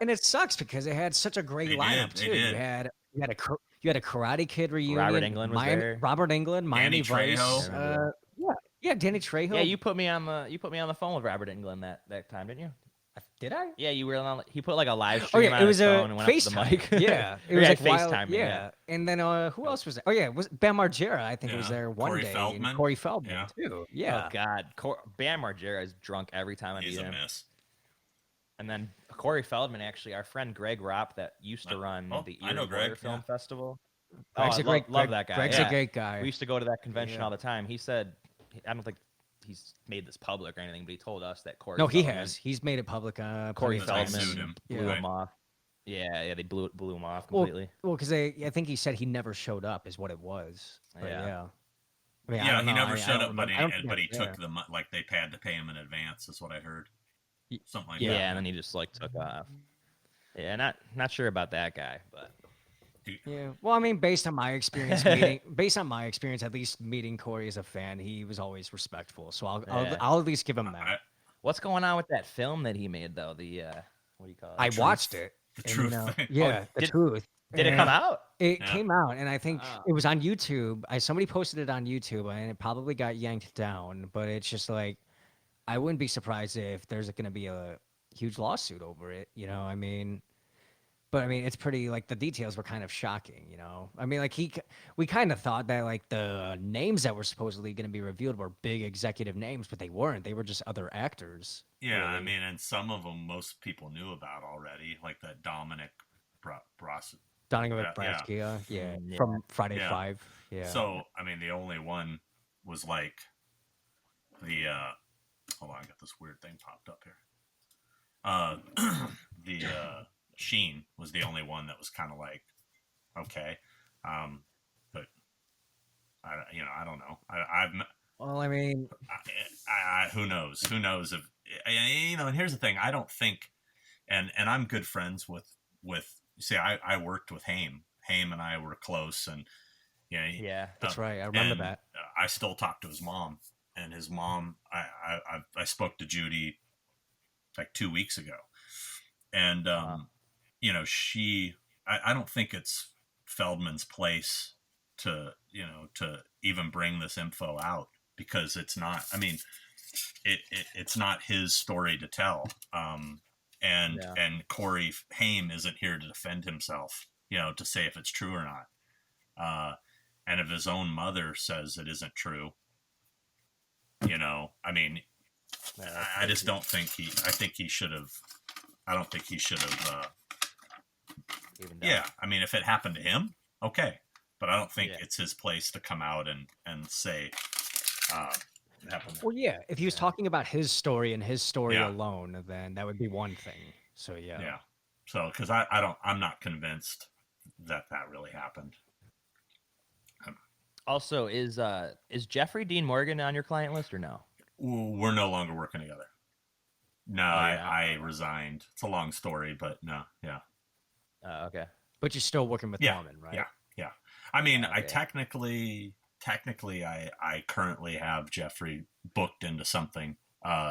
Speaker 3: And it sucks because it had such a great lineup too. You had a Karate Kid reunion.
Speaker 2: Robert Englund was there.
Speaker 3: Robert Englund, Miami Vice. Danny Trejo.
Speaker 2: Yeah, you put me on the phone with Robert Englund that time, didn't you?
Speaker 3: Did I?
Speaker 2: Yeah, you were on. He put like a live stream on his phone and went up to the mic.
Speaker 3: Yeah, it was like FaceTime. Yeah, and then who else was there? Oh yeah, was Bam Margera? I think was there one day.
Speaker 1: Feldman.
Speaker 3: Corey Feldman too. Yeah.
Speaker 2: Oh God, Bam Margera is drunk every time I meet him.
Speaker 1: He's a mess.
Speaker 2: And then Corey Feldman, actually, our friend Greg Ropp that used to run the Erie Horror Film Festival.
Speaker 3: Greg's
Speaker 2: love that guy.
Speaker 3: Greg's a great guy.
Speaker 2: We used to go to that convention all the time. He said, I don't think he's made this public or anything, but he told us that Corey.
Speaker 3: No, he has. He's made it public.
Speaker 2: Corey Feldman blew him off. Yeah, they blew him off completely.
Speaker 3: Well, because I think he said he never showed up, is what it was. But
Speaker 2: yeah.
Speaker 3: I mean,
Speaker 1: he never showed up, but he took the like they had to pay him in advance. Is what I heard. Something like that.
Speaker 2: Yeah, and then he just like took off. Yeah, not sure about that guy, but.
Speaker 3: Yeah, well, I mean, based on my experience, at least meeting Corey as a fan, he was always respectful. So I'll at least give him that.
Speaker 2: What's going on with that film that he made though? The what do you call it?
Speaker 3: I watched it.
Speaker 1: The Truth.
Speaker 3: The Truth.
Speaker 2: Did it come out?
Speaker 3: It
Speaker 1: Yeah.
Speaker 3: came out, and I think it was on YouTube. Somebody posted it on YouTube, and it probably got yanked down. But it's just like, I wouldn't be surprised if there's going to be a huge lawsuit over it. You know, I mean, but I mean, it's pretty like the details were kind of shocking. You know, I mean, like we kind of thought that like the names that were supposedly going to be revealed were big executive names, but they weren't. They were just other actors.
Speaker 1: Yeah, I
Speaker 3: really.
Speaker 1: mean, and some of them most people knew about already, like that Dominic Bros.
Speaker 3: Donovan
Speaker 1: Yeah.
Speaker 3: Braskia, yeah,
Speaker 2: Yeah.
Speaker 3: from Friday
Speaker 1: Yeah.
Speaker 3: 5. Yeah.
Speaker 1: So, I mean, the only one was like the hold on, I got this weird thing popped up here. The Sheen was the only one that was kind of like, okay, but I don't know.
Speaker 3: Well, I mean,
Speaker 1: Who knows? Who knows if And here's the thing: I don't think, and I'm good friends with. See, I worked with Haim. Haim and I were close, and
Speaker 2: Yeah.
Speaker 3: that's right. I remember
Speaker 1: and
Speaker 3: that.
Speaker 1: I still talk to his mom, and his mom. I spoke to Judy like 2 weeks ago, and she. I don't think it's Feldman's place to even bring this info out, because it's not. I mean, it's not his story to tell. And Corey Haim isn't here to defend himself, to say if it's true or not. And if his own mother says it isn't true, I mean, I just don't think I think he should have. I don't think he should have. Yeah, I mean, if it happened to him, okay, but I don't think it's his place to come out and say. It happened.
Speaker 3: Well, yeah. If he was talking about his story and his story alone, then that would be one thing. So yeah.
Speaker 1: Yeah. So, because I'm not convinced that really happened.
Speaker 2: Also, is Jeffrey Dean Morgan on your client list or no?
Speaker 1: We're no longer working together. No, I resigned. It's a long story, but no, yeah.
Speaker 2: Okay.
Speaker 3: But you're still working with Norman, right?
Speaker 1: Yeah. I mean,
Speaker 2: Okay.
Speaker 1: I technically, I currently have Jeffrey booked into something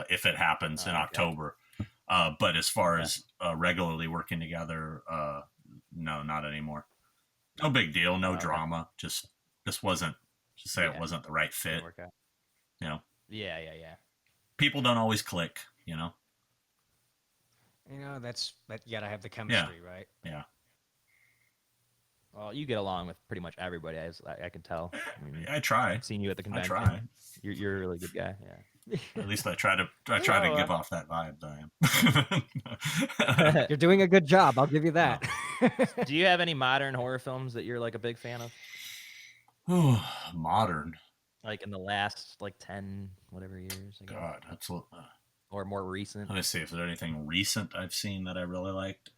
Speaker 1: if it happens in October. But as far as regularly working together, no, not anymore. No big deal, no drama. Just wasn't. Just say it wasn't the right fit.
Speaker 2: Yeah.
Speaker 1: People don't always click.
Speaker 3: That you gotta have the chemistry, right?
Speaker 1: Yeah.
Speaker 2: Well, you get along with pretty much everybody. I can tell.
Speaker 1: I try.
Speaker 2: I've seen you at the convention.
Speaker 1: I try.
Speaker 2: You're a really good guy. Yeah.
Speaker 1: At least I try to give off that vibe that I am.
Speaker 3: You're doing a good job. I'll give you that.
Speaker 2: Do you have any modern horror films that you're like a big fan of?
Speaker 1: Modern.
Speaker 2: Like in the last 10 whatever years. I guess.
Speaker 1: God, absolutely.
Speaker 2: Or more recent.
Speaker 1: Let me see if there's anything recent I've seen that I really liked.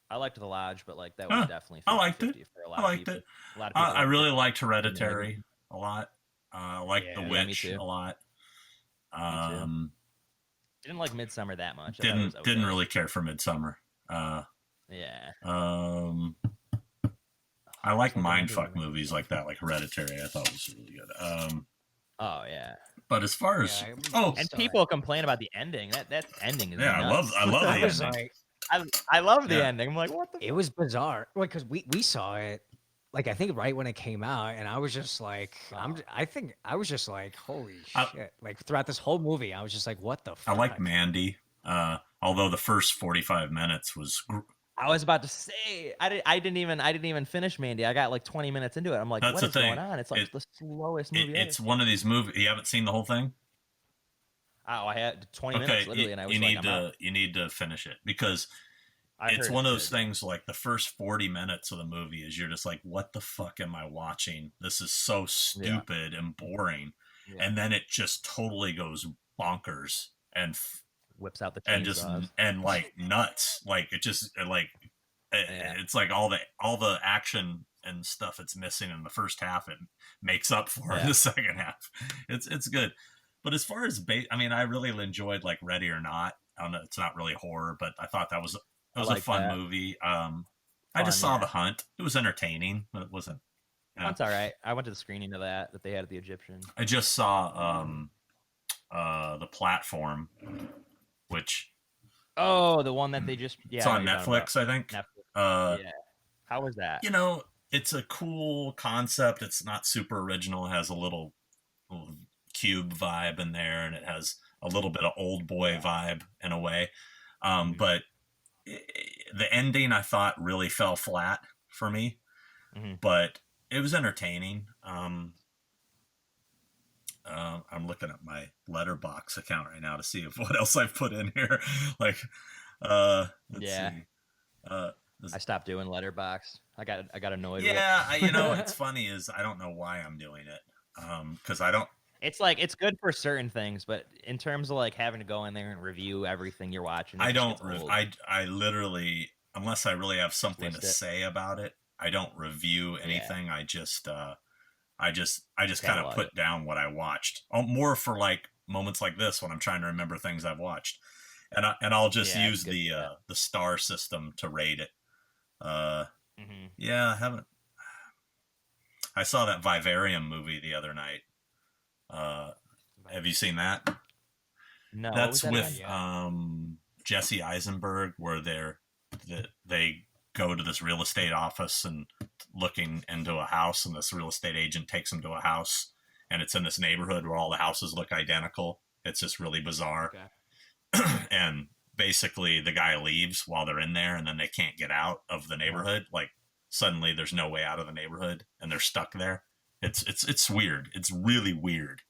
Speaker 2: I liked The Lodge, but that was definitely 50-50
Speaker 1: I liked it.
Speaker 2: for a lot
Speaker 1: I liked
Speaker 2: of
Speaker 1: it.
Speaker 2: A lot of people
Speaker 1: I really liked Hereditary a lot. I liked The
Speaker 2: me
Speaker 1: Witch
Speaker 2: too.
Speaker 1: a lot.
Speaker 2: Didn't like Midsummer that much. I thought it
Speaker 1: Didn't
Speaker 2: was okay.
Speaker 1: really care for Midsummer.
Speaker 2: Yeah.
Speaker 1: I like mindfuck movies like that, like Hereditary. I thought was really good.
Speaker 2: Oh yeah.
Speaker 1: But as far as
Speaker 2: and people complain about the ending. That ending is nuts.
Speaker 1: I love the ending.
Speaker 2: I love the ending. I'm like, what the?
Speaker 3: It was bizarre, because we saw it, I think right when it came out, and I was just like, I was just like, holy shit! Throughout this whole movie, I was just like, what the fuck?
Speaker 1: I like Mandy, although the first 45 minutes was.
Speaker 2: I was about to say I didn't even finish Mandy. I got 20 minutes into it. I'm like, what is going on? It's the slowest movie.
Speaker 1: It's one of these movies. You haven't seen the whole thing?
Speaker 2: Oh, I had 20 minutes literally, and I was
Speaker 1: you need to finish it, because it's one of those things. Like the first 40 minutes of the movie is you're just like, what the fuck am I watching? This is so stupid and boring, and then it just totally goes bonkers and
Speaker 2: whips out the
Speaker 1: chainsaws and nuts. It just it's like all the action and stuff it's missing in the first half, it makes up for in the second half. It's good. But as far as I really enjoyed Ready or Not. I don't know, it's not really horror, but I thought that was a fun movie. I just saw The Hunt. It was entertaining, but it wasn't.
Speaker 2: That's all right. I went to the screening of that they had at the Egyptian.
Speaker 1: I just saw The Platform, which
Speaker 2: Oh, the one that they just
Speaker 1: It's on Netflix, I think.
Speaker 2: Netflix. Yeah. How was that?
Speaker 1: It's a cool concept. It's not super original. It has a little cube vibe in there, and it has a little bit of old boy vibe in a way. But the ending I thought really fell flat for me, but it was entertaining. I'm looking at my Letterboxd account right now to see if what else I've put in here. Let's see.
Speaker 2: I stopped doing Letterboxd. I got annoyed.
Speaker 1: Yeah, it's funny is I don't know why I'm doing it. Because I don't.
Speaker 2: It's like it's good for certain things, but in terms of like having to go in there and review everything you're watching,
Speaker 1: I don't. I literally, unless I really have something to say about it, I don't review anything. I just kind of put down what I watched. More for like moments like this when I'm trying to remember things I've watched, and I'll just use the star system to rate it. Yeah, I haven't. I saw that Vivarium movie the other night. Have you seen that?
Speaker 2: No.
Speaker 1: That's with Jesse Eisenberg, where they go to this real estate office and looking into a house, and this real estate agent takes them to a house, and it's in this neighborhood where all the houses look identical. It's just really bizarre. Okay. And basically the guy leaves while they're in there, and then they can't get out of the neighborhood. Like suddenly there's no way out of the neighborhood and they're stuck there. It's weird. It's really weird.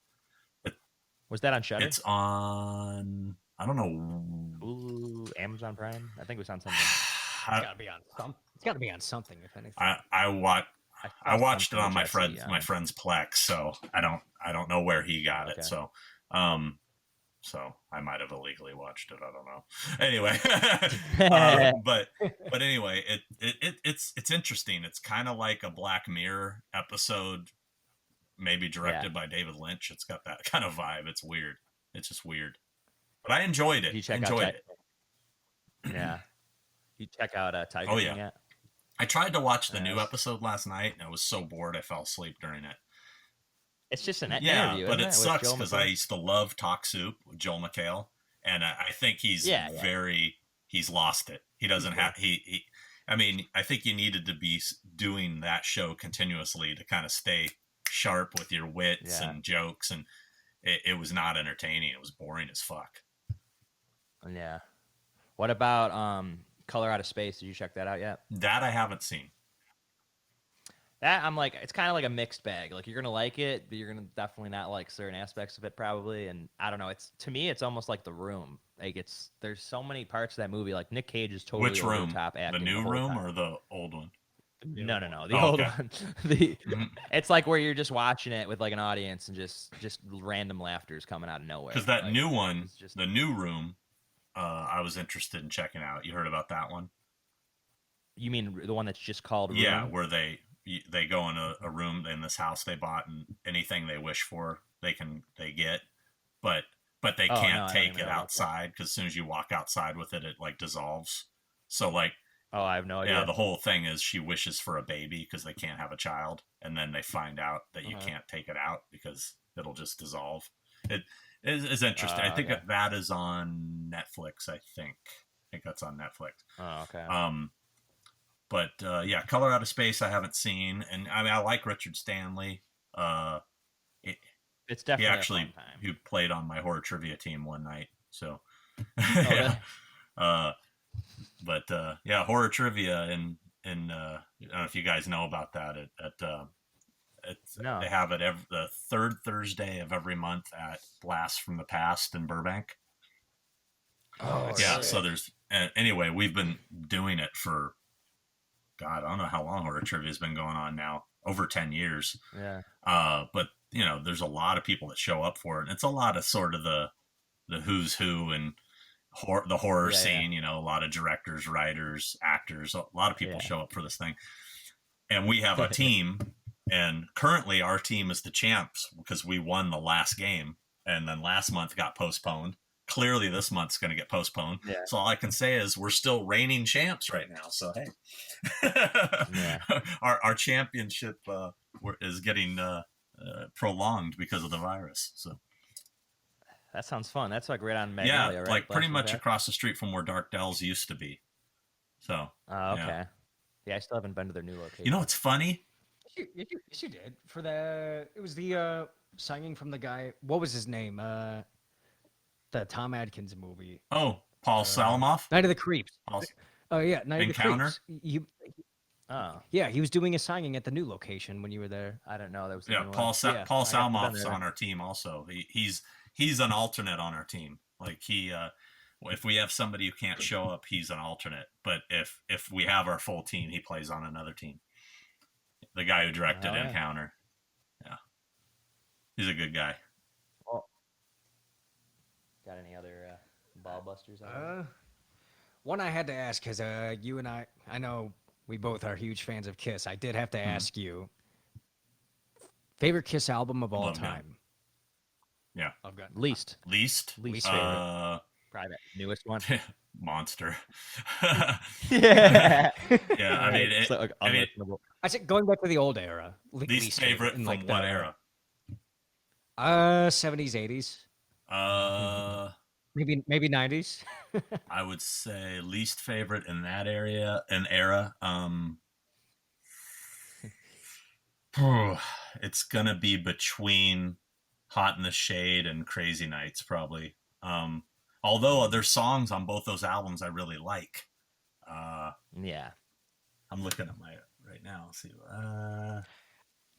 Speaker 2: Was that on Shudder?
Speaker 1: It's on, I don't know.
Speaker 2: Ooh, Amazon Prime? I think it was on something.
Speaker 3: It's gotta be on some. It's gotta be on something, if anything.
Speaker 1: I watched it on my friend's Plex, so I don't know where he got it. So I might have illegally watched it. I don't know. Anyway, but anyway, it's interesting. It's kind of like a Black Mirror episode, maybe directed by David Lynch. It's got that kind of vibe. It's weird. It's just weird. But I enjoyed it. Enjoyed it.
Speaker 2: Yeah. You check out Tiger
Speaker 1: Oh,
Speaker 2: King
Speaker 1: yeah.
Speaker 2: yet?
Speaker 1: I tried to watch the new episode last night, and I was so bored I fell asleep during it.
Speaker 2: It's just an
Speaker 1: interview.
Speaker 2: Yeah,
Speaker 1: but it sucks because I used to love Talk Soup with Joel McHale, and I think he's he's lost it. He doesn't have I mean, I think you needed to be doing that show continuously to kind of stay sharp with your wits and jokes, and it was not entertaining. It was boring as fuck.
Speaker 2: Yeah. What about Color Out of Space? Did you check that out yet?
Speaker 1: That I haven't seen.
Speaker 2: That I'm like, it's kind of like a mixed bag. Like you're gonna like it, but you're gonna definitely not like certain aspects of it, probably. And I don't know. It's to me, it's almost like The Room. Like there's so many parts of that movie. Like Nick Cage is totally
Speaker 1: Which room?
Speaker 2: Over the top acting.
Speaker 1: The new room or the old one?
Speaker 2: No. The old one. It's like where you're just watching it with like an audience and just random laughters coming out of nowhere.
Speaker 1: Because that new one, the new room, I was interested in checking out. You heard about that one?
Speaker 2: You mean the one that's just called Room?
Speaker 1: Yeah, where they go in a room in this house they bought, and anything they wish for they get, but they can't take it outside because as soon as you walk outside with it, it like dissolves. So like,
Speaker 2: I have no idea.
Speaker 1: Yeah, the whole thing is she wishes for a baby because they can't have a child, and then they find out that you can't take it out because it'll just dissolve. It is interesting. I think that is on Netflix. I think that's on Netflix.
Speaker 2: Oh, okay.
Speaker 1: But yeah, Color Out of Space I haven't seen, and I mean I like Richard Stanley.
Speaker 2: It's definitely
Speaker 1: he actually
Speaker 2: a fun time.
Speaker 1: He played on my horror trivia team one night. So
Speaker 2: Really?
Speaker 1: But yeah, horror trivia and I don't know if you guys know about that. They have it the third Thursday of every month at Blast from the Past in Burbank.
Speaker 3: Oh
Speaker 1: yeah.
Speaker 3: Right.
Speaker 1: So there's anyway, we've been doing it for God, I don't know how long horror trivia has been going on now, over 10 years.
Speaker 2: Yeah.
Speaker 1: But there's a lot of people that show up for it, and it's a lot of sort of the who's who and the horror scene. A lot of directors, writers, actors, a lot of people show up for this thing. And we have a team, and currently our team is the champs because we won the last game, and then last month got postponed. Clearly this month's going to get postponed. Yeah. So all I can say is we're still reigning champs right now. So, hey, our championship is getting prolonged because of the virus. So
Speaker 2: That sounds fun. That's like right on
Speaker 1: Yeah,
Speaker 2: Magnolia, right?
Speaker 1: like pretty
Speaker 2: Blushing
Speaker 1: much
Speaker 2: Path?
Speaker 1: across the street from where Dark Dells used to be. So,
Speaker 2: Oh, okay.
Speaker 1: yeah.
Speaker 2: Yeah, I still haven't been to their new location.
Speaker 1: You know what's funny?
Speaker 3: Yes, you did. For the it was the signing from the guy. What was his name? The Tom Adkins movie.
Speaker 1: Oh, Paul Salamoff?
Speaker 3: Night of the Creeps.
Speaker 1: Paul-
Speaker 3: Oh yeah, Night
Speaker 1: Encounter?
Speaker 3: of the Creeps.
Speaker 2: Oh,
Speaker 3: Yeah, he was doing a signing at the new location when you were there.
Speaker 2: I don't know. That was the
Speaker 1: Yeah,
Speaker 2: new
Speaker 1: Paul
Speaker 2: one. Yeah,
Speaker 1: Paul
Speaker 2: I haven't been
Speaker 1: Salamoff's
Speaker 2: there.
Speaker 1: on our team also. He's an alternate on our team. Like if we have somebody who can't show up, he's an alternate. But if we have our full team, he plays on another team. The guy who directed
Speaker 2: Oh, yeah.
Speaker 1: Encounter. Yeah. He's a good guy.
Speaker 2: Well, got any other ball busters? out there?
Speaker 3: One I had to ask because you and I know we both are huge fans of Kiss. I did have to ask you, favorite Kiss album of all
Speaker 1: Love Gun.
Speaker 3: time?
Speaker 1: Yeah.
Speaker 3: Love Gun.
Speaker 2: Least
Speaker 1: Least
Speaker 2: favorite. Private. Newest one.
Speaker 1: Monster.
Speaker 2: Yeah.
Speaker 1: Yeah, I mean,
Speaker 2: It's like
Speaker 1: I mean,
Speaker 2: unlistenable.
Speaker 3: I said going back to the old era.
Speaker 1: least favorite
Speaker 3: in,
Speaker 1: from
Speaker 3: like,
Speaker 1: what
Speaker 3: the,
Speaker 1: era?
Speaker 3: 70s, 80s, maybe 90s.
Speaker 1: I would say least favorite in that era. It's gonna be between Hot in the Shade and Crazy Nights, probably. Although there's songs on both those albums I really like.
Speaker 2: Yeah.
Speaker 1: I'm looking at my right now. Let's see.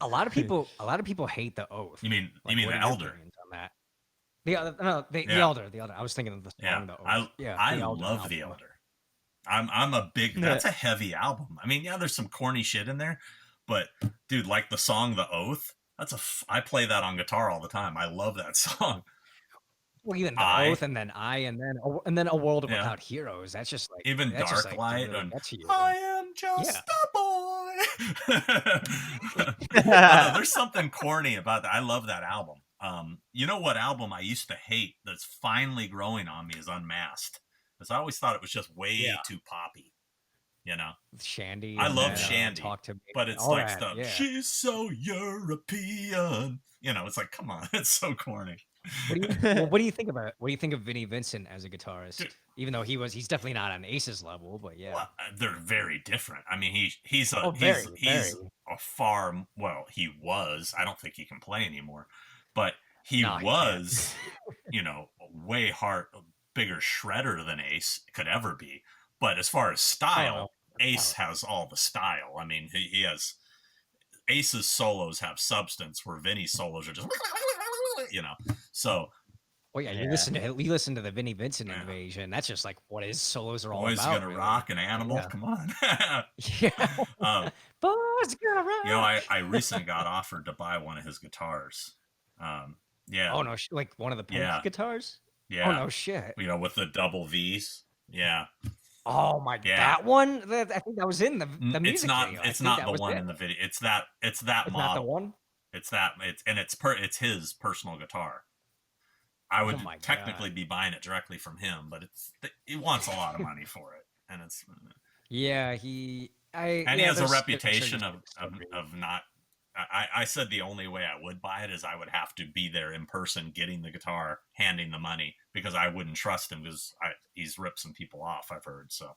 Speaker 3: A lot of people hate the Oath.
Speaker 1: You mean
Speaker 3: Like,
Speaker 1: The
Speaker 3: what are your
Speaker 1: Elder?
Speaker 3: opinions on that? The
Speaker 1: Yeah.
Speaker 3: Elder. I was thinking of the
Speaker 1: Yeah,
Speaker 3: song The Oath.
Speaker 1: I
Speaker 3: The Elder
Speaker 1: love The
Speaker 3: album.
Speaker 1: Elder. I'm a big. That's a heavy album. I mean, yeah, there's some corny shit in there, but dude, like the song The Oath. I play that on guitar all the time. I love that song.
Speaker 3: Well, even The
Speaker 1: I-
Speaker 3: Oath, and then and then A World
Speaker 1: Yeah.
Speaker 3: Without Heroes. That's just like
Speaker 1: Even
Speaker 3: that's just,
Speaker 1: Dark
Speaker 3: like,
Speaker 1: Light
Speaker 3: really
Speaker 1: and
Speaker 3: gets you.
Speaker 1: I am just
Speaker 3: Yeah.
Speaker 1: a boy. I don't know, there's something corny about that. I love that album. You know what album I used to hate that's finally growing on me is Unmasked. Because I always thought it was just way too poppy. You know,
Speaker 3: Shandy.
Speaker 1: I
Speaker 3: and
Speaker 1: love
Speaker 3: then,
Speaker 1: Shandy,
Speaker 3: Talk to Me.
Speaker 1: but it's
Speaker 3: all
Speaker 1: like
Speaker 3: that,
Speaker 1: stuff.
Speaker 3: yeah.
Speaker 1: She's so European. You know, it's like, come on, it's so corny.
Speaker 3: What do you think about it? What do you think of Vinnie Vincent as a guitarist?
Speaker 1: Dude.
Speaker 3: Even though he's definitely not on Ace's level, but yeah.
Speaker 1: Well, they're very different. I mean, he's
Speaker 3: very.
Speaker 1: a far he was. I don't think he can play anymore, but he
Speaker 3: No, he
Speaker 1: was, you know, way bigger shredder than Ace could ever be. But as far as style, Ace has all the style. I mean, he has Ace's solos have substance, where Vinny's solos are just, you know. So,
Speaker 3: Well, yeah, you listen to the Vinnie Vincent Invasion. That's just like what his solos are all
Speaker 1: Boys
Speaker 3: about.
Speaker 1: Gonna
Speaker 3: really.
Speaker 1: Rock an Animal.
Speaker 3: Yeah.
Speaker 1: Come on.
Speaker 3: Yeah. Boys Gonna Rock.
Speaker 1: You know, I recently got offered to buy one of his guitars. Yeah.
Speaker 3: Oh no, like one of the Pink guitars.
Speaker 1: Yeah.
Speaker 3: Oh no shit.
Speaker 1: You know, with the double V's. Yeah.
Speaker 3: Oh my,
Speaker 1: Yeah.
Speaker 3: that one. I think that was in the music
Speaker 1: It's not.
Speaker 3: video. I
Speaker 1: It's
Speaker 3: think
Speaker 1: not
Speaker 3: that
Speaker 1: the
Speaker 3: was
Speaker 1: one
Speaker 3: it.
Speaker 1: in the video. It's that
Speaker 3: It's
Speaker 1: model.
Speaker 3: not the one.
Speaker 1: It's his personal guitar. I would
Speaker 3: my
Speaker 1: technically
Speaker 3: God.
Speaker 1: be buying it directly from him, but he wants a lot of money for it, and it's.
Speaker 3: Yeah, he
Speaker 1: And he has a reputation of
Speaker 3: of
Speaker 1: not. I said the only way I would buy it is I would have to be there in person, getting the guitar, handing the money, because I wouldn't trust him because he's ripped some people off. I've heard so.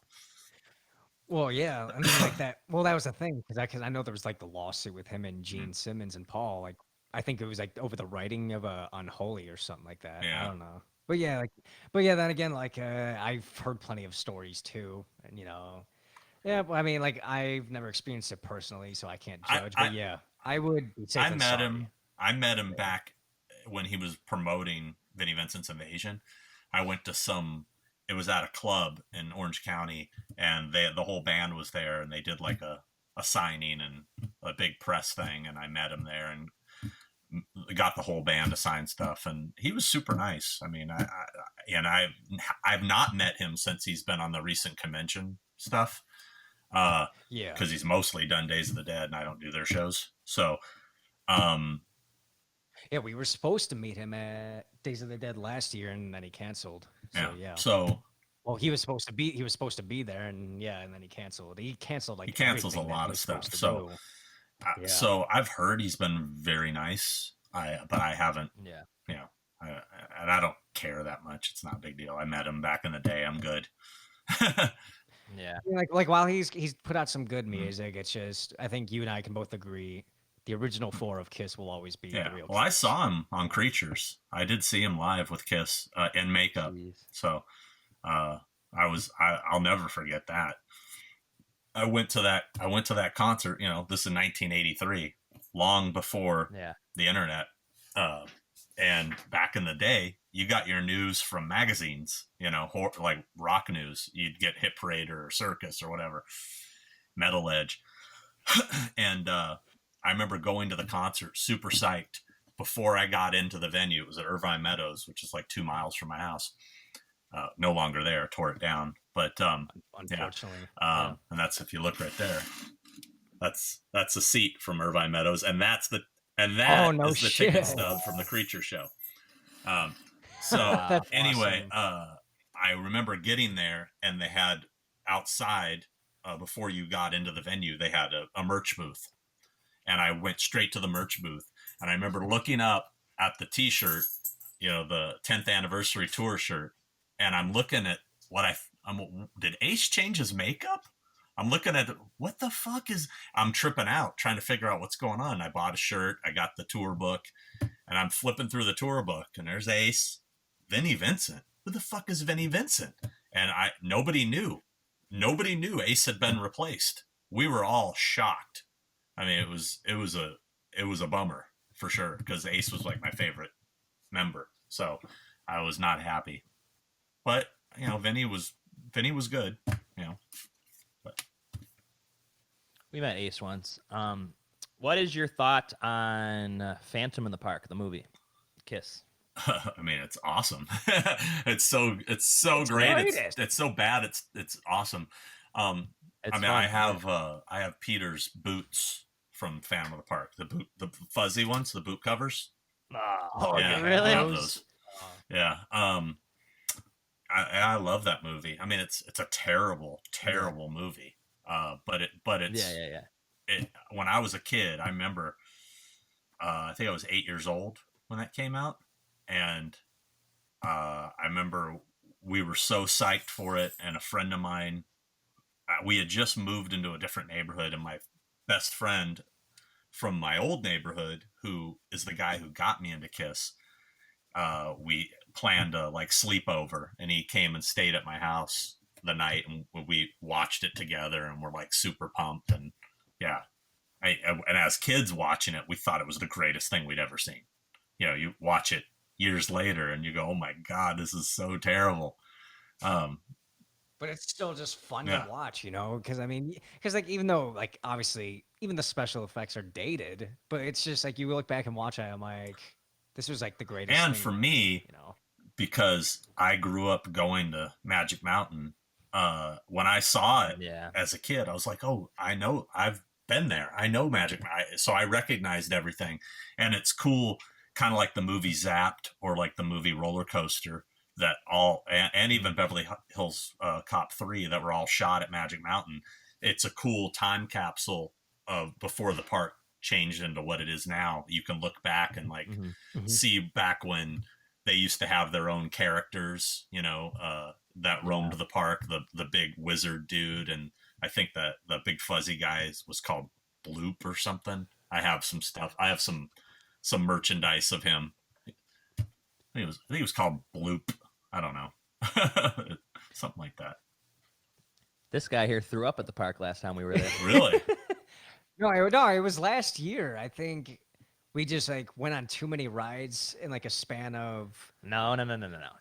Speaker 3: Well, yeah, I mean, like that. Well, that was the thing because I know there was like the lawsuit with him and Gene Simmons and Paul. Like, I think it was like over the writing of Unholy or something like that.
Speaker 1: Yeah.
Speaker 3: I don't know. But yeah, then again, like I've heard plenty of stories too, and you know, yeah. But I mean, like I've never experienced it personally, so I can't judge. But yeah, I would be safe
Speaker 1: I
Speaker 3: than
Speaker 1: met
Speaker 3: sorry.
Speaker 1: him. I met him back when he was promoting Vinnie Vincent's Invasion. I went to it was at a club in Orange County, and the whole band was there, and they did like a signing and a big press thing, and I met him there and got the whole band to sign stuff, and he was super nice. I mean, I've not met him since he's been on the recent convention stuff.
Speaker 3: Yeah,
Speaker 1: because he's mostly done Days of the Dead, and I don't do their shows. So,
Speaker 3: yeah, we were supposed to meet him at Days of the Dead last year, and then he canceled. So yeah.
Speaker 1: So,
Speaker 3: Well, he was supposed to be there, and then he canceled. He canceled like
Speaker 1: he cancels a
Speaker 3: everything that
Speaker 1: lot
Speaker 3: he
Speaker 1: of
Speaker 3: was
Speaker 1: stuff.
Speaker 3: supposed to
Speaker 1: So,
Speaker 3: do.
Speaker 1: so I've heard he's been very nice. But I haven't.
Speaker 2: Yeah.
Speaker 1: You know, and I don't care that much. It's not a big deal. I met him back in the day. I'm good.
Speaker 2: Yeah.
Speaker 3: Like while he's put out some good music, it's just I think you and I can both agree the original four of Kiss will always be the real.
Speaker 1: Well, I
Speaker 3: Kiss.
Speaker 1: saw him on Creatures. I did see him live with Kiss in makeup.
Speaker 2: Jeez.
Speaker 1: So I'll never forget that. I went to that concert. This is 1983, long before the internet. And back in the day, you got your news from magazines, like rock news. You'd get Hit Parade or Circus or whatever, Metal Edge. And I remember going to the concert super psyched before I got into the venue. It was at Irvine Meadows, which is like 2 miles from my house. No longer there, tore it down. But
Speaker 3: unfortunately,
Speaker 1: and that's, if you look right there, that's a seat from Irvine Meadows, and that is the ticket stub from the Creature show. Anyway, awesome. I remember getting there, and they had outside before you got into the venue, they had a merch booth, and I went straight to the merch booth, and I remember looking up at the T-shirt, the 10th anniversary tour shirt, and I'm looking at did Ace change his makeup? I'm looking at what the fuck I'm tripping out, trying to figure out what's going on. I bought a shirt, I got the tour book, and I'm flipping through the tour book, and there's Ace, Vinnie Vincent. Who the fuck is Vinnie Vincent? And nobody knew Ace had been replaced. We were all shocked. I mean, it was a bummer for sure, because Ace was like my favorite member. So I was not happy. But, Vinnie was good, But
Speaker 2: we met Ace once. What is your thought on Phantom in the Park, the movie? Kiss.
Speaker 1: I mean, it's awesome. it's so great. It's so bad. It's awesome. I have Peter's boots from Phantom of the Park. The fuzzy ones, the boot covers.
Speaker 2: Oh, yeah, really?
Speaker 1: I have those. Yeah. I love that movie. I mean, it's a terrible movie. But it's when I was a kid, I remember. I think I was 8 years old when that came out, and I remember we were so psyched for it. And a friend of mine, we had just moved into a different neighborhood, and my best friend from my old neighborhood, who is the guy who got me into Kiss, we planned a sleepover, and he came and stayed at my house the night, and we watched it together, and we're super pumped. And and as kids watching it, we thought it was the greatest thing we'd ever seen. You watch it years later and you go, oh my God, this is so terrible.
Speaker 3: But it's still just fun to watch, because even though obviously even the special effects are dated, but it's just you look back and watch it, I'm like, this was the greatest
Speaker 1: and
Speaker 3: thing,
Speaker 1: for me, because I grew up going to Magic Mountain, when I saw it as a kid, I was like, oh, I know, I've been there. I know Magic Mountain. So I recognized everything. And it's cool, kind of like the movie Zapped or the movie Roller Coaster, that and even Beverly Hills Cop 3 that were all shot at Magic Mountain. It's a cool time capsule of before the park changed into what it is now. You can look back and see back when they used to have their own characters, that roamed the park, the big wizard dude. And I think that the big fuzzy guy was called Bloop or something. I have some stuff. I have some merchandise of him. I think it was called Bloop. I don't know. Something like that.
Speaker 2: This guy here threw up at the park last time we were there.
Speaker 1: Really?
Speaker 3: No, it was last year. I think we just went on too many rides in a span of.
Speaker 2: No.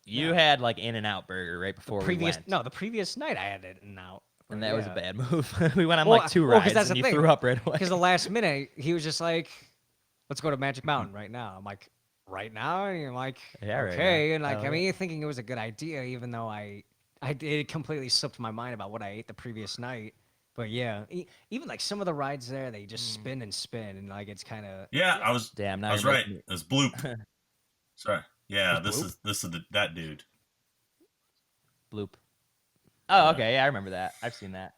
Speaker 2: You had In-N-Out Burger right before we went.
Speaker 3: No, the previous night I had In-N-Out.
Speaker 2: And that was a bad move. We went on 2 rides, and you threw up right away.
Speaker 3: Because the last minute, he was just let's go to Magic Mountain right now. I'm like, right now? And you're like,
Speaker 2: yeah,
Speaker 3: okay.
Speaker 2: Right
Speaker 3: And you're thinking it was a good idea, even though it completely slipped my mind about what I ate the previous night. But yeah, even some of the rides there, they just spin and spin, and it's kind of.
Speaker 1: Yeah, I was.
Speaker 2: Damn, now
Speaker 1: I was right. It's Bloop. Sorry. Yeah, this is that dude.
Speaker 2: Bloop. Oh, okay. Yeah, I remember that. I've seen that.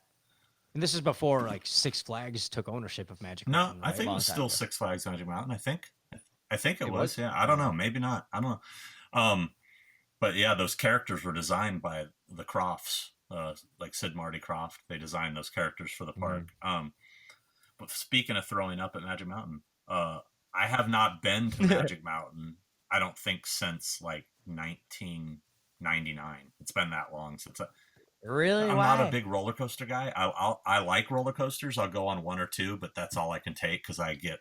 Speaker 3: And this is before Six Flags took ownership of Magic Mountain.
Speaker 1: No, I think it was still Six Flags Magic Mountain. I think it was. Yeah, I don't know. Maybe not. I don't know. But yeah, those characters were designed by the Crofts, like Sid Marty Croft. They designed those characters for the park. But speaking of throwing up at Magic Mountain, I have not been to Magic Mountain, I don't think, since like 1999. It's been that long since
Speaker 2: Really?
Speaker 1: I'm
Speaker 2: Why?
Speaker 1: not a big roller coaster guy. I like roller coasters. I'll go on one or two, but that's all I can take because I get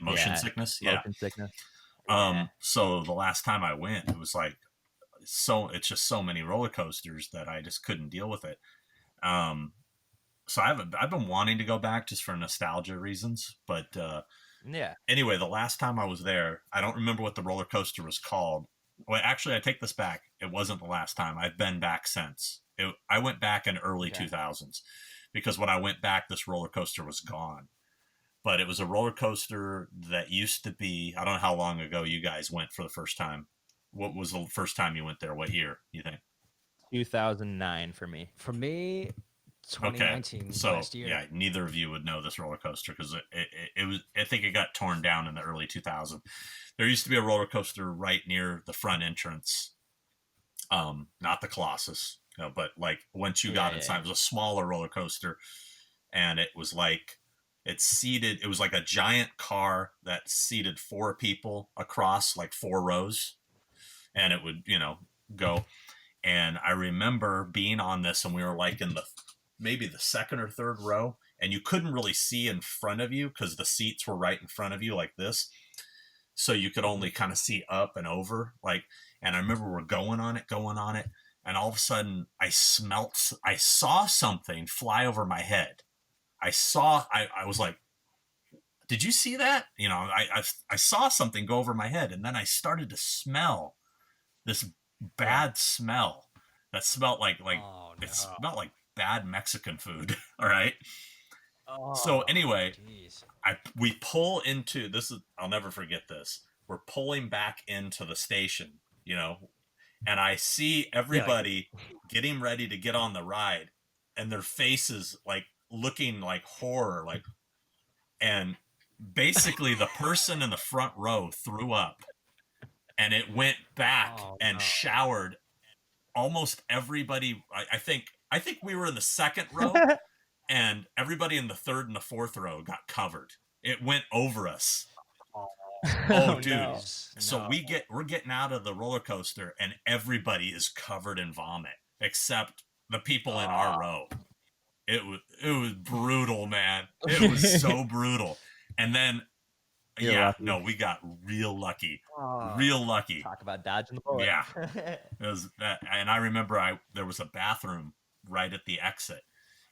Speaker 1: motion sickness.
Speaker 2: Motion sickness.
Speaker 1: So the last time I went, it was like it's just so many roller coasters that I just couldn't deal with it. So I've been wanting to go back just for nostalgia reasons, but
Speaker 2: Yeah.
Speaker 1: anyway, the last time I was there, I don't remember what the roller coaster was called. Well, actually, I take this back. It wasn't the last time. I've been back since. I went back in early 2000s because when I went back, this roller coaster was gone. But it was a roller coaster that used to be, I don't know how long ago you guys went for the first time. What was the first time you went there? What year, you think?
Speaker 2: 2009 for me.
Speaker 3: For me, 2019
Speaker 1: So
Speaker 3: last year.
Speaker 1: yeah, neither of you would know this roller coaster because it was. I think it got torn down in the early 2000s. There used to be a roller coaster right near the front entrance, not the Colossus, but like once you got inside, it was a smaller roller coaster, and it was like it was like a giant car that seated 4 people across like 4 rows, and it would go. And I remember being on this, and we were like in maybe the second or third row, and you couldn't really see in front of you because the seats were right in front of you like this. So you could only kind of see up and over, and I remember we're going on it. And all of a sudden I saw something fly over my head. I was like, did you see that? I saw something go over my head, and then I started to smell this bad smell that smelled like it smelled like bad Mexican food. All right. So anyway, we pull into this. I'll never forget this. We're pulling back into the station, and I see everybody getting ready to get on the ride, and their faces like looking like horror, and basically the person in the front row threw up, and it went back and showered almost everybody. I think we were in the second row. And everybody in the third and the fourth row got covered. It went over us. Oh, dude.
Speaker 2: No.
Speaker 1: So we're getting out of the roller coaster, and everybody is covered in vomit except the people in our row. It was brutal, man. It was so brutal. And then we got real lucky. Real lucky.
Speaker 2: Talk about dodging the bullet.
Speaker 1: Yeah. It was that, and I remember there was a bathroom right at the exit.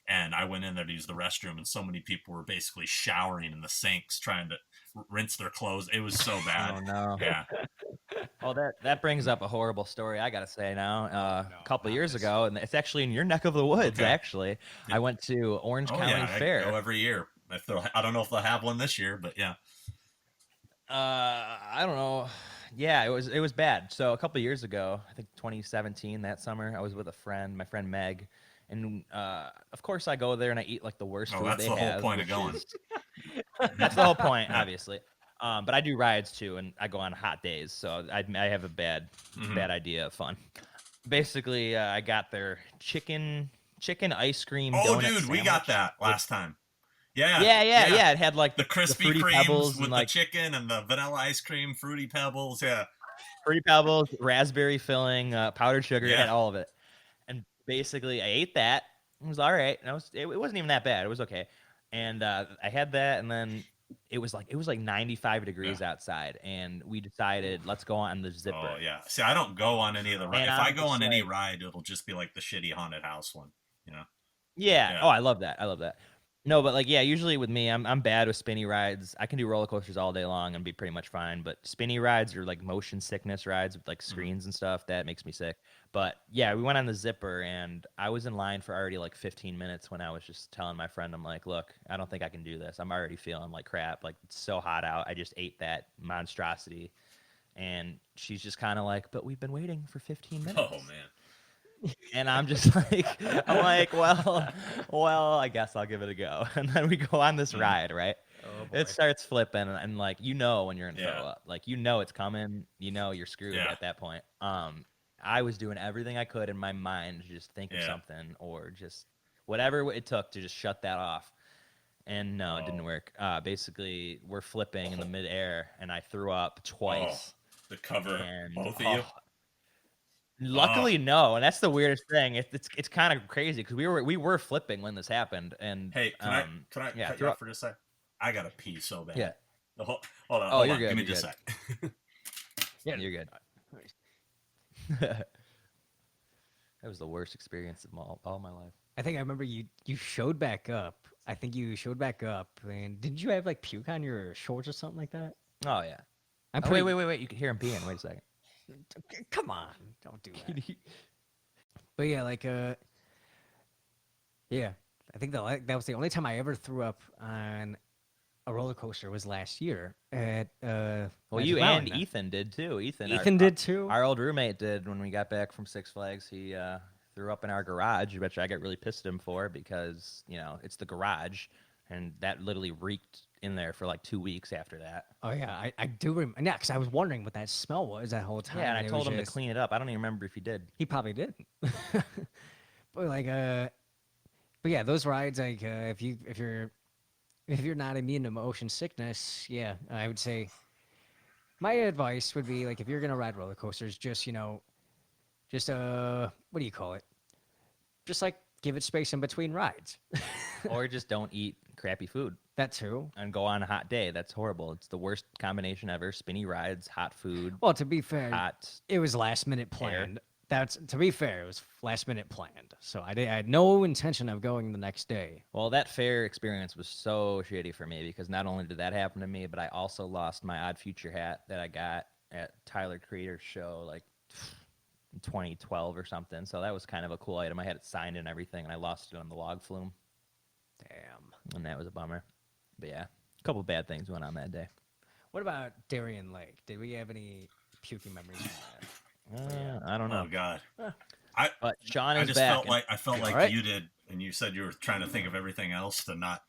Speaker 1: And I went in there to use the restroom, and so many people were basically showering in the sinks, trying to rinse their clothes. It was so bad.
Speaker 2: Oh no!
Speaker 1: Yeah.
Speaker 2: Well, that brings up a horrible story. I gotta say now. A couple of years ago, and it's actually in your neck of the woods.
Speaker 1: Okay.
Speaker 2: Actually, I went to Orange County Fair.
Speaker 1: I go every year. I don't know if they'll have one this year, but yeah.
Speaker 2: I don't know. Yeah, it was bad. So a couple of years ago, I think 2017, that summer, I was with a friend, my friend Meg. And of course, I go there and I eat like the worst food they have.
Speaker 1: That's the whole point of going.
Speaker 2: That's the whole point, obviously. But I do rides too, and I go on hot days, so I have a bad idea of fun. Basically, I got their chicken ice cream.
Speaker 1: Oh, dude,
Speaker 2: sandwich.
Speaker 1: we got that last time. Yeah.
Speaker 2: It had like
Speaker 1: the crispy
Speaker 2: Fruity
Speaker 1: creams
Speaker 2: Pebbles
Speaker 1: with
Speaker 2: and,
Speaker 1: the chicken and the vanilla ice cream, Fruity Pebbles. Yeah.
Speaker 2: Fruity Pebbles, raspberry filling, powdered sugar.
Speaker 1: Yeah.
Speaker 2: It had all of it. And basically, I ate that. It was all right. And it wasn't even that bad. It was okay. And I had that, and then it was like 95 degrees outside, and we decided let's go on the zipper.
Speaker 1: Oh yeah. See, I don't go on any of the rides. If I go on any ride, it'll just be like the shitty haunted house one.
Speaker 2: Yeah. Oh, I love that. No, but usually with me, I'm bad with spinny rides. I can do roller coasters all day long and be pretty much fine. But spinny rides or like motion sickness rides with like screens and stuff, that makes me sick. But yeah, we went on the zipper, and I was in line for already like 15 minutes when I was just telling my friend, I'm like, look, I don't think I can do this. I'm already feeling like crap. Like, it's so hot out. I just ate that monstrosity. And she's just kind of like, but we've been waiting for 15 minutes.
Speaker 1: Oh man.
Speaker 2: And I'm just like, well, I guess I'll give it a go. And then we go on this ride, right?
Speaker 3: Oh,
Speaker 2: it starts flipping, and when you're in throw
Speaker 1: Yeah.
Speaker 2: up, it's coming, you're screwed at that point. I was doing everything I could in my mind to just think of something or just whatever it took to just shut that off. And no, it didn't work. Basically, we're flipping in the midair, and I threw up twice.
Speaker 1: The cover,
Speaker 2: and,
Speaker 1: both of you?
Speaker 2: Luckily, no, and that's the weirdest thing. It's kind of crazy because we were flipping when this happened. And
Speaker 1: hey, can I cut you off for just a sec? I gotta pee so bad.
Speaker 2: Yeah.
Speaker 1: Hold on.
Speaker 2: Oh, you're good.
Speaker 1: Give me just a sec.
Speaker 2: Yeah, you're good. That was the worst experience of all my life.
Speaker 3: I think I remember you showed back up. I think you showed back up, and didn't you have like puke on your shorts or something like that?
Speaker 2: Oh yeah. Wait! You can hear him peeing. Wait a second.
Speaker 3: Come on, don't do that. But yeah, like yeah, I think that was the only time I ever threw up on a roller coaster was last year at
Speaker 2: well, you and Ethan did too.
Speaker 3: Ethan did too.
Speaker 2: Our old roommate did when we got back from Six Flags. He threw up in our garage, which I got really pissed at him for because it's the garage, and that literally reeked in there for like 2 weeks after that.
Speaker 3: Oh yeah, I do remember. Yeah, because I was wondering what that smell was that whole time.
Speaker 2: Yeah, and I told him to clean it up. I don't even remember if he did.
Speaker 3: He probably did. But like but yeah, those rides like if you're not immune to motion sickness, yeah, I would say my advice would be like if you're gonna ride roller coasters, just what do you call it? Just like give it space in between rides.
Speaker 2: Or just don't eat crappy food.
Speaker 3: That too.
Speaker 2: And go on a hot day. That's horrible. It's the worst combination ever. Spinny rides, hot food.
Speaker 3: Well, to be fair, it was last minute planned. To be fair, it was last minute planned. So I had no intention of going the next day.
Speaker 2: Well, that fair experience was so shitty for me because not only did that happen to me, but I also lost my Odd Future hat that I got at Tyler Creator's show like 2012 or something. So that was kind of a cool item. I had it signed and everything, and I lost it on the log flume.
Speaker 3: Damn.
Speaker 2: And that was a bummer. But yeah, a couple bad things went on that day.
Speaker 3: What about Darien Lake? Did we have any puking memories from that?
Speaker 2: I don't know.
Speaker 1: Oh God.
Speaker 2: But Sean is
Speaker 1: I just
Speaker 2: back.
Speaker 1: felt like you did, and you said you were trying to think of everything else to not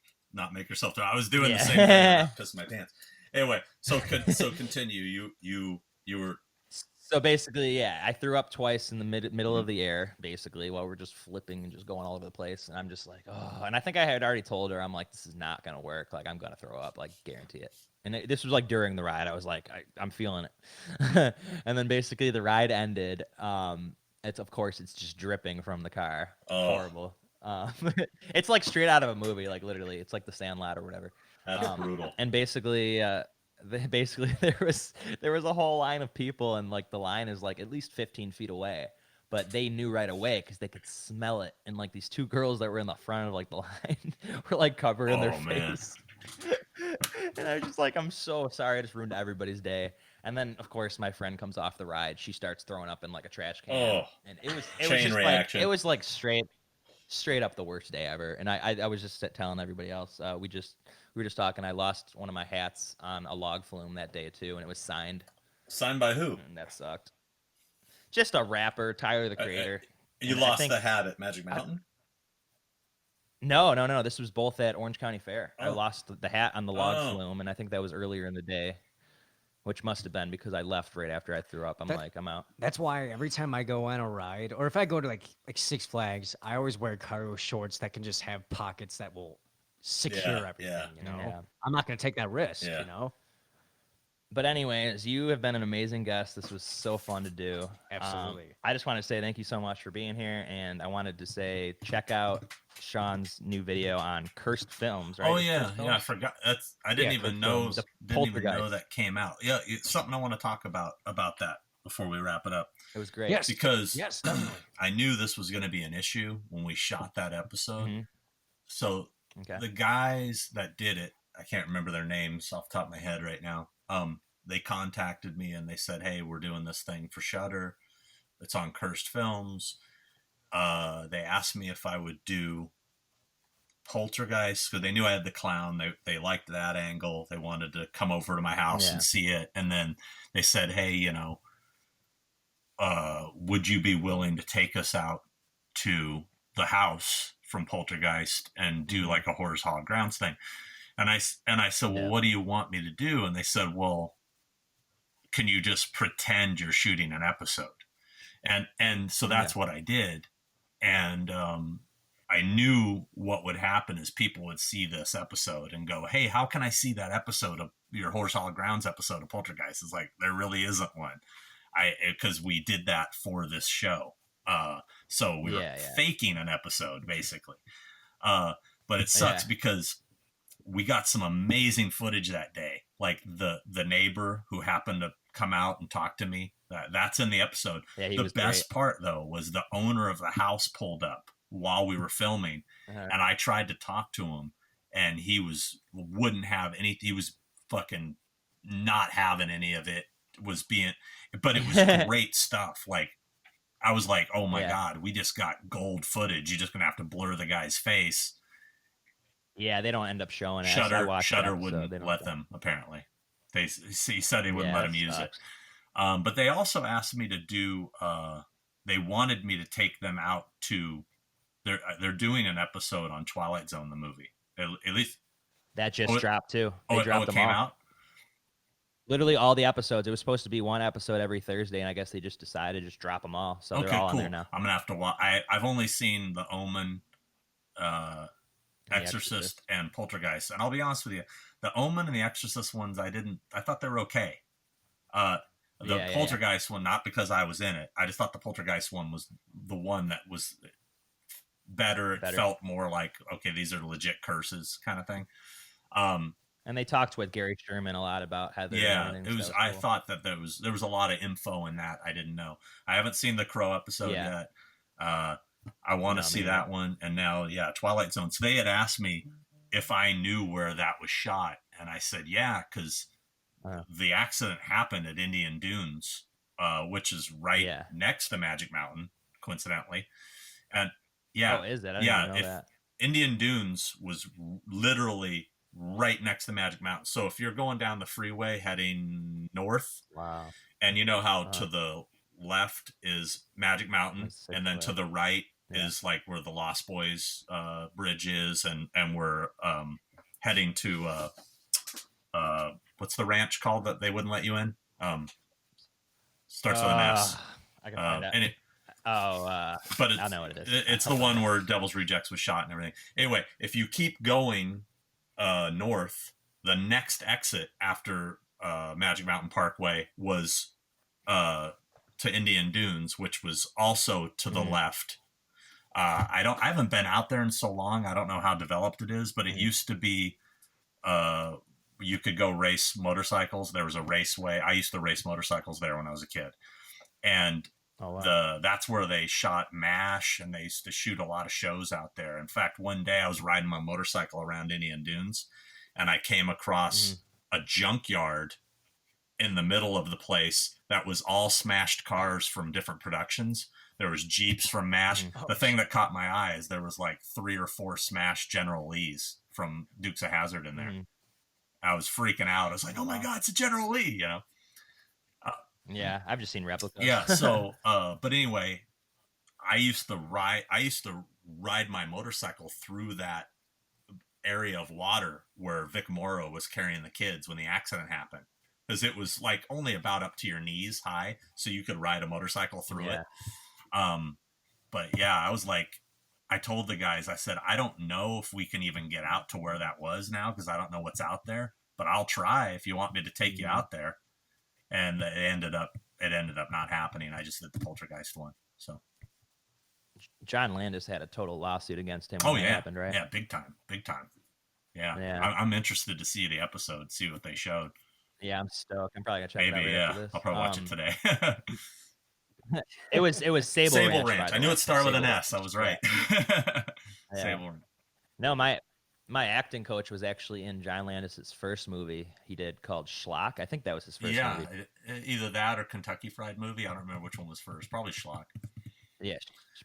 Speaker 1: make yourself throw. I was doing the same thing. I pissed my pants. Anyway, so continue. You were.
Speaker 2: So basically, yeah, I threw up twice in the middle of the air, basically, while we're just flipping and just going all over the place. And I'm just like, oh. And I think I had already told her, I'm like, this is not going to work. Like, I'm going to throw up, like, guarantee it. And this was like during the ride. I was like, I'm feeling it. And then basically the ride ended. Of course, it's just dripping from the car.
Speaker 1: Oh.
Speaker 2: Horrible. It's like straight out of a movie, like literally. It's like The Sandlot or whatever.
Speaker 1: That's brutal.
Speaker 2: And basically, there was a whole line of people, and like the line is like at least 15 feet away, but they knew right away because they could smell it. And like these two girls that were in the front of like the line were like covering their face. And I was just like, I'm so sorry, I just ruined everybody's day. And then of course my friend comes off the ride, she starts throwing up in like a trash can. And it was just reaction. Like, it was like straight up the worst day ever. And I was just telling everybody else, we were just talking. I lost one of my hats on a log flume that day too, and it was signed.
Speaker 1: Signed by who?
Speaker 2: And that sucked. Just a rapper, Tyler the Creator.
Speaker 1: You lost the hat at Magic Mountain?
Speaker 2: No. This was both at Orange County Fair. I lost the hat on the log flume, and I think that was earlier in the day, which must have been because I left right after I threw up. I'm out.
Speaker 3: That's why every time I go on a ride, or if I go to like Six Flags, I always wear cargo shorts that can just have pockets that will secure everything. You know, I'm not going to take that risk. You know.
Speaker 2: But anyways, you have been an amazing guest. This was so fun to do.
Speaker 3: Absolutely.
Speaker 2: I just want to say thank you so much for being here, and I wanted to say check out Sean's new video on Cursed Films. Right?
Speaker 1: Oh yeah, I forgot. I didn't even know. Didn't even know that came out. Yeah, it's something I want to talk about that before we wrap it up.
Speaker 2: It was great.
Speaker 3: Yes,
Speaker 1: because
Speaker 3: definitely.
Speaker 1: I knew this was going to be an issue when we shot that episode. Mm-hmm. So the guys that did it, I can't remember their names off the top of my head right now. They contacted me and they said, "Hey, we're doing this thing for Shudder. It's on Cursed Films." They asked me if I would do Poltergeist because they knew I had the clown. They liked that angle. They wanted to come over to my house and see it. And then they said, "Hey, would you be willing to take us out to the house from Poltergeist and do like a Horrors Hall Grounds thing?" And I said, "Well, what do you want me to do?" And they said, "Well, can you just pretend you're shooting an episode?" And so that's what I did. And I knew what would happen is people would see this episode and go, hey, how can I see that episode of your Horror Solid Grounds episode of Poltergeist? It's like, there really isn't one. Because we did that for this show. So we were faking an episode, basically. But it sucks because we got some amazing footage that day. Like the neighbor who happened to come out and talk to me, that's in the episode. Yeah, the best part, though, was the owner of the house pulled up while we were filming, and I tried to talk to him, and he wouldn't have any. He was fucking not having any of it. But it was great stuff. Like, I was like, oh my God, we just got gold footage. You're just gonna have to blur the guy's face.
Speaker 2: Yeah, they don't end up showing it.
Speaker 1: Shutter wouldn't let them, apparently. He said he wouldn't let him use it. But they also asked me to do. They wanted me to take them out to. They're doing an episode on Twilight Zone, the movie. At least
Speaker 2: that just dropped too. They dropped them
Speaker 1: came
Speaker 2: all.
Speaker 1: Out.
Speaker 2: Literally all the episodes. It was supposed to be one episode every Thursday, and I guess they just decided to just drop them all. So they're all on there now.
Speaker 1: I'm gonna have to watch. I've only seen The Omen, Exorcist, and Poltergeist, and I'll be honest with you, The Omen and the Exorcist ones, I thought they were okay. The Poltergeist one, not because I was in it. I just thought the Poltergeist one was the one that was better. It felt more like, okay, these are legit curses kind of thing.
Speaker 2: And they talked with Gary Sherman a lot about how they're
Speaker 1: it was. I thought that there was a lot of info in that I didn't know. I haven't seen the Crow episode yet. I want to see that one. And now, Twilight Zone. So they had asked me if I knew where that was shot, and I said, yeah, because the accident happened at Indian Dunes, which is right next to Magic Mountain, coincidentally. And
Speaker 2: is it? I didn't know that.
Speaker 1: Indian Dunes was literally right next to Magic Mountain. So if you're going down the freeway heading north, and you know how to the left is Magic Mountain, and then to the right is like where the Lost Boys bridge is, and we're heading to what's the ranch called that they wouldn't let you in? Starts with an S.
Speaker 2: I can find out.
Speaker 1: But
Speaker 2: I know what it is.
Speaker 1: It's the one where Devil's Rejects was shot and everything. Anyway, if you keep going north, the next exit after Magic Mountain Parkway was to Indian Dunes, which was also to the left. I haven't been out there in so long. I don't know how developed it is, but it used to be you could go race motorcycles. There was a raceway. I used to race motorcycles there when I was a kid, and that's where they shot MASH, and they used to shoot a lot of shows out there. In fact, one day I was riding my motorcycle around Indian Dunes, and I came across a junkyard in the middle of the place that was all smashed cars from different productions. There was Jeeps from MASH. The thing that caught my eye is there was like 3 or 4 smashed General Lees from Dukes of Hazzard in there. I was freaking out. I was like, oh my God, it's a General Lee, you know?
Speaker 2: Yeah, I've just seen replicas.
Speaker 1: Yeah, so, but anyway, I used to ride my motorcycle through that area of water where Vic Morrow was carrying the kids when the accident happened. Because it was like only about up to your knees high, so you could ride a motorcycle through it. But yeah, I was like, I told the guys, I said, I don't know if we can even get out to where that was now, because I don't know what's out there, but I'll try if you want me to take you out there. And it ended up not happening. I just did the Poltergeist one. So
Speaker 2: John Landis had a total lawsuit against him when that happened, right?
Speaker 1: Yeah, big time. Yeah. I'm interested to see the episode, see what they showed.
Speaker 2: Yeah, I'm stoked. I'm probably gonna check it out after this.
Speaker 1: I'll probably watch it today.
Speaker 2: It was Sable Ranch.
Speaker 1: I knew it started with an S. I was right. Sable Ranch.
Speaker 2: No, my acting coach was actually in John Landis's first movie he did called Schlock. I think that was his first movie.
Speaker 1: Either that or Kentucky Fried Movie. I don't remember which one was first. Probably Schlock.
Speaker 2: Yeah,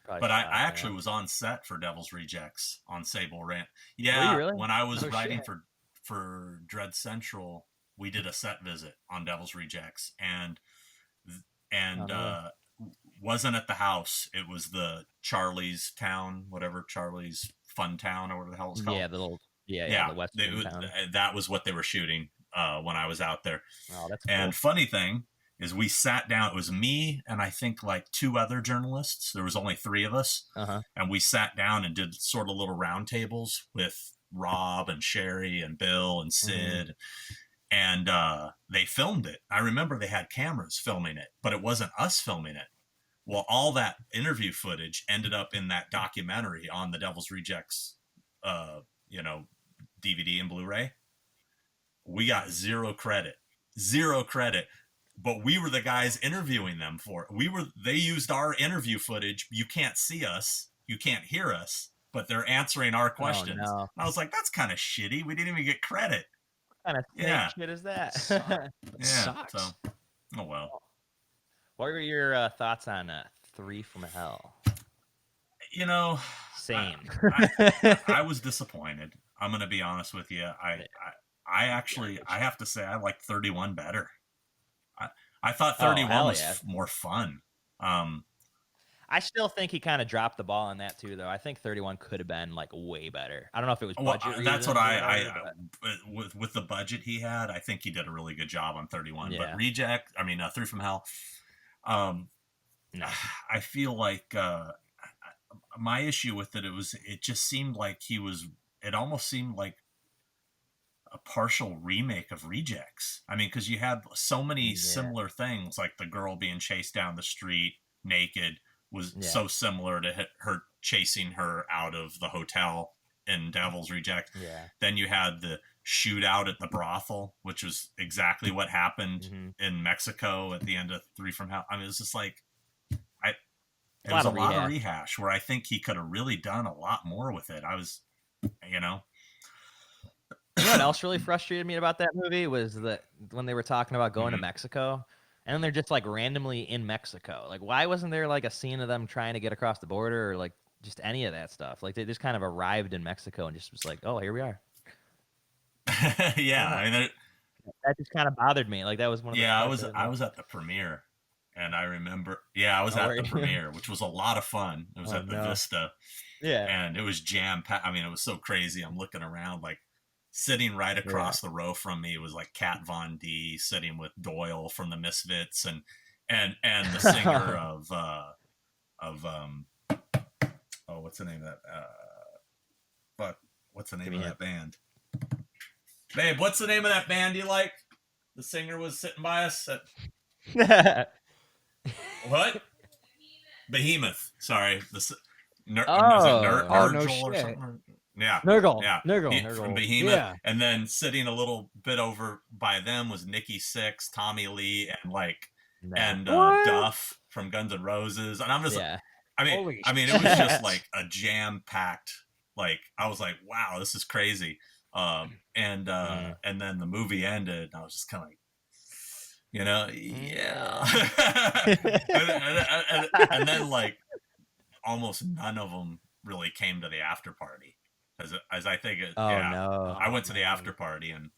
Speaker 1: but I actually was on set for Devil's Rejects on Sable Ranch. Yeah,
Speaker 2: really?
Speaker 1: When I was writing for Dread Central, we did a set visit on Devil's Rejects, and wasn't at the house. It was the Charlie's Town, whatever, Charlie's Fun Town or whatever the hell it's called.
Speaker 2: Yeah, the little the Western town.
Speaker 1: That was what they were shooting when I was out there.
Speaker 2: Oh, that's cool.
Speaker 1: And funny thing is we sat down. It was me and I think like 2 other journalists. There was only 3 of us. And we sat down and did sort of little roundtables with Rob and Sherry and Bill and Sid. And they filmed it. I remember they had cameras filming it, but it wasn't us filming it. Well, all that interview footage ended up in that documentary on the Devil's Rejects, DVD and Blu-ray. We got zero credit, but we were the guys interviewing them for it. They used our interview footage. You can't see us, you can't hear us, but they're answering our questions.
Speaker 2: Oh, no.
Speaker 1: I was like, that's kind of shitty. We didn't even get credit.
Speaker 2: What kind of fake shit is that?
Speaker 3: Sucks.
Speaker 1: So, oh well.
Speaker 2: What were your thoughts on 3 from Hell? Same.
Speaker 1: I was disappointed. I'm gonna be honest with you. I have to say I like 31 better. I thought 31 was more fun.
Speaker 2: I still think he kind of dropped the ball on that too, though. I think 31 could have been like way better. I don't know if it was budget.
Speaker 1: That's what with the budget he had. I think he did a really good job on 31.
Speaker 2: Yeah.
Speaker 1: But 3 from Hell.
Speaker 2: No.
Speaker 1: I feel like my issue with it just seemed like it almost seemed like a partial remake of Rejects. I mean, because you had so many similar things, like the girl being chased down the street naked was so similar to her chasing her out of the hotel in Devil's Reject.
Speaker 2: Yeah.
Speaker 1: Then you had the shootout at the brothel, which was exactly what happened in Mexico at the end of 3 from Hell. I mean, it was just like it was a lot of rehash where I think he could have really done a lot more with it. You know what
Speaker 2: else really frustrated me about that movie was that when they were talking about going to Mexico, and then they're just like randomly in Mexico. Like, why wasn't there like a scene of them trying to get across the border or like just any of that stuff? Like, they just kind of arrived in Mexico and just was like, oh, here we are.
Speaker 1: Yeah, I mean,
Speaker 2: that just kind of bothered me. Like, that was one of the
Speaker 1: I was at the premiere, and I remember I was at the premiere, which was a lot of fun. It was at the Vista, and it was jam packed. I mean, it was so crazy. I'm looking around, like sitting right across the row from me was like Kat Von D sitting with Doyle from the Misfits, and the singer of what's the name of that? What's the name of that band? Babe, what's the name of that band you like? The singer was sitting by us at... What? Behemoth. Sorry. Nurgle or something? Yeah.
Speaker 3: Nurgle.
Speaker 1: Yeah.
Speaker 3: Nurgle.
Speaker 1: From Behemoth. Yeah. And then sitting a little bit over by them was Nikki Sixx, Tommy Lee, and Duff from Guns N' Roses. And I'm just I mean, it was just like a jam-packed, like, I was like, wow, this is crazy. And then the movie ended, and I was just kind of like, and then like almost none of them really came to the after party, as I think it.
Speaker 2: No!
Speaker 1: I went to the after party, and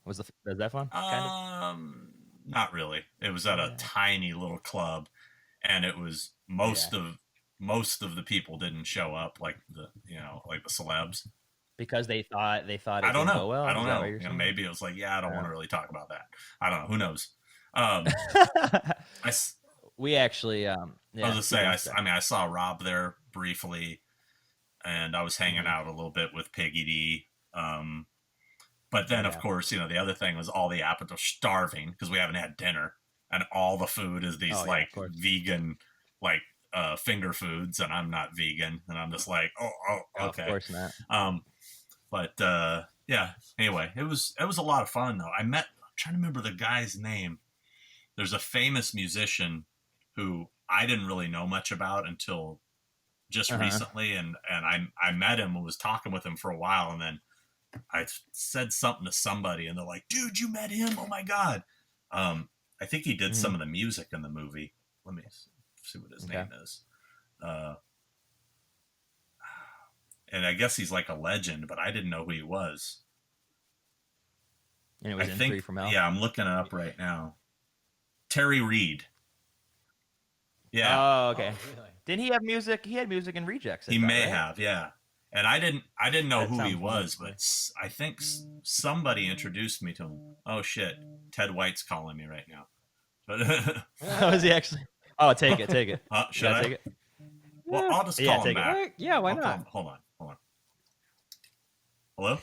Speaker 2: was that fun?
Speaker 1: Not really. It was at a tiny little club, and it was most of the people didn't show up, like the celebs.
Speaker 2: Because they thought it
Speaker 1: I don't know.
Speaker 2: Go well?
Speaker 1: I don't know. Maybe it was like, I don't want to really talk about that. I don't know. Who knows?
Speaker 2: We actually,
Speaker 1: I was gonna say, I saw Rob there briefly, and I was hanging out a little bit with Piggy D. But then, of course, the other thing was all the appetites were starving because we haven't had dinner, and all the food is these vegan, finger foods, and I'm not vegan, and I'm just like, okay.
Speaker 2: Of course not.
Speaker 1: Anyway, it was a lot of fun though. I'm trying to remember the guy's name. There's a famous musician who I didn't really know much about until just recently, and I met him and was talking with him for a while, and then I said something to somebody, and they're like, dude, you met him? Oh my God. I think he did some of the music in the movie. Let me see what his name is. And I guess he's like a legend, but I didn't know who he was.
Speaker 2: And it was 3 from Hell?
Speaker 1: Yeah, I'm looking it up right now. Terry Reid. Yeah.
Speaker 2: Oh, okay.
Speaker 3: Oh, really?
Speaker 2: Didn't he have music? He had music in Rejects.
Speaker 1: He may have, yeah. And I didn't know
Speaker 3: That
Speaker 1: who he
Speaker 3: sounds
Speaker 1: was,
Speaker 3: lovely.
Speaker 1: but I think somebody introduced me to him. Oh shit, Ted White's calling me right now.
Speaker 2: How is he actually? Oh, take it.
Speaker 1: Should I
Speaker 2: take it?
Speaker 1: Well, I'll just
Speaker 2: Yeah,
Speaker 1: call him
Speaker 2: take it.
Speaker 1: back.
Speaker 3: Yeah, why
Speaker 1: I'll call
Speaker 3: not?
Speaker 1: him. Hold on. Hello,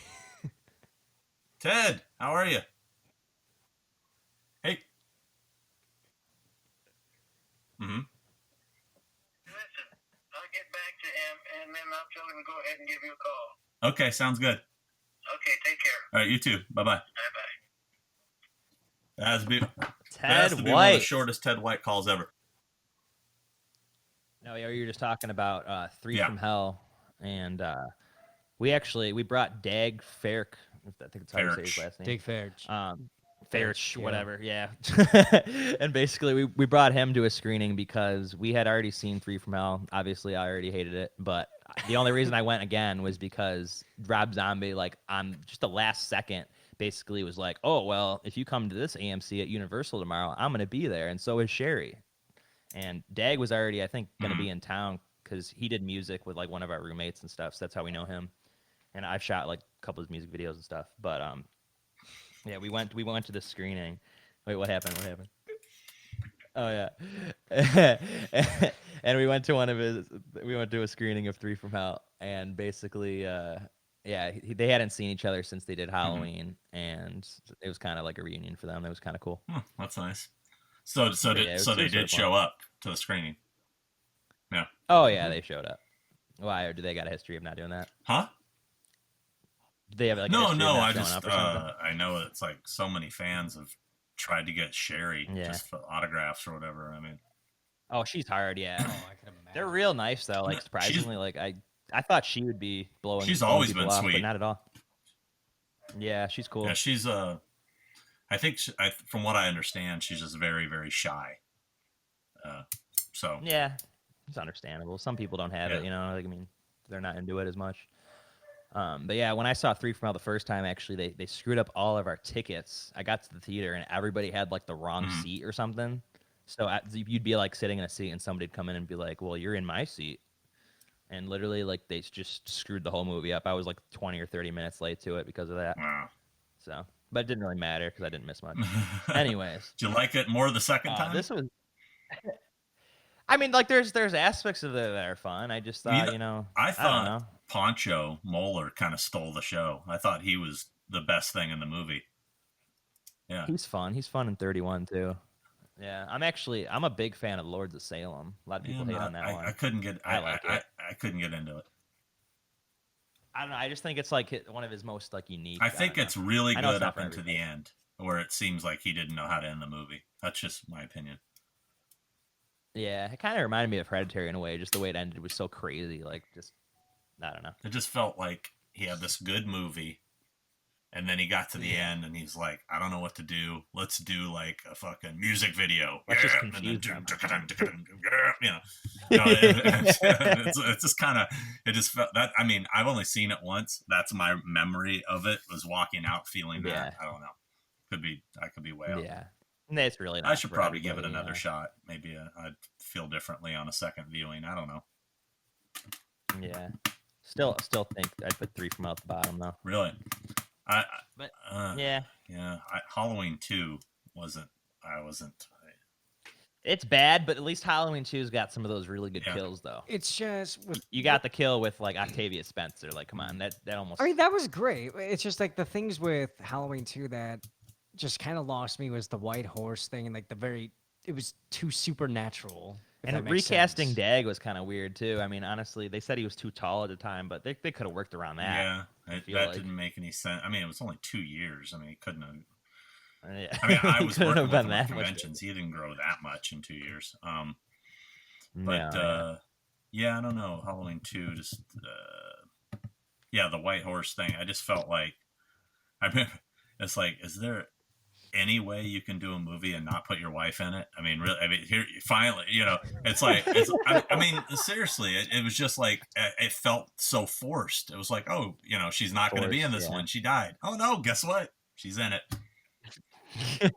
Speaker 1: Ted. How are you? Hey.
Speaker 5: Listen, I'll get back to him, and then I'll tell him to go ahead and give you a call.
Speaker 1: Okay, sounds good.
Speaker 5: Okay, take care.
Speaker 1: All right, you too. Bye bye.
Speaker 5: Bye-bye.
Speaker 1: That has to be
Speaker 2: Ted
Speaker 1: one of the
Speaker 2: White.
Speaker 1: shortest Ted White calls ever.
Speaker 2: No, yeah, you were just talking about Three
Speaker 1: Yeah.
Speaker 2: from Hell, and we brought Dag Ferk. I think that's how you say his last name.
Speaker 3: Dig Fairch.
Speaker 2: Ferch,
Speaker 3: yeah.
Speaker 2: whatever, yeah. And basically, we brought him to a screening because we had already seen Three from Hell. Obviously, I already hated it, but the only reason I went again was because Rob Zombie, like on just the last second, basically was like, "Oh well, if you come to this AMC at Universal tomorrow, I'm gonna be there," and so is Sherry. And Dag was already, I think, gonna be in town because he did music with like one of our roommates and stuff. So that's how we know him. And I've shot like a couple of his music videos and stuff. But yeah, we went to the screening. Wait, what happened? Oh yeah. And we went to a screening of Three from Hell, and basically they hadn't seen each other since they did Halloween, and it was kind of like a reunion for them. It was kind of cool.
Speaker 1: That's nice. So they did show up to the screening. Yeah.
Speaker 2: Oh yeah, they showed up. Why? Or do they got a history of not doing that?
Speaker 1: Huh?
Speaker 2: Do they have like a
Speaker 1: No.
Speaker 2: history of not
Speaker 1: I
Speaker 2: showing
Speaker 1: just
Speaker 2: up or something?
Speaker 1: I know it's like so many fans have tried to get Sherry
Speaker 2: Yeah.
Speaker 1: just for autographs or whatever. I mean,
Speaker 2: Oh, she's hard. Yeah.
Speaker 3: Oh, I can imagine.
Speaker 2: They're real nice though. Like surprisingly, like I thought she would be blowing.
Speaker 1: She's
Speaker 2: blowing
Speaker 1: always
Speaker 2: people
Speaker 1: been
Speaker 2: off,
Speaker 1: sweet.
Speaker 2: but not at all. Yeah, she's cool.
Speaker 1: yeah, she's I think from what I understand, she's just very very shy. So
Speaker 2: Yeah, it's understandable. Some people don't have it,
Speaker 1: Yeah.
Speaker 2: you know. Like I mean, they're not into it as much. But yeah, when I saw Three from Hell the first time, actually, they screwed up all of our tickets. I got to the theater and everybody had like the wrong seat or something. So you'd be like sitting in a seat and somebody'd come in and be like, "Well, you're in my seat," and literally like they just screwed the whole movie up. I was like 20 or 30 minutes late to it because of that.
Speaker 1: wow.
Speaker 2: So, but it didn't really matter because I didn't miss much. Anyways,
Speaker 1: Did you like it more the second time?
Speaker 2: this was. I mean, like there's aspects of it that are fun. I just thought, you know,
Speaker 1: I
Speaker 2: don't
Speaker 1: thought
Speaker 2: know.
Speaker 1: Poncho Moeller kind of stole the show. I thought he was the best thing in the movie. Yeah.
Speaker 2: He's fun. He's fun in 31 too. Yeah, I'm a big fan of Lords of Salem. A lot of people hate on that one.
Speaker 1: I couldn't get.
Speaker 2: I like it.
Speaker 1: I couldn't get into it.
Speaker 2: I don't know. I just think it's like one of his most like unique.
Speaker 1: I think
Speaker 2: don't
Speaker 1: it's
Speaker 2: know.
Speaker 1: really
Speaker 2: I know it's
Speaker 1: good
Speaker 2: not
Speaker 1: up
Speaker 2: for
Speaker 1: into the
Speaker 2: everybody.
Speaker 1: end, where it seems like he didn't know how to end the movie. That's just my opinion.
Speaker 2: Yeah, it kind of reminded me of Hereditary in a way. Just the way it ended was so crazy. Like, just I don't know.
Speaker 1: It just felt like he had this good movie, and then he got to the end, and he's like, "I don't know what to do. Let's do like a fucking music video."
Speaker 2: Let's just
Speaker 1: And then
Speaker 2: confuse them.
Speaker 1: it's just kind of. It just felt that. I mean, I've only seen it once. That's my memory of it. Was walking out feeling that.
Speaker 2: Yeah.
Speaker 1: I don't know. I could be way off.
Speaker 2: Yeah, it's really.
Speaker 1: I
Speaker 2: Not
Speaker 1: should
Speaker 2: for
Speaker 1: probably give it
Speaker 2: everybody,
Speaker 1: another
Speaker 2: you know?
Speaker 1: shot. Maybe I'd feel differently on a second viewing. I don't know.
Speaker 2: Yeah, still think I'd put Three from Hell at the bottom though.
Speaker 1: Really,
Speaker 2: But
Speaker 1: yeah.
Speaker 2: yeah,
Speaker 1: Halloween 2 wasn't.
Speaker 2: it's bad, but at least Halloween 2's got some of those really good
Speaker 1: Yeah.
Speaker 2: kills though.
Speaker 3: It's just with.
Speaker 2: You got the kill with like Octavia Spencer. Like, come on, that almost.
Speaker 3: I mean, that was great. It's just like the things with Halloween 2 that just kind of lost me was the white horse thing and like it was too supernatural. if that
Speaker 2: And
Speaker 3: makes
Speaker 2: recasting
Speaker 3: sense.
Speaker 2: Dag was kind of weird too. I mean, honestly, they said he was too tall at the time, but they could have worked around that.
Speaker 1: Yeah, that
Speaker 2: feel like.
Speaker 1: didn't make any sense. I mean, it was only 2 years. I mean, he couldn't have.
Speaker 2: Yeah.
Speaker 1: I mean, I was
Speaker 2: Couldn't
Speaker 1: working
Speaker 2: have
Speaker 1: with
Speaker 2: been
Speaker 1: him at
Speaker 2: that much.
Speaker 1: conventions. He didn't grow that much in 2 years.
Speaker 2: No,
Speaker 1: But yeah, I don't know. Halloween 2 just yeah, the white horse thing. I just felt like it's like, is there any way you can do a movie and not put your wife in it? I mean, really. I mean, here finally, you know, it's like I mean, seriously, it was just like it felt so forced. It was like, oh, you know, she's not going to be in this
Speaker 2: Forced, yeah.
Speaker 1: one. She died. Oh no, guess what? She's in it.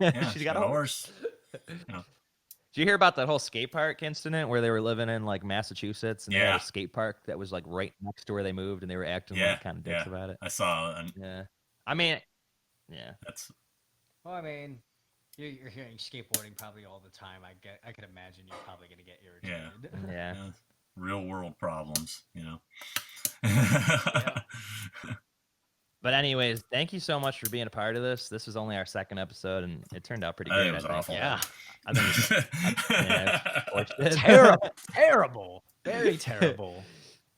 Speaker 1: Yeah,
Speaker 2: she's got a horse.
Speaker 1: You know.
Speaker 2: Did you hear about that whole skate park incident where they were living in like Massachusetts and they had
Speaker 1: Yeah.
Speaker 2: a skate park that was like right next to where they moved and they were acting
Speaker 1: Yeah,
Speaker 2: like kind of dicks
Speaker 1: yeah.
Speaker 2: about it?
Speaker 1: I saw, and
Speaker 2: Yeah. I mean, yeah.
Speaker 1: that's
Speaker 3: Well, I mean, you're hearing skateboarding probably all the time. I could imagine you're probably gonna get irritated.
Speaker 2: Yeah.
Speaker 1: yeah, real world problems, you know.
Speaker 2: But anyways, thank you so much for being a part of this. This was only our second episode, and it turned out pretty good.
Speaker 1: It was awful.
Speaker 3: Yeah.
Speaker 2: I think it's
Speaker 3: Terrible, terrible, very terrible.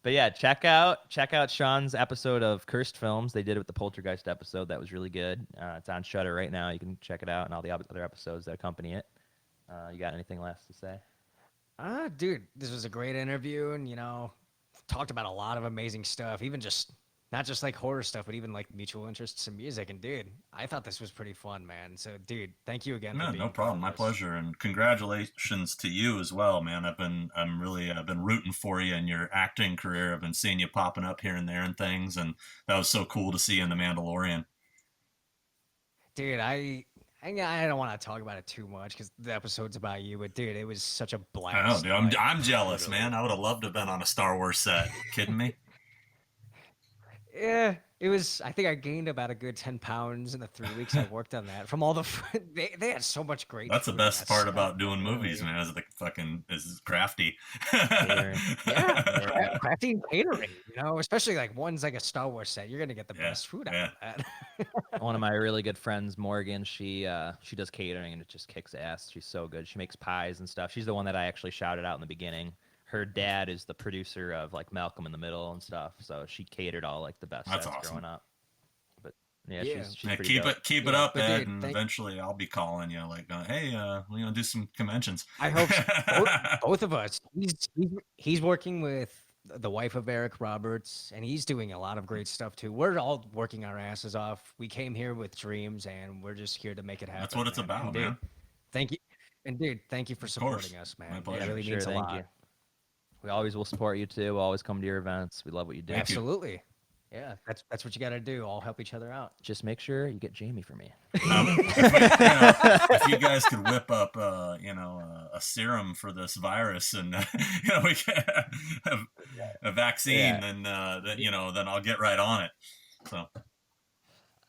Speaker 2: But yeah, check out Sean's episode of Cursed Films. They did it with the Poltergeist episode. That was really good. It's on Shudder right now. You can check it out and all the other episodes that accompany it. You got anything last to say?
Speaker 3: Dude, this was a great interview, and talked about a lot of amazing stuff. Even just not just like horror stuff, but even like mutual interests in music. And dude, I thought this was pretty fun, man. So, dude, thank you again. for being
Speaker 1: No problem. My pleasure, and congratulations to you as well, man. I've been rooting for you in your acting career. I've been seeing you popping up here and there and things, and that was so cool to see in The Mandalorian.
Speaker 3: Dude, I don't want to talk about it too much because the episode's about you. But dude, it was such a blast.
Speaker 1: I know, dude.
Speaker 3: Like,
Speaker 1: I'm jealous, man. I would have loved to have been on a Star Wars set. Kidding me?
Speaker 3: Yeah, it was. I think I gained about a good 10 pounds in the 3 weeks I worked on that. From all the, they had so much great.
Speaker 1: That's the
Speaker 3: food.
Speaker 1: best part
Speaker 3: so
Speaker 1: about doing
Speaker 3: good.
Speaker 1: movies, man. Is the fucking is crafty.
Speaker 3: Yeah, crafty and catering. Especially like one's like a Star Wars set. You're gonna get the
Speaker 1: Yeah,
Speaker 3: best food out
Speaker 1: yeah.
Speaker 3: of that.
Speaker 2: One of my really good friends, Morgan, she does catering and it just kicks ass. She's so good. She makes pies and stuff. She's the one that I actually shouted out in the beginning. Her dad is the producer of like Malcolm in the Middle and stuff, so she catered all like the best
Speaker 1: That's
Speaker 2: sets
Speaker 1: awesome.
Speaker 2: growing up. But yeah,
Speaker 3: Yeah.
Speaker 2: she's
Speaker 1: Yeah,
Speaker 2: pretty dope.
Speaker 1: keep it
Speaker 3: Yeah,
Speaker 1: up,
Speaker 3: but
Speaker 1: Ed,
Speaker 3: dude,
Speaker 1: and
Speaker 3: thank-
Speaker 1: eventually I'll be calling you like, hey, we're gonna do some conventions.
Speaker 3: I hope both of us. He's working with the wife of Eric Roberts, and he's doing a lot of great stuff too. We're all working our asses off. We came here with dreams, and we're just here to make it happen.
Speaker 1: That's what it's
Speaker 3: man.
Speaker 1: about,
Speaker 3: And dude,
Speaker 1: man.
Speaker 3: thank you, and dude, thank you for
Speaker 1: Of course.
Speaker 3: supporting us,
Speaker 1: My
Speaker 3: man. It
Speaker 1: pleasure.
Speaker 3: really
Speaker 2: Sure,
Speaker 3: means a
Speaker 2: thank
Speaker 3: lot.
Speaker 2: you. We always will support you too. We'll always come to your events. We love what you do.
Speaker 1: Thank you.
Speaker 3: Absolutely. Yeah, that's what you got to do. All help each other out.
Speaker 2: Just make sure you get Jamie for me.
Speaker 1: If you guys could whip up, a serum for this virus, and we can have a vaccine, then I'll get right on it. So.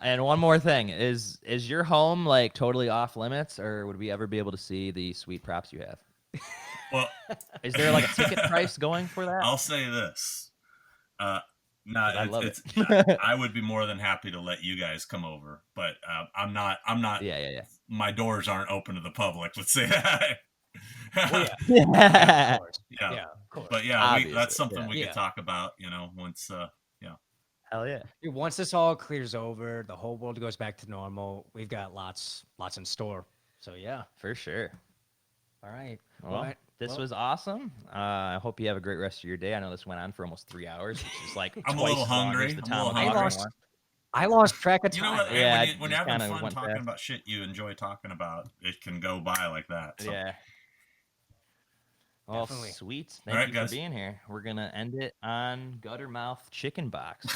Speaker 2: And one more thing, is your home like totally off limits, or would we ever be able to see the sweet props you have?
Speaker 1: Well,
Speaker 2: Is there like a ticket price going for that?
Speaker 1: I'll say this. I
Speaker 2: love it.
Speaker 1: I would be more than happy to let you guys come over, but I'm not.
Speaker 2: Yeah.
Speaker 1: My doors aren't open to the public. Let's say that.
Speaker 3: Yeah, of course.
Speaker 1: Yeah.
Speaker 3: Yeah, of course.
Speaker 1: But yeah,
Speaker 2: Obviously,
Speaker 1: that's something
Speaker 2: yeah.
Speaker 1: we
Speaker 3: Yeah.
Speaker 1: could talk about. Once.
Speaker 2: Hell yeah.
Speaker 3: Dude, once this all clears over, the whole world goes back to normal. We've got lots in store. So yeah.
Speaker 2: For sure.
Speaker 3: All right.
Speaker 2: Well, this was awesome. I hope you have a great rest of your day. I know this went on for almost 3 hours, which is like
Speaker 1: I'm a
Speaker 2: twice
Speaker 1: little
Speaker 2: as long
Speaker 1: hungry.
Speaker 2: as the
Speaker 1: I'm a
Speaker 2: Tom
Speaker 1: little
Speaker 2: and
Speaker 1: hungry.
Speaker 2: Walker one.
Speaker 3: I lost track of
Speaker 1: You
Speaker 3: time.
Speaker 1: know what?
Speaker 2: Yeah,
Speaker 1: when
Speaker 2: it
Speaker 1: you're having
Speaker 2: kinda
Speaker 1: fun
Speaker 2: went
Speaker 1: talking
Speaker 2: fast.
Speaker 1: about shit you enjoy talking about, it can go by like that. So.
Speaker 2: Yeah. Well,
Speaker 3: Definitely.
Speaker 2: sweet.
Speaker 1: All
Speaker 2: Thank
Speaker 1: right,
Speaker 2: you
Speaker 1: guys.
Speaker 2: for being here. We're going to end it on Guttermouth Chicken Box.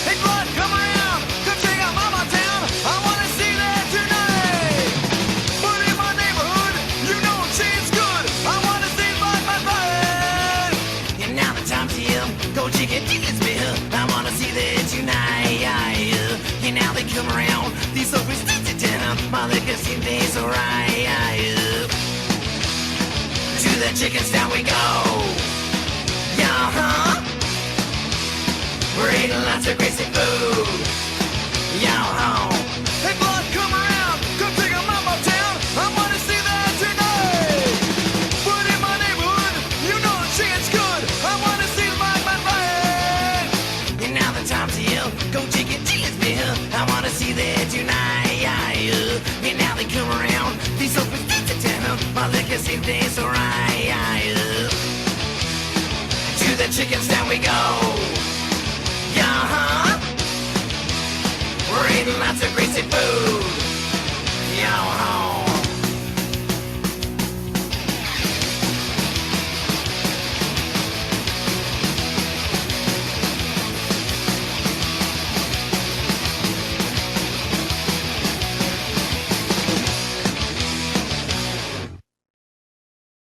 Speaker 4: Hey, blood, come around. Come check out Mama Town. I wanna see that tonight. But in my neighborhood, you know she's good. I wanna see my. And now the time's here. Go chicken, chicken spill. I wanna see that tonight. And now they come around. These open streets of town. My liquor seem days alright. To the chicken stand we go. Yeah, we're eating lots of greasy food. Yo-ho. Hey, blood, come around. Come take a mama town. I wanna see that tonight. But in my neighborhood, you know the chicken's good. I wanna see my fire. And now the time's here. Go chicken, chicken's bill. I wanna see that tonight. And now they come around. These open streets of town. My liquor seem days alright. To the chicken stand we go. Yeah, we're eating lots of greasy food.